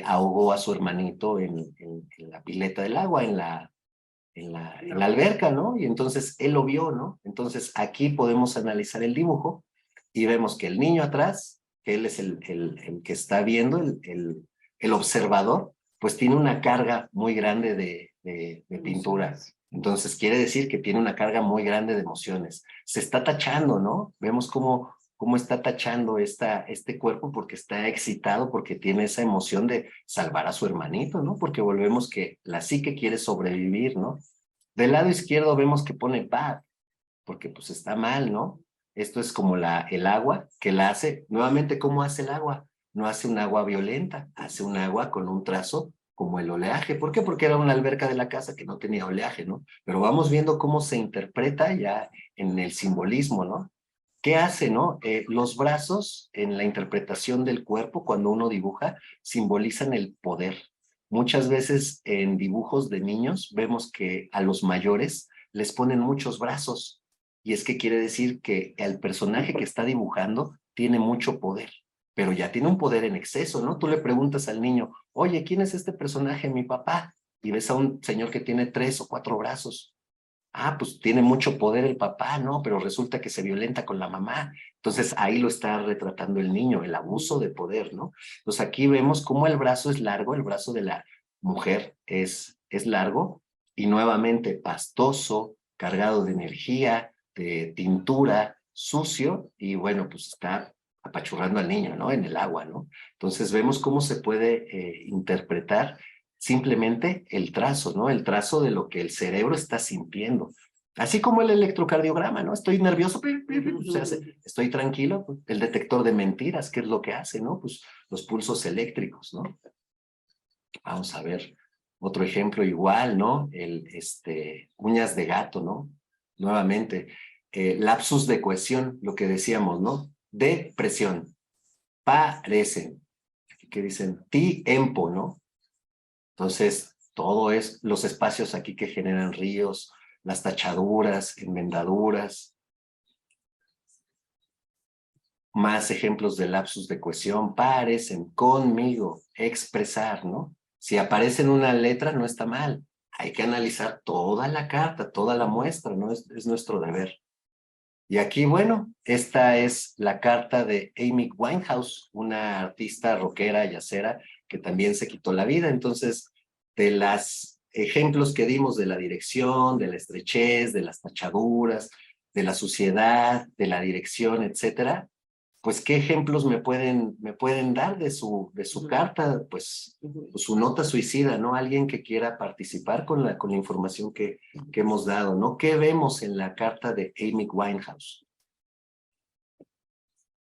ahogó a su hermanito en la pileta del agua, en la alberca, ¿no? Y entonces él lo vio, ¿no? Entonces aquí podemos analizar el dibujo y vemos que el niño atrás, que él es el que está viendo, el observador, pues tiene una carga muy grande de pintura. Entonces quiere decir que tiene una carga muy grande de emociones. Se está tachando, ¿no? Vemos cómo cómo está tachando este cuerpo porque está excitado, porque tiene esa emoción de salvar a su hermanito, ¿no? Porque volvemos que la psique quiere sobrevivir, ¿no? Del lado izquierdo vemos que pone bad, porque pues está mal, ¿no? Esto es como el agua que la hace, nuevamente, ¿cómo hace el agua? No hace un agua violenta, hace un agua con un trazo como el oleaje. ¿Por qué? Porque era una alberca de la casa que no tenía oleaje, ¿no? Pero vamos viendo cómo se interpreta ya en el simbolismo, ¿no? ¿Qué hace, no? Los brazos en la interpretación del cuerpo, cuando uno dibuja, simbolizan el poder. Muchas veces en dibujos de niños vemos que a los mayores les ponen muchos brazos. Y es que quiere decir que el personaje que está dibujando tiene mucho poder, pero ya tiene un poder en exceso, ¿no? Tú le preguntas al niño, oye, ¿quién es este personaje? Mi papá. Y ves a un señor que tiene 3 o 4 brazos. Ah, pues tiene mucho poder el papá, ¿no? Pero resulta que se violenta con la mamá. Entonces ahí lo está retratando el niño, el abuso de poder, ¿no? Entonces aquí vemos cómo el brazo es largo, el brazo de la mujer es largo y nuevamente pastoso, cargado de energía, de tintura, sucio y bueno, pues está apachurrando al niño, ¿no? En el agua, ¿no? Entonces vemos cómo se puede interpretar simplemente el trazo, ¿no? El trazo de lo que el cerebro está sintiendo. Así como el electrocardiograma, ¿no? Estoy nervioso, se hace, estoy tranquilo, pues, el detector de mentiras, ¿qué es lo que hace, no? Pues los pulsos eléctricos, ¿no? Vamos a ver otro ejemplo igual, ¿no? Uñas de gato, ¿no? Nuevamente, lapsus de cohesión, lo que decíamos, ¿no? Depresión, parecen, aquí que dicen tiempo, ¿no? Entonces, todo es los espacios aquí que generan ríos, las tachaduras, enmendaduras. Más ejemplos de lapsus de cohesión, parecen, conmigo, expresar, ¿no? Si aparece en una letra no está mal, hay que analizar toda la carta, toda la muestra, ¿no? Es nuestro deber. Y aquí, bueno, esta es la carta de Amy Winehouse, una artista rockera, yacera, que también se quitó la vida. Entonces, de los ejemplos que dimos de la dirección, de la estrechez, de las tachaduras, de la suciedad, de la dirección, etcétera, pues, ¿qué ejemplos me pueden dar de su carta? Pues, su nota suicida, ¿no? Alguien que quiera participar con la información que hemos dado, ¿no? ¿Qué vemos en la carta de Amy Winehouse?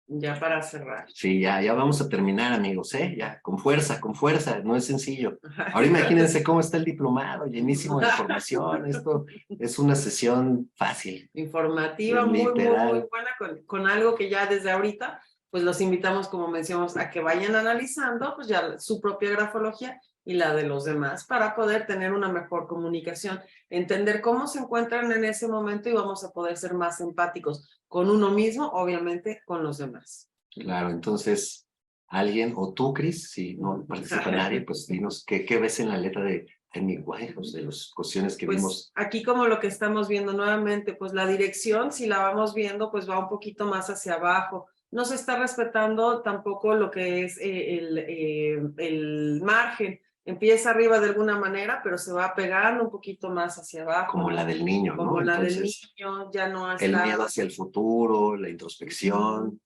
Ya para cerrar. Sí, ya vamos a terminar, amigos, ¿eh? Ya, con fuerza, no es sencillo. Ahora imagínense cómo está el diplomado, llenísimo de información. Esto es una sesión fácil. Informativa, muy buena con algo que ya desde ahorita, pues los invitamos, como mencionamos, a que vayan analizando pues ya su propia grafología y la de los demás para poder tener una mejor comunicación, entender cómo se encuentran en ese momento y vamos a poder ser más empáticos con uno mismo, obviamente con los demás. Claro, entonces, alguien, o tú, Cris, si no participa nadie, pues dinos, ¿qué ves en la letra de Amy Winehouse, de las cuestiones que pues, vimos? Aquí como lo que estamos viendo nuevamente, pues la dirección, si la vamos viendo, pues va un poquito más hacia abajo. No se está respetando tampoco lo que es el margen. Empieza arriba de alguna manera, pero se va pegando un poquito más hacia abajo. Como la del niño, ¿no? Como la del niño, ya no está... El miedo hacia el futuro, la introspección.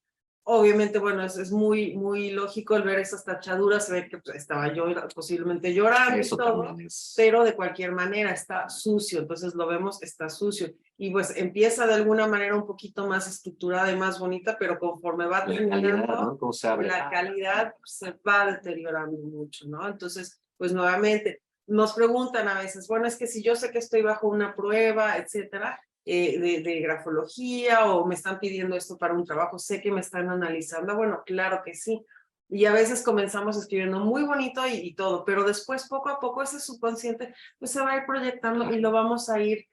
Obviamente, bueno, es muy lógico el ver esas tachaduras, se ve que pues, estaba yo posiblemente llorando y todo, pero de cualquier manera está sucio, entonces lo vemos, está sucio. Y pues empieza de alguna manera un poquito más estructurada y más bonita, pero conforme va terminando, la calidad se va deteriorando mucho, ¿no? Entonces, pues nuevamente, nos preguntan a veces, bueno, es que si yo sé que estoy bajo una prueba, etcétera, de grafología o me están pidiendo esto para un trabajo, sé que me están analizando, bueno, claro que sí. Y a veces comenzamos escribiendo muy bonito y todo, pero después poco a poco ese subconsciente pues se va a ir proyectando y lo vamos a ir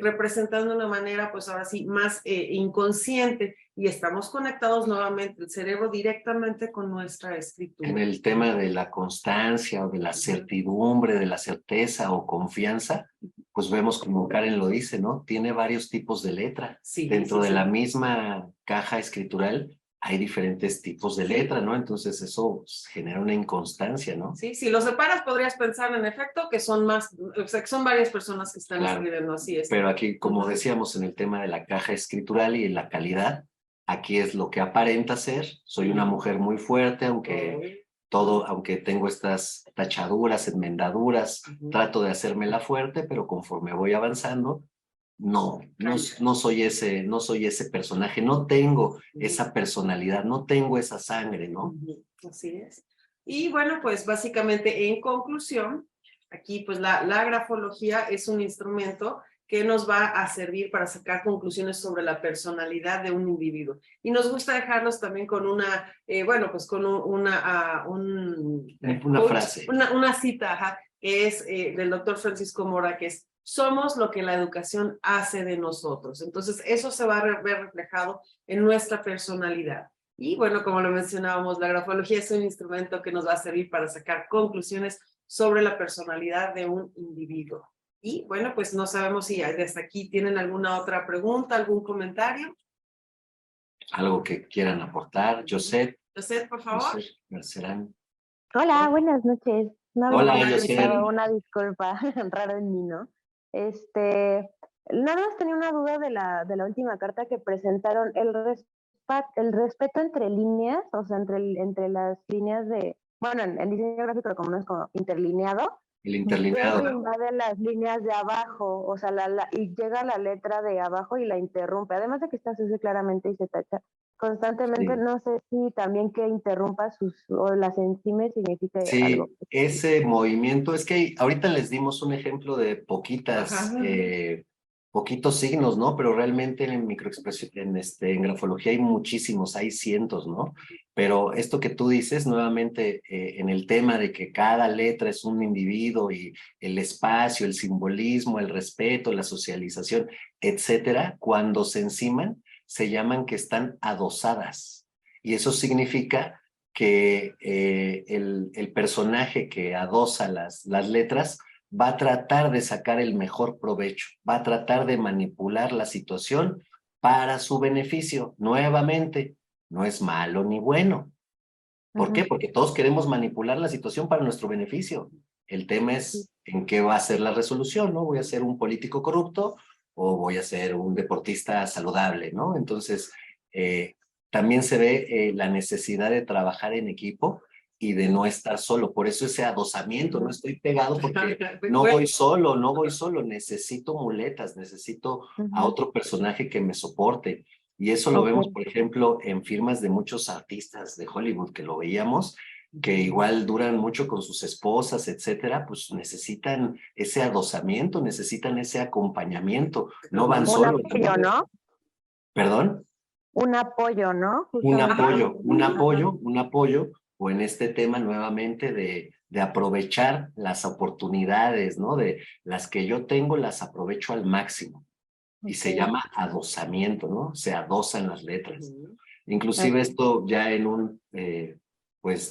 representando de una manera pues ahora sí más inconsciente y estamos conectados nuevamente el cerebro directamente con nuestra escritura. En el tema de la constancia o de la certidumbre, de la certeza o confianza, pues vemos como Karen lo dice, ¿no? Tiene varios tipos de letra. Sí, Dentro de la misma caja escritural hay diferentes tipos de letra, ¿no? Entonces eso genera una inconstancia, ¿no? Sí, si lo separas podrías pensar en efecto que son más, o sea, que son varias personas que están escribiendo así. Pero aquí, como decíamos en el tema de la caja escritural y en la calidad, aquí es lo que aparenta ser, soy una mujer muy fuerte, aunque tengo estas tachaduras, enmendaduras, trato de hacérmela fuerte, pero conforme voy avanzando, no soy ese personaje, no tengo esa personalidad, no tengo esa sangre, ¿no? Así es. Y bueno, pues básicamente en conclusión, aquí pues la grafología es un instrumento que nos va a servir para sacar conclusiones sobre la personalidad de un individuo. Y nos gusta dejarlos también con una, con una frase. Una cita, ajá, que es del doctor Francisco Mora, que es: somos lo que la educación hace de nosotros. Entonces, eso se va a ver reflejado en nuestra personalidad. Y bueno, como lo mencionábamos, la grafología es un instrumento que nos va a servir para sacar conclusiones sobre la personalidad de un individuo. Y bueno, pues no sabemos si desde aquí tienen alguna otra pregunta, algún comentario. Algo que quieran aportar. Josette, por favor. Garcerán. Hola, buenas noches. No había Hola, escuchado, Josette. una disculpa, raro en mí, ¿no? Nada más tenía una duda de la última carta que presentaron, el respeto entre líneas, o sea, entre las líneas de, bueno, en el diseño gráfico lo conocemos como interlineado. El interlineado. Llega y invade las líneas de abajo, o sea, y llega la letra de abajo y la interrumpe. Además de que está sucio claramente y se tacha constantemente, Sí. no sé si también que interrumpa o las encimas significa algo. Sí, ese movimiento, es que ahorita les dimos un ejemplo de poquitos signos, ¿no? Pero realmente en microexpresión, en grafología hay muchísimos, hay cientos, ¿no? Pero esto que tú dices, nuevamente, en el tema de que cada letra es un individuo y el espacio, el simbolismo, el respeto, la socialización, etcétera, cuando se enciman, se llaman que están adosadas. Y eso significa que el personaje que adosa las letras va a tratar de sacar el mejor provecho, va a tratar de manipular la situación para su beneficio. Nuevamente, no es malo ni bueno. ¿Por qué? Porque todos queremos manipular la situación para nuestro beneficio. El tema es en qué va a ser la resolución, ¿no? ¿Voy a ser un político corrupto o voy a ser un deportista saludable, ¿no? Entonces, también se ve la necesidad de trabajar en equipo y de no estar solo. Por eso ese adosamiento, no estoy pegado porque no voy solo, necesito muletas, necesito a otro personaje que me soporte. Y eso lo vemos, por ejemplo, en firmas de muchos artistas de Hollywood, que lo veíamos, que igual duran mucho con sus esposas, etcétera, pues necesitan ese adosamiento, necesitan ese acompañamiento, no van solos. Un apoyo, ¿no? ¿Perdón? Un apoyo, ¿no? Un apoyo, o en este tema nuevamente de aprovechar las oportunidades, ¿no? De las que yo tengo, las aprovecho al máximo. Y se llama adosamiento, ¿no? Se adosan las letras. Inclusive esto ya en un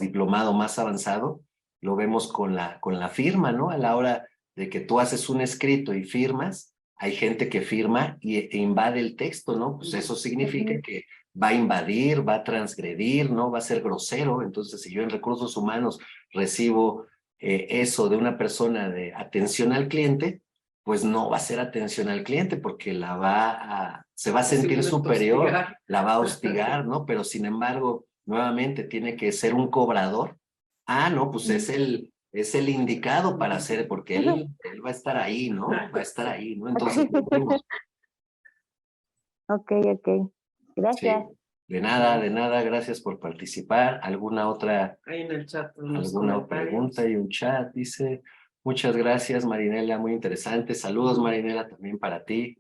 diplomado más avanzado, lo vemos con la firma, ¿no? A la hora de que tú haces un escrito y firmas, hay gente que firma e invade el texto, ¿no? Pues eso significa que va a invadir, va a transgredir, ¿no? Va a ser grosero. Entonces, si yo en recursos humanos recibo eso de una persona de atención al cliente, pues no va a ser atención al cliente porque se va a sentir superior, la va a hostigar, ¿no? Pero sin embargo, nuevamente tiene que ser un cobrador. No, pues es el indicado para hacer, porque él va a estar ahí, ¿no? Va a estar ahí, ¿no? Entonces, Ok. Gracias. Sí. De nada, gracias por participar. ¿Alguna otra? Ahí en el chat. ¿Alguna pregunta? Y un chat, dice. Muchas gracias, Marinela, muy interesante. Saludos, Marinela, también para ti.